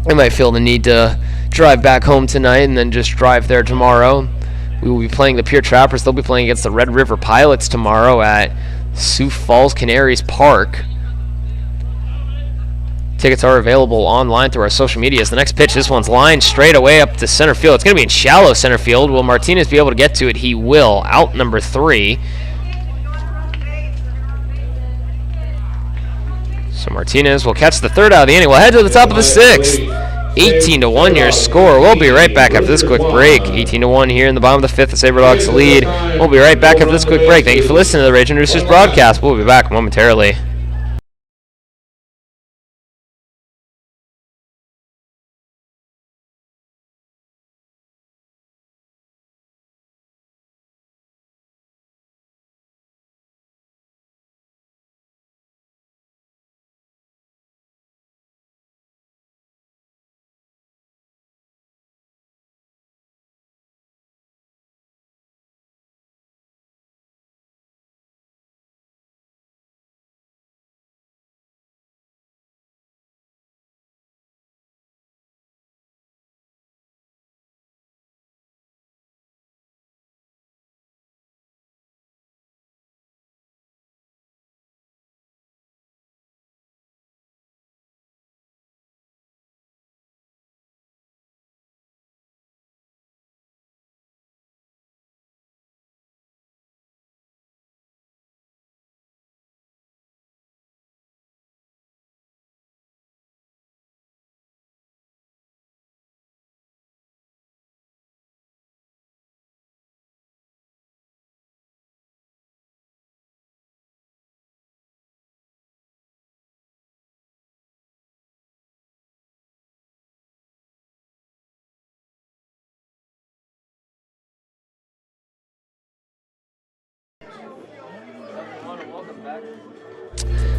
They might feel the need to drive back home tonight and then just drive there tomorrow. We will be playing the Pier Trappers. They'll be playing against the Red River Pilots tomorrow at Sioux Falls Canaries Park. Tickets are available online through our social medias. The next pitch, this one's lined straight away up to center field. It's going to be in shallow center field. Will Martinez be able to get to it? He will. Out number 3. So Martinez will catch the third out of the inning. We'll head to the top of the 6th. 18-1 your score. We'll be right back after this quick break. 18-1 here in the bottom of the 5th. The Sabre Dogs lead. We'll be right back after this quick break. Thank you for listening to the Ragin Roosters broadcast. We'll be back momentarily.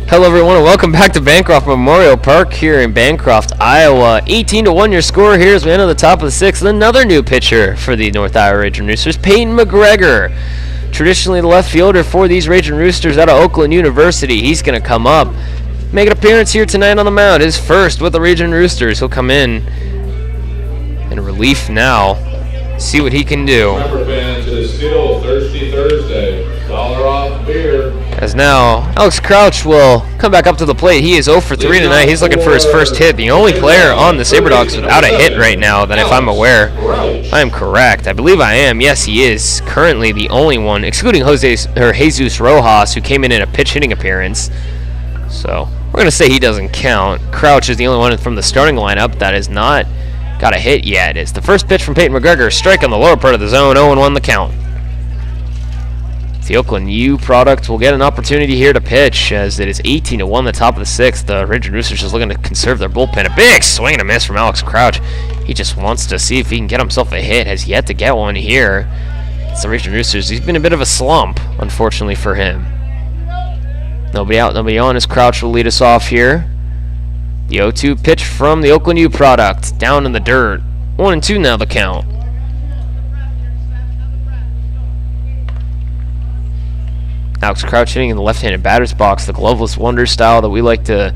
Hello everyone and welcome back to Bancroft Memorial Park here in Bancroft, Iowa. 18-1 your score here as we enter the top of the 6th. Another new pitcher for the North Iowa Ragin Roosters, Peyton McGregor. Traditionally the left fielder for these Ragin Roosters out of Oakland University. He's going to come up, make an appearance here tonight on the mound. His first with the Ragin Roosters. He'll come in relief now. See what he can do. Remember, fans, it is still Thirsty Thursday. $1 off beer. As now, Alex Crouch will come back up to the plate. He is 0 for 3 tonight. He's looking for his first hit. The only player on the Sabre Dogs without a hit right now, that if I'm aware. I am correct. I believe I am. Yes, he is currently the only one, excluding Jesus Rojas, who came in a pitch hitting appearance. So we're going to say he doesn't count. Crouch is the only one from the starting lineup that has not got a hit yet. It's the first pitch from Peyton McGregor. Strike on the lower part of the zone. 0-1 the count. The Oakland U product will get an opportunity here to pitch as it is 18-1 the top of the 6th. The Ragin Roosters just looking to conserve their bullpen. A big swing and a miss from Alex Crouch. He just wants to see if he can get himself a hit. Has yet to get one here. It's the Ragin Roosters. He's been a bit of a slump, unfortunately for him. Nobody out, nobody on, as Crouch will lead us off here. The 0-2 pitch from the Oakland U product. Down in the dirt. 1-2 now the count. Alex Crouch hitting in the left-handed batter's box, the gloveless wonder style that we like to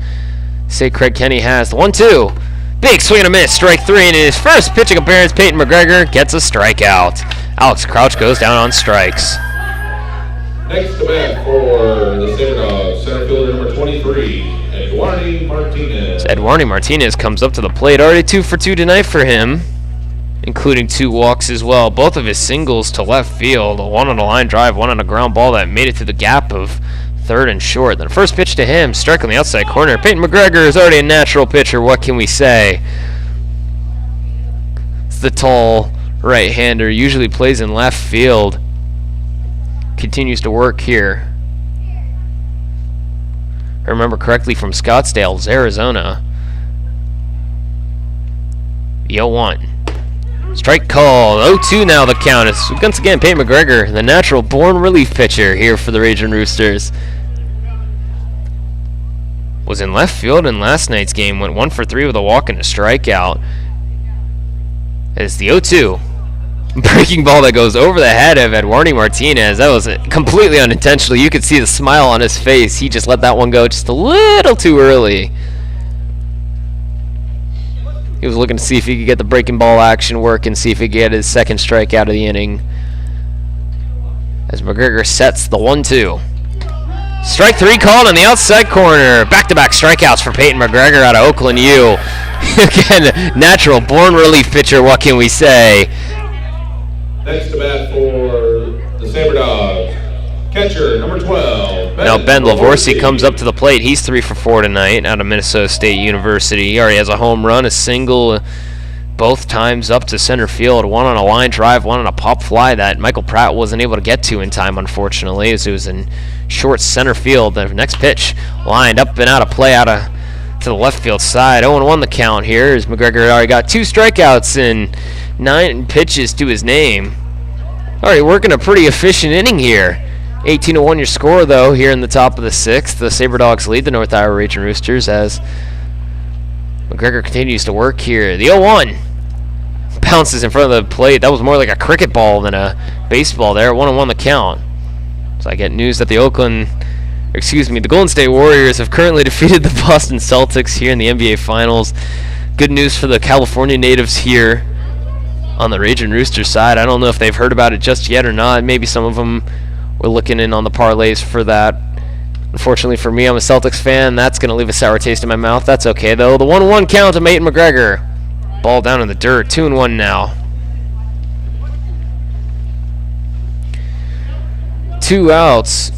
say Craig Kenny has. The 1-2. Big swing and a miss. Strike 3 in his first pitching appearance. Peyton McGregor gets a strikeout. Alex Crouch goes down on strikes. Next to bat for the Sabre Dogs, center fielder number 23, Eduardo Martinez. So Eduardo Martinez comes up to the plate. Already 2 for 2 tonight for him, including 2 walks as well. Both of his singles to left field. One on a line drive, one on a ground ball that made it to the gap of third and short. Then first pitch to him, strike on the outside corner. Peyton McGregor is already a natural pitcher. What can we say? It's the tall right-hander. Usually plays in left field. Continues to work here. I remember correctly from Scottsdale, Arizona. The 0-1. Strike call. 0-2 now the count. It's once again Peyton McGregor, the natural born relief pitcher here for the Ragin Roosters. Was in left field in last night's game. Went 1 for 3 with a walk and a strikeout. As the 0-2. Breaking ball that goes over the head of Eduardo Martinez. That was completely unintentional. You could see the smile on his face. He just let that one go just a little too early. He was looking to see if he could get the breaking ball action work and see if he could get his second strikeout of the inning. As McGregor sets the 1-2. Strike 3 called on the outside corner. Back-to-back strikeouts for Peyton McGregor out of Oakland U. Again, natural born relief pitcher, what can we say? Next to bat for the Sabre Dogs, catcher number 12. Now Ben Lavorsi comes up to the plate. He's 3 for 4 tonight out of Minnesota State University. He already has a home run, a single, both times up to center field. One on a line drive, one on a pop fly that Michael Pratt wasn't able to get to in time, unfortunately, as it was in short center field. The next pitch lined up and out of play to the left field side. 0-1 the count here as McGregor already got 2 strikeouts in 9 pitches to his name. Already working a pretty efficient inning here. 18-1 your score, though, here in the top of the 6th. The Sabre Dogs lead the North Iowa Ragin Roosters as McGregor continues to work here. The 0-1 bounces in front of the plate. That was more like a cricket ball than a baseball there. 1-1 the count. So I get news that the Golden State Warriors have currently defeated the Boston Celtics here in the NBA Finals. Good news for the California natives here on the Ragin Rooster side. I don't know if they've heard about it just yet or not. Maybe some of them were looking in on the parlays for that. Unfortunately for me, I'm a Celtics fan. That's going to leave a sour taste in my mouth. That's okay, though. The 1-1 count to Peyton McGregor. Ball down in the dirt. 2-1 now. 2 outs.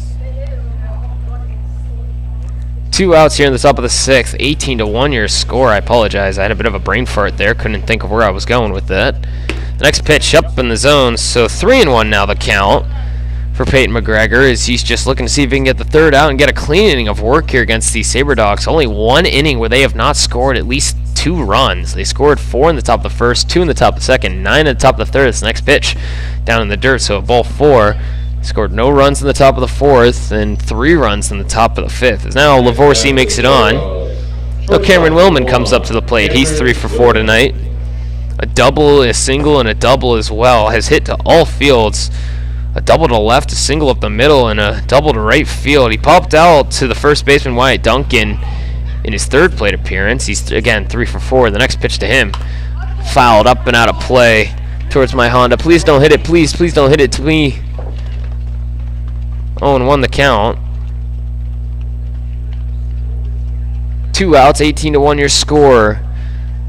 2 outs here in the top of the 6th. 18-1 your score. I apologize. I had a bit of a brain fart there. Couldn't think of where I was going with that. The next pitch up in the zone. So 3-1 now the count for Peyton McGregor as he's just looking to see if he can get the 3rd out and get a clean inning of work here against the Sabre Dogs. Only 1 inning where they have not scored at least 2 runs. They scored 4 in the top of the 1st, 2 in the top of the 2nd, 9 in the top of the 3rd. This next pitch down in the dirt, so at ball 4. Scored no runs in the top of the 4th and 3 runs in the top of the 5th. As now Lavorsi makes it on. Now Cameron Willman comes up to the plate. He's 3 for 4 tonight. A double, a single, and a double as well. Has hit to all fields. A double to left, a single up the middle, and a double to right field. He popped out to the first baseman Wyatt Duncan in his 3rd plate appearance. He's, again, 3 for 4. The next pitch to him, fouled up and out of play towards my Honda. Please don't hit it. Please don't hit it to me. 0-1 the count. 2 outs, 18-1 your score.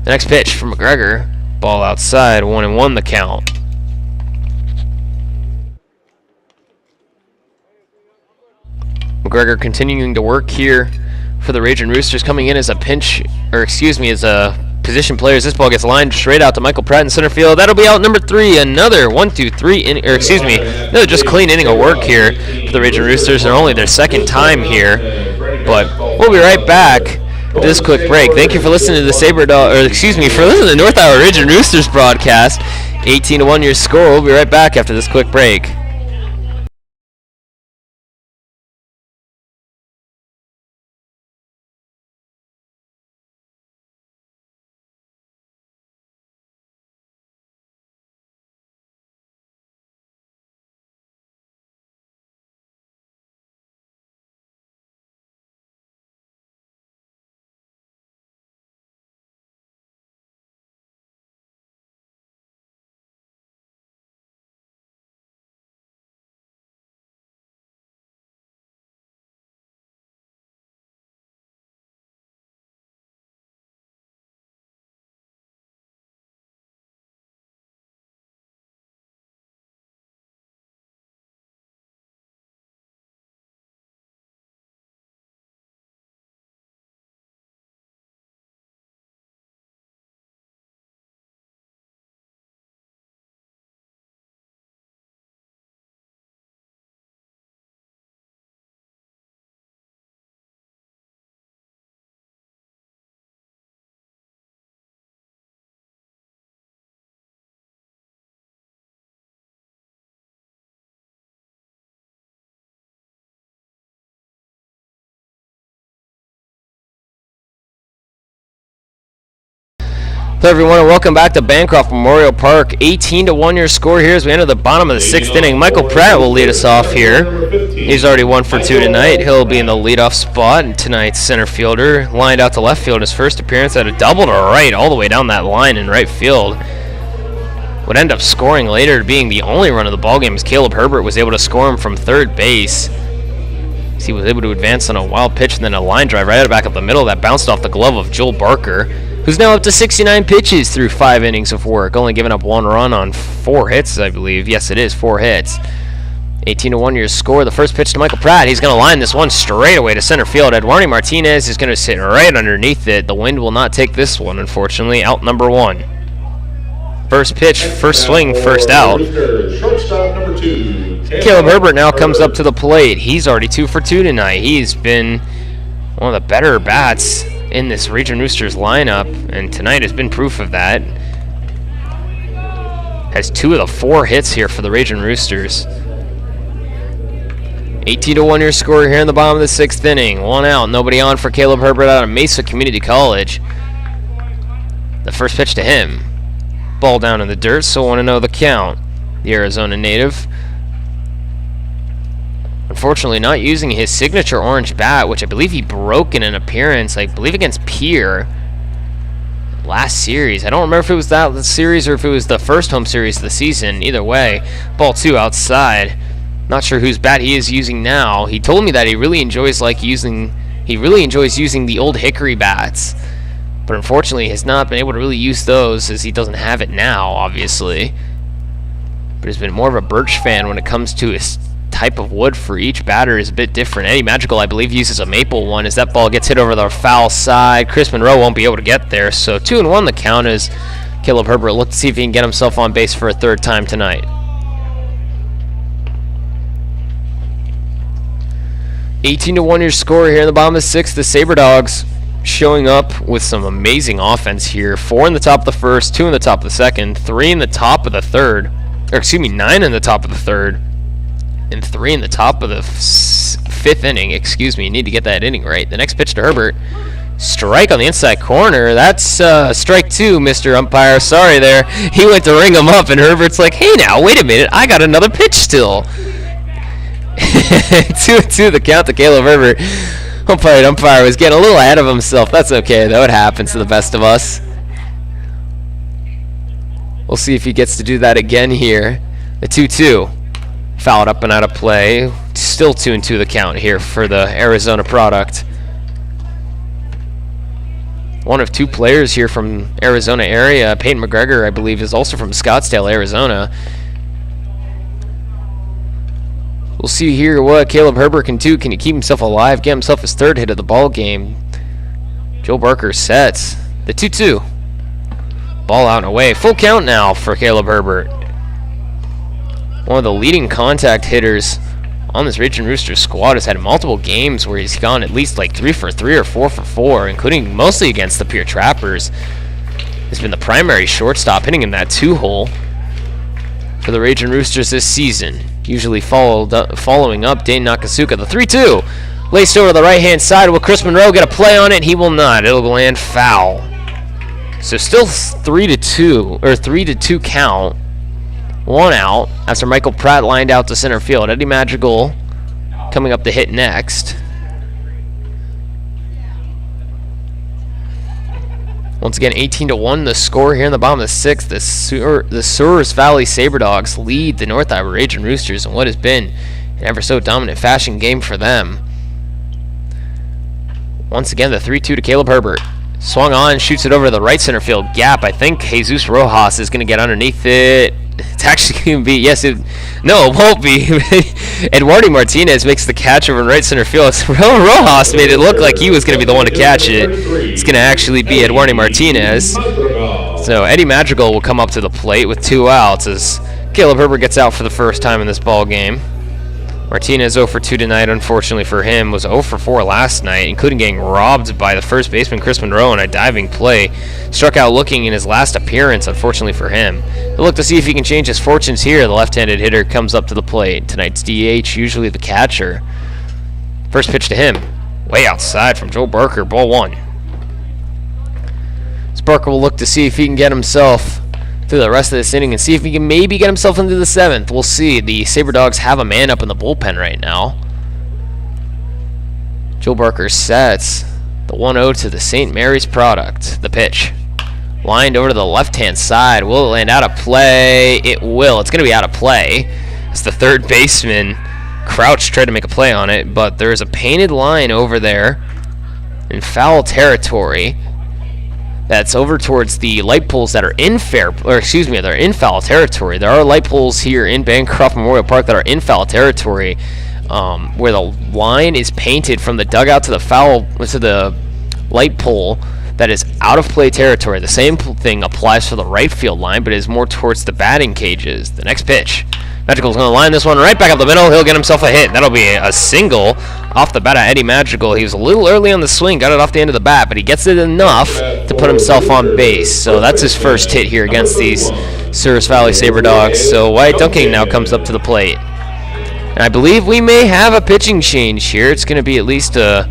The next pitch from McGregor. Ball outside, 1-1 the count. McGregor continuing to work here for the Ragin Roosters, coming in as a as a position player. As this ball gets lined straight out to Michael Pratt in center field. That'll be out number 3. Another another just clean inning of work here for the Ragin Roosters. They're only their 2nd time here, but we'll be right back after this quick break. Thank you for listening to the for listening to the North Iowa Ragin Roosters broadcast. 18-1 your score. We'll be right back after this quick break. Hello everyone and welcome back to Bancroft Memorial Park. 18-1 your score here as we enter the bottom of the 6th inning. Michael Pratt will lead us off here. He's already 1 for 2 tonight. He'll be in the leadoff spot, and tonight's center fielder lined out to left field in his first appearance at a double to right all the way down that line in right field. Would end up scoring later, being the only run of the ballgame as Caleb Herbert was able to score him from 3rd base. He was able to advance on a wild pitch and then a line drive right back up the middle that bounced off the glove of Joel Barker, who's now up to 69 pitches through 5 innings of work, only giving up 1 run on 4 hits, I believe. Yes, it is 4 hits. 18-1 your score. The first pitch to Michael Pratt. He's going to line this one straight away to center field. Eduardo Martinez is going to sit right underneath it. The wind will not take this one, unfortunately. Out number 1. First pitch, first swing, first out. Shortstop number 2. Caleb Herbert now comes up to the plate. He's already 2 for 2 tonight. He's been one of the better bats in this Ragin Roosters lineup, and tonight has been proof of that. Has 2 of the 4 hits here for the Ragin Roosters. 18-1 your score here in the bottom of the 6th inning. 1 out, nobody on for Caleb Herbert out of Mesa Community College. The first pitch to him. Ball down in the dirt, so want to know the count. The Arizona native. Unfortunately not using his signature orange bat, which I believe he broke in an appearance, I believe against Pierre last series. I don't remember if it was that series or if it was the first home series of the season. Either way, ball 2 outside. Not sure whose bat he is using now. He told me that he really enjoys using the old hickory bats, but unfortunately has not been able to really use those as he doesn't have it now, obviously. But has been more of a birch fan when it comes to his type of wood for each batter is a bit different. Eddie Magical, I believe, uses a maple one as that ball gets hit over the foul side. Chris Monroe won't be able to get there, so 2-1 the count as Caleb Herbert look to see if he can get himself on base for a 3rd time tonight. 18-1 your score here in the bottom of the 6th. The Sabre Dogs showing up with some amazing offense here. 4 in the top of the 1st, 2 in the top of the 2nd, 3 in the top of the 3rd, or excuse me, 9 in the top of the 3rd, and 3 in the top of the 5th inning. Excuse me, need to get that inning right. The next pitch to Herbert. Strike on the inside corner. That's strike 2, Mr. Umpire. Sorry there. He went to ring him up, and Herbert's like, hey now, wait a minute. I got another pitch still. 2-2 the count to Caleb Herbert. Umpire was getting a little ahead of himself. That's okay, though. It happens to the best of us. We'll see if he gets to do that again here. The 2-2. Fouled up and out of play. Still 2-2 the count here for the Arizona product. One of 2 players here from Arizona area. Peyton McGregor, I believe, is also from Scottsdale, Arizona. We'll see here what Caleb Herbert can do. Can he keep himself alive, get himself his 3rd hit of the ball game? Joel Barker sets the 2-2. Ball out and away. Full count now for Caleb Herbert. One of the leading contact hitters on this Ragin Roosters squad has had multiple games where he's gone at least 3 for 3 or 4 for 4, including mostly against the Pure Trappers. He's been the primary shortstop, hitting in that 2-hole for the Ragin Roosters this season. Usually following up Dane Nakasuka. The 3-2. Laced over to the right-hand side. Will Chris Monroe get a play on it? He will not. It'll land foul. So still 3-2, or 3-2 count. 1 out after Michael Pratt lined out to center field. Eddie Madrigal coming up to hit next. Once again, 18-1 the score here in the bottom of the 6th. The Souris Valley Sabre Dogs lead the North Iowa Ragin Roosters in what has been an ever so dominant fashion game for them. Once again, the 3-2 to Caleb Herbert. Swung on, shoots it over to the right center field gap. I think Jesus Rojas is going to get underneath it. It's actually going to be, no, it won't be. Eduardo Martinez makes the catch over in right center field. Rojas made it look like he was going to be the one to catch it. It's going to actually be Eduardo Martinez. So Eddie Madrigal will come up to the plate with 2 outs as Caleb Herbert gets out for the first time in this ball game. Martinez 0 for 2 tonight, unfortunately for him, was 0 for 4 last night, including getting robbed by the first baseman Chris Monroe in a diving play. Struck out looking in his last appearance, unfortunately for him. He'll look to see if he can change his fortunes here. The left-handed hitter comes up to the plate. Tonight's DH, usually the catcher. First pitch to him, way outside from Joel Barker, ball 1. Barker will look to see if he can get himself through the rest of this inning and see if he can maybe get himself into the 7th. We'll see. The Sabre Dogs have a man up in the bullpen right now. Joel Barker sets the 1-0 to the St. Mary's product. The pitch. Lined over to the left-hand side. Will it land out of play? It will. It's going to be out of play. It's the third baseman Crouch tried to make a play on it, but there's a painted line over there in foul territory. That's over towards the light poles that are in they're in foul territory. There are light poles here in Bancroft Memorial Park that are in foul territory, where the line is painted from the dugout to the light pole that is out of play territory. The same thing applies for the right field line, but is more towards the batting cages. The next pitch. Magical's going to line this one right back up the middle. He'll get himself a hit. That'll be a single off the bat of Eddie Magical. He was a little early on the swing, got it off the end of the bat, but he gets it enough to put himself on base. So that's his first hit here against these Souris Valley Sabre Dogs. So Wyatt Duncan now comes up to the plate. And I believe we may have a pitching change here. It's going to be at least a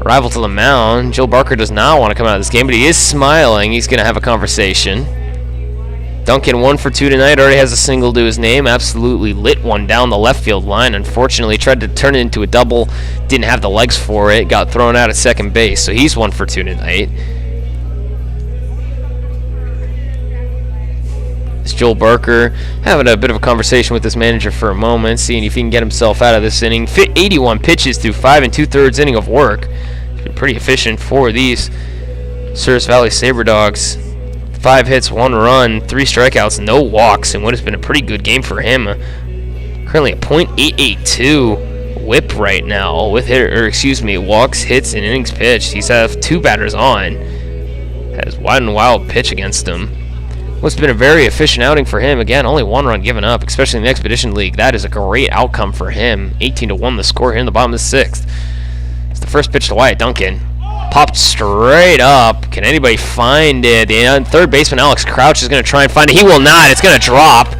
arrival to the mound. Joe Barker does not want to come out of this game, but he is smiling. He's going to have a conversation. Duncan 1 for 2 tonight, already has a single to his name, absolutely lit one down the left field line. Unfortunately, tried to turn it into a double, didn't have the legs for it, got thrown out at second base, so he's 1 for 2 tonight. It's Joel Barker having a bit of a conversation with his manager for a moment, seeing if he can get himself out of this inning. 81 pitches through 5 2/3 inning of work. It's been pretty efficient for these Souris Valley Sabre Dogs. 5 hits, 1 run, 3 strikeouts, no walks, and what has been a pretty good game for him. Currently a .882 whip right now with walks, hits, and innings pitched. He's have 2 batters on. Has Wide and Wild pitch against him. What's been a very efficient outing for him. Again, only 1 run given up, especially in the Expedition League. That is a great outcome for him. 18-1 the score here in the bottom of the 6th. It's the first pitch to Wyatt Duncan. Popped straight up. Can anybody find it? The third baseman, Alex Crouch, is going to try and find it. He will not. It's going to drop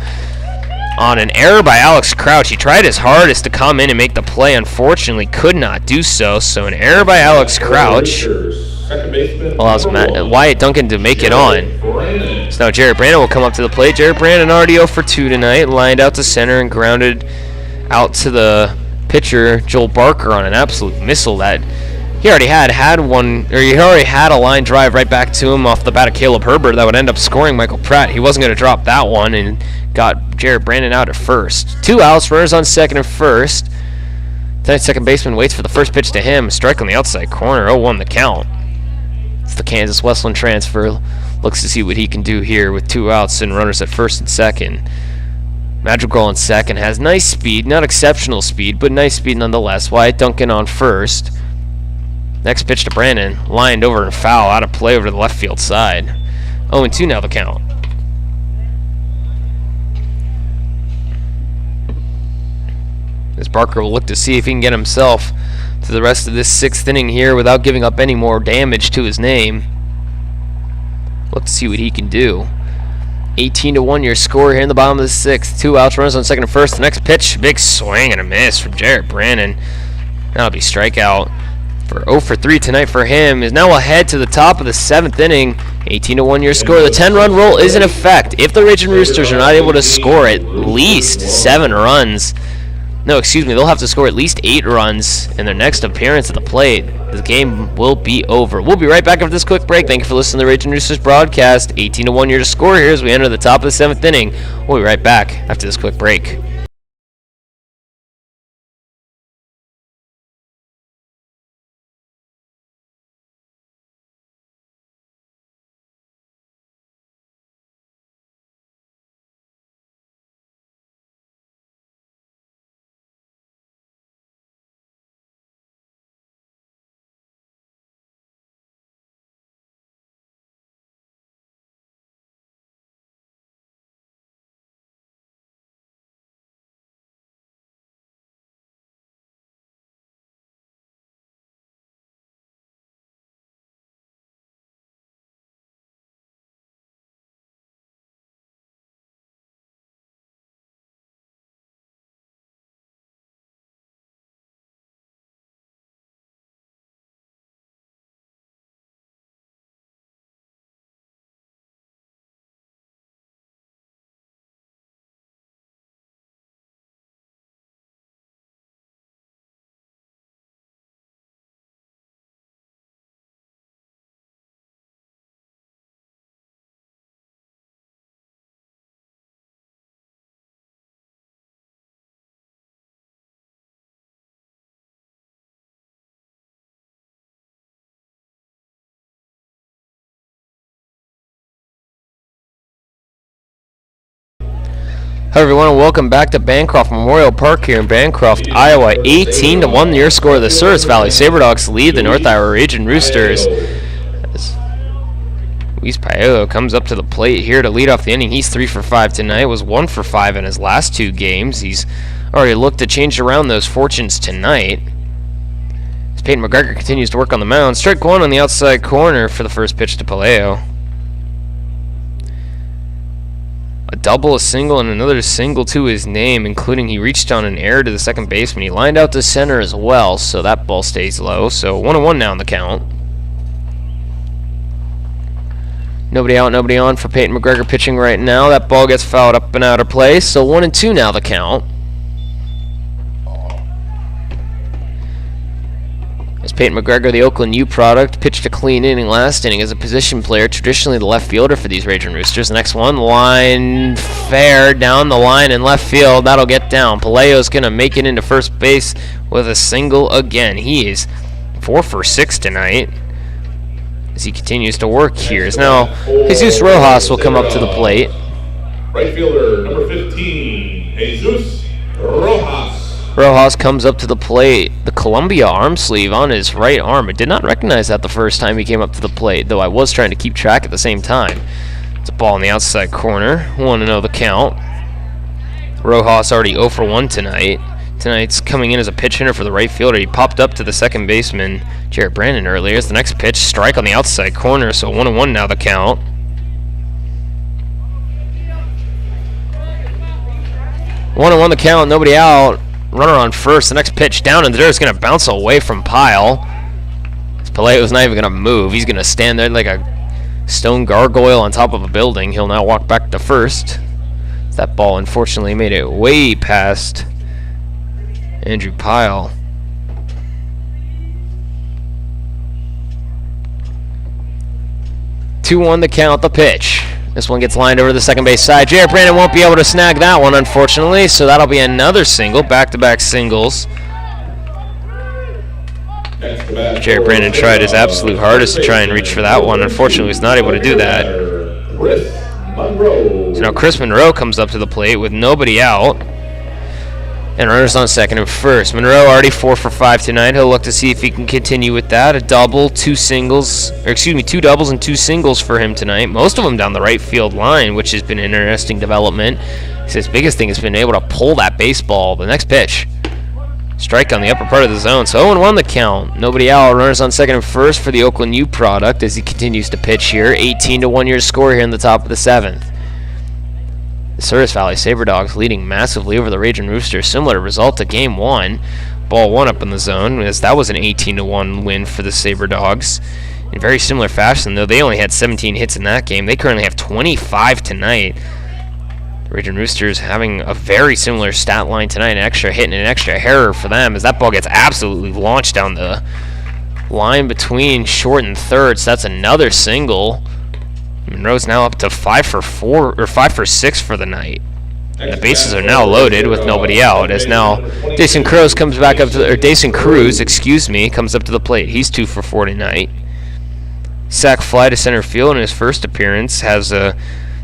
on an error by Alex Crouch. He tried his hardest to come in and make the play. Unfortunately, could not do so. So an error by Alex Crouch allows Wyatt Duncan to make it on. So now Jared Brandon will come up to the plate. Jared Brandon already 0 for 2 tonight. Lined out to center and grounded out to the pitcher, Joel Barker, on an absolute missile that he already had a line drive right back to him off the bat of Caleb Herbert that would end up scoring Michael Pratt. He wasn't going to drop that one and got Jared Brandon out at first. 2 outs, runners on second and first. Then second baseman waits for the first pitch to him. Strike on the outside corner, 0-1 the count. It's the Kansas Westland transfer. Looks to see what he can do here with 2 outs and runners at first and second. Magical on second, has nice speed, not exceptional speed, but nice speed nonetheless. Wyatt Duncan on first. Next pitch to Brandon, lined over and foul, out of play over to the left field side. 0-2 now the count. As Barker will look to see if he can get himself to the rest of this 6th inning here without giving up any more damage to his name. Look to see what he can do. 18-1 your score here in the bottom of the 6th. 2 outs, runners on second and first. The next pitch, big swing and a miss from Jared Brandon. That'll be strikeout. For 0 for 3 tonight for him, is now ahead to the top of the 7th inning. 18-1 your score. The 10-run rule is in effect. If the Ragin Roosters are not able to score at least 7 runs, they'll have to score at least 8 runs in their next appearance at the plate. The game will be over. We'll be right back after this quick break. Thank you for listening to the Ragin Roosters broadcast. 18-1 your score here as we enter the top of the 7th inning. We'll be right back after this quick break. Hello everyone and welcome back to Bancroft Memorial Park here in Bancroft, Iowa. 18-1 your score. The Souris Valley Sabre Dogs lead the North Iowa Ragin Roosters. As Luis Paello comes up to the plate here to lead off the inning. He's 3 for 5 tonight. Was 1 for 5 in his last 2 games. He's already looked to change around those fortunes tonight. As Peyton McGregor continues to work on the mound. Strike 1 on the outside corner for the first pitch to Paello. A double, a single, and another single to his name, including he reached on an error to the second baseman. He lined out to center as well, so that ball stays low. So 1-1 now in the count. Nobody out, nobody on for Peyton McGregor pitching right now. That ball gets fouled up and out of place, so 1-2 now the count. As Peyton McGregor, the Oakland U product, pitched a clean inning last inning as a position player, traditionally the left fielder for these Ragin Roosters. The next one, line fair down the line in left field. That'll get down. Paello's going to make it into first base with a single again. He is 4 for 6 tonight as he continues to work here. As now Jesus Rojas will come up to the plate. Right fielder, number 15, Jesus Rojas. Rojas comes up to the plate. The Columbia arm sleeve on his right arm. I did not recognize that the first time he came up to the plate, though I was trying to keep track at the same time. It's a ball on the outside corner. 1-0 the count. Rojas already 0 for 1 tonight. Tonight's coming in as a pitch hitter for the right fielder. He popped up to the second baseman, Jarrett Brandon, earlier. As the next pitch, strike on the outside corner, so 1-1 now the count. One on one the count, nobody out. Runner on first. The next pitch down in the dirt is going to bounce away from Pyle. Paello's not even going to move. He's going to stand there like a stone gargoyle on top of a building. He'll now walk back to first. That ball unfortunately made it way past Andrew Pyle. Two-1 the count, the pitch. This one gets lined over the second base side. Jarrett Brandon won't be able to snag that one, unfortunately, so that'll be another single, back-to-back singles. Jarrett Brandon tried his absolute hardest to try and reach for that one. Unfortunately, he's not able to do that. So now Chris Monroe comes up to the plate with nobody out. And runners on second and first. Monroe already 4 for 5 tonight. He'll look to see if he can continue with that. A double, 2 singles, or excuse me, 2 doubles and 2 singles for him tonight. Most of them down the right field line, which has been an interesting development. His biggest thing has been able to pull that baseball. The next pitch, strike on the upper part of the zone. So 0-1 the count. Nobody out. Runners on second and first for the Oakland U product as he continues to pitch here. 18-1 your score here in the top of the 7th. The Souris Valley Sabre Dogs leading massively over the Ragin Roosters. Similar result to Game 1. Ball 1 up in the zone, as that was an 18-1 win for the Sabre Dogs. In very similar fashion, though, they only had 17 hits in that game. They currently have 25 tonight. The Ragin Roosters having a very similar stat line tonight, an extra hit and an extra error for them, as that ball gets absolutely launched down the line between short and third. So that's another single. Monroe's now up to 5 for 6 for the night. And the bases are now loaded with nobody out. As now Dason Cruz comes back up to, or Dason Cruz, excuse me, comes up to the plate. He's 2 for 4 tonight. Sac fly to center field in his first appearance. Has a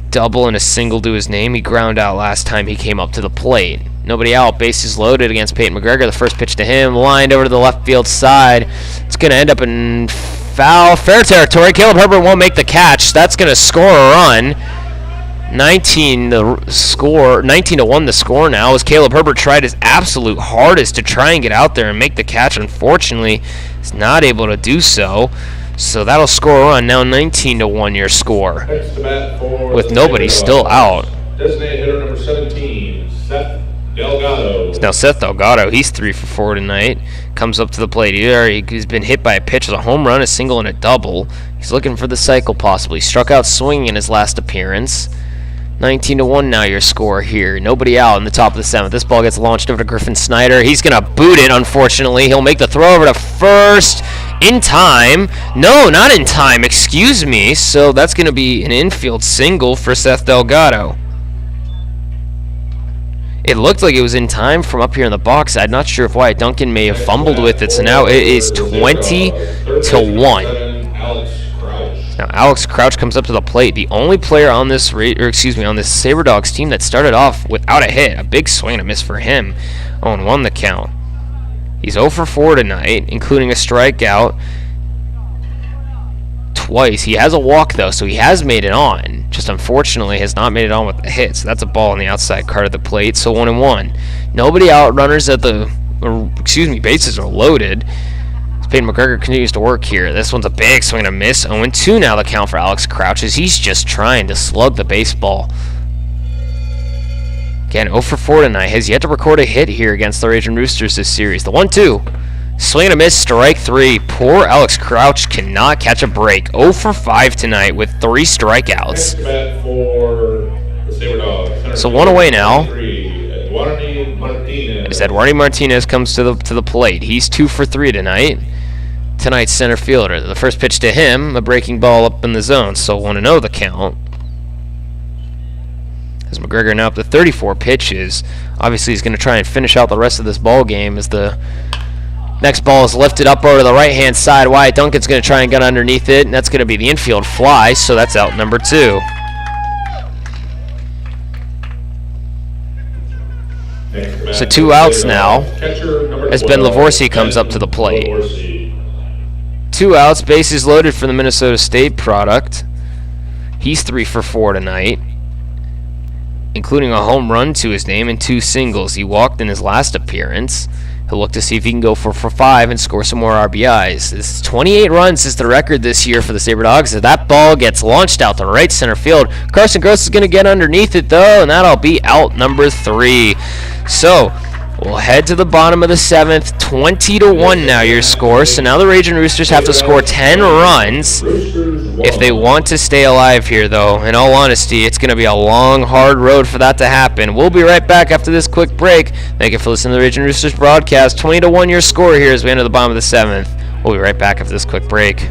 double and a single to his name. He ground out last time he came up to the plate. Nobody out. Bases loaded against Peyton McGregor. The first pitch to him, lined over to the left field side. It's going to end up in foul fair territory. Caleb Herbert won't make the catch. That's going to score a run. 19-1 the score now, as Caleb Herbert tried his absolute hardest to try and get out there and make the catch. Unfortunately, he's not able to do so. So that'll score a run. Now 19-1 your score, with nobody still out. Designated hitter number 17, Seth Delgado. It's now Seth Delgado. He's 3 for 4 tonight. Comes up to the plate. He's been hit by a pitch with a home run, a single, and a double. He's looking for the cycle possibly. Struck out swinging in his last appearance. 19-1 now your score here. Nobody out in the top of the 7th. This ball gets launched over to Griffin Snyder. He's going to boot it, unfortunately. He'll make the throw over to first in time. No, not in time. Excuse me. So that's going to be an infield single for Seth Delgado. It looked like it was in time from up here in the box. I'm not sure if Wyatt Duncan may have fumbled with it. So now it is 20-1. Now Alex Crouch comes up to the plate. The only player on this on this Sabre Dogs team that started off without a hit. A big swing and a miss for him. 0-1 the count. He's 0 for 4 tonight, including a strikeout twice. He has a walk though, so he has made it on. Just unfortunately has not made it on with a hit. So that's a ball on the outside card of the plate. So 1-1. Nobody out. Runners at the bases are loaded. Peyton McGregor continues to work here. This one's a big swing and a miss. 0-2 now the count for Alex Crouch as he's just trying to slug the baseball. Again, 0 for 4 tonight. Has yet to record a hit here against the Ragin Roosters this series. The 1-2. Swing and a miss, strike 3. Poor Alex Crouch cannot catch a break. 0 for 5 tonight with 3 strikeouts. Next bat for the Sabre Dogs. So 1 away now. Martinez. As Eduardo Martinez comes to the plate. He's 2 for 3 tonight. Tonight's center fielder. The first pitch to him, a breaking ball up in the zone. So 1-0 the count. As McGregor now up to 34 pitches. Obviously he's going to try and finish out the rest of this ball game as the next ball is lifted up over to the right-hand side. Wyatt Duncan's going to try and get underneath it, and that's going to be the infield fly, so that's out number 2. So 2 outs now as Ben Lavorsi comes up to the plate. 2 outs, bases loaded for the Minnesota State product. He's 3 for 4 tonight, including a home run to his name and 2 singles. He walked in his last appearance. He'll look to see if he can go for 5 and score some more RBIs. This is 28 runs is the record this year for the Sabre Dogs. As that ball gets launched out to right center field. Carson Gross is going to get underneath it though, and that'll be out number 3. So we'll head to the bottom of the 7th. 20-1 now your score. So now the Ragin Roosters have to score 10 runs if they want to stay alive here, though. In all honesty, it's going to be a long, hard road for that to happen. We'll be right back after this quick break. Thank you for listening to the Ragin Roosters broadcast. 20-1 your score here as we enter the bottom of the 7th. We'll be right back after this quick break.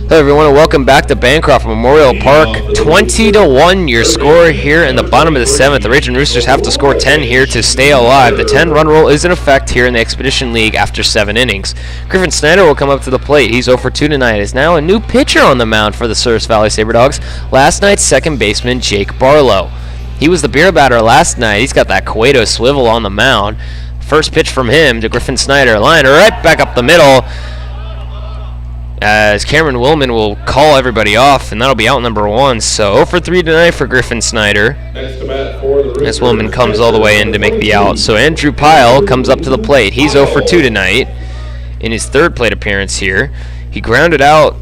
Hello everyone and welcome back to Bancroft Memorial Park. 20-1 your score here in the bottom of the 7th. The Ragin Roosters have to score 10 here to stay alive. The 10-run rule is in effect here in the Expedition League after 7 innings. Griffin Snyder will come up to the plate. He's 0 for 2 tonight. Is now a new pitcher on the mound for the Souris Valley Sabre Dogs. Last night's second baseman Jake Barlow. He was the beer batter last night. He's got that Cueto swivel on the mound. First pitch from him to Griffin Snyder. Liner right back up the middle. As Cameron Willman will call everybody off, and that'll be out number 1. So 0 for 3 tonight for Griffin Snyder. As Willman comes all the way in to make the out. So Andrew Pyle comes up to the plate. He's 0 for 2 tonight in his 3rd plate appearance here. He grounded out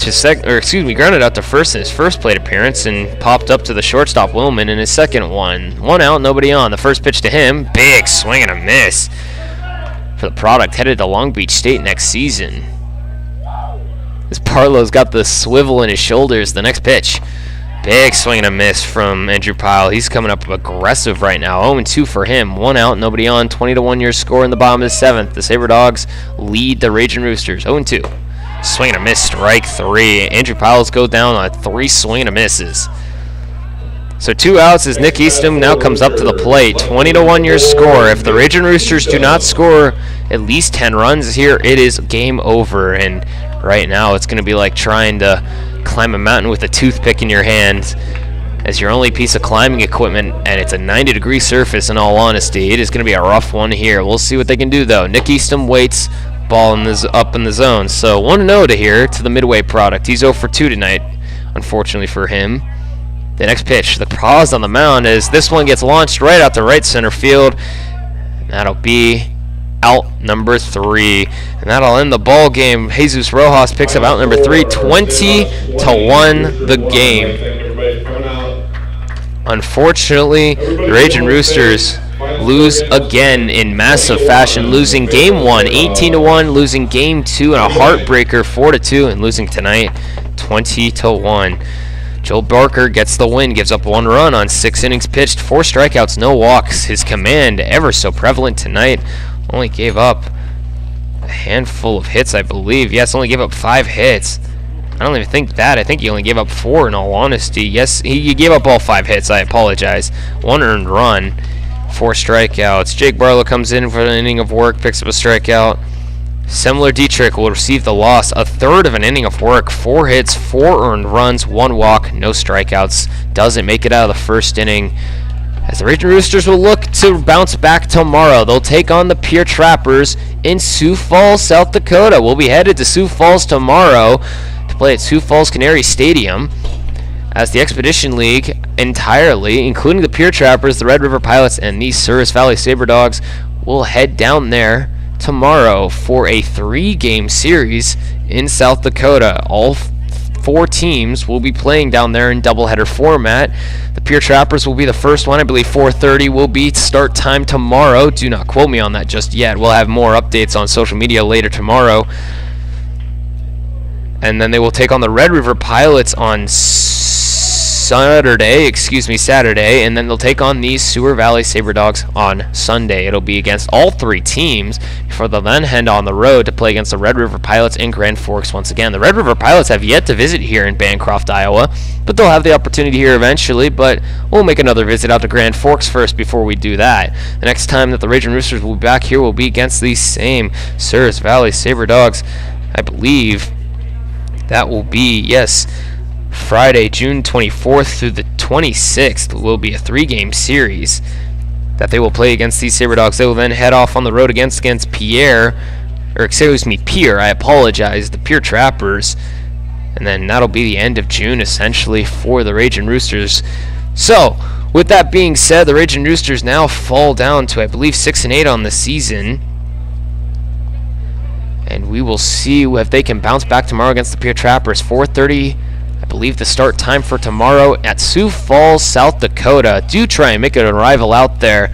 to grounded out to first in his first plate appearance and popped up to the shortstop Willman in his second one. 1 out, nobody on. The first pitch to him, big swing and a miss for the product, headed to Long Beach State next season. As Barlow's got the swivel in his shoulders. The next pitch, big swing and a miss from Andrew Pyle. He's coming up aggressive right now. 0-2 for him. 1 out, nobody on. 20-1 your score in the bottom of the 7th. The Sabre Dogs lead the Ragin Roosters. 0-2. Swing and a miss, strike 3. Andrew Pyle's go down on 3 swing and a misses. So 2 outs as Nick Eastham now comes up to the plate. 20-1 your score. If the Ragin Roosters do not score at least 10 runs here, it is game over. And right now it's going to be like trying to climb a mountain with a toothpick in your hand as your only piece of climbing equipment, and it's a 90-degree surface. In all honesty, it is going to be a rough one here. We'll see what they can do, though. Nick Eastham waits, ball up in the zone. So 1-0 to here to the midway product. He's 0 for 2 tonight, unfortunately for him. The next pitch, the pause on the mound, as this one gets launched right out to right center field. That'll be out number 3, and that'll end the ball game. Jesus Rojas picks up out number 3, 20-1 the game. Unfortunately, the Ragin Roosters lose again in massive fashion, losing game 1 18-1, losing game 2 in a heartbreaker 4-2, and losing tonight 20-1. Joel Barker gets the win, gives up 1 run on 6 innings pitched, 4 strikeouts, no walks. His command, ever so prevalent tonight, only gave up a handful of hits, I believe. Yes, only gave up 5 hits. I don't even think that. I think he only gave up 4 in all honesty. Yes, he gave up all 5 hits. I apologize. 1 earned run, 4 strikeouts. Jake Barlow comes in for an inning of work, picks up a strikeout. Semler Dietrich will receive the loss, a third of an inning of work, 4 hits, 4 earned runs, 1 walk, no strikeouts. Doesn't make it out of the first inning. As the Ragin Roosters will look to bounce back tomorrow. They'll take on the Pure Trappers in Sioux Falls, South Dakota. We'll be headed to Sioux Falls tomorrow to play at Sioux Falls Canary Stadium, as the Expedition League entirely, including the Pure Trappers, the Red River Pilots, and the Souris Valley Sabre Dogs, will head down there tomorrow for a 3-game series in South Dakota. All 4 teams will be playing down there in doubleheader format. The Pure Trappers will be the first one. I believe 4:30 will be start time tomorrow. Do not quote me on that just yet. We'll have more updates on social media later tomorrow. And then they will take on the Red River Pilots on Saturday, and then they'll take on these Sewer Valley Sabre Dogs on Sunday. It'll be against all 3 teams before they'll then head on the road to play against the Red River Pilots in Grand Forks once again. The Red River Pilots have yet to visit here in Bancroft, Iowa, but they'll have the opportunity here eventually, but we'll make another visit out to Grand Forks first before we do that. The next time that the Ragin Roosters will be back here will be against these same Souris Valley Sabre Dogs. I believe that will be, yes, Friday, June 24th through the 26th will be a 3-game series that they will play against these Sabre Dogs. They will then head off on the road against Pierre, I apologize, the Pure Trappers, and then that'll be the end of June essentially for the Ragin Roosters. So, with that being said, the Ragin Roosters now fall down to, I believe, 6-8 on the season. And we will see if they can bounce back tomorrow against the Pure Trappers. 4:30, I believe, the start time for tomorrow at Sioux Falls, South Dakota. Do try and make an arrival out there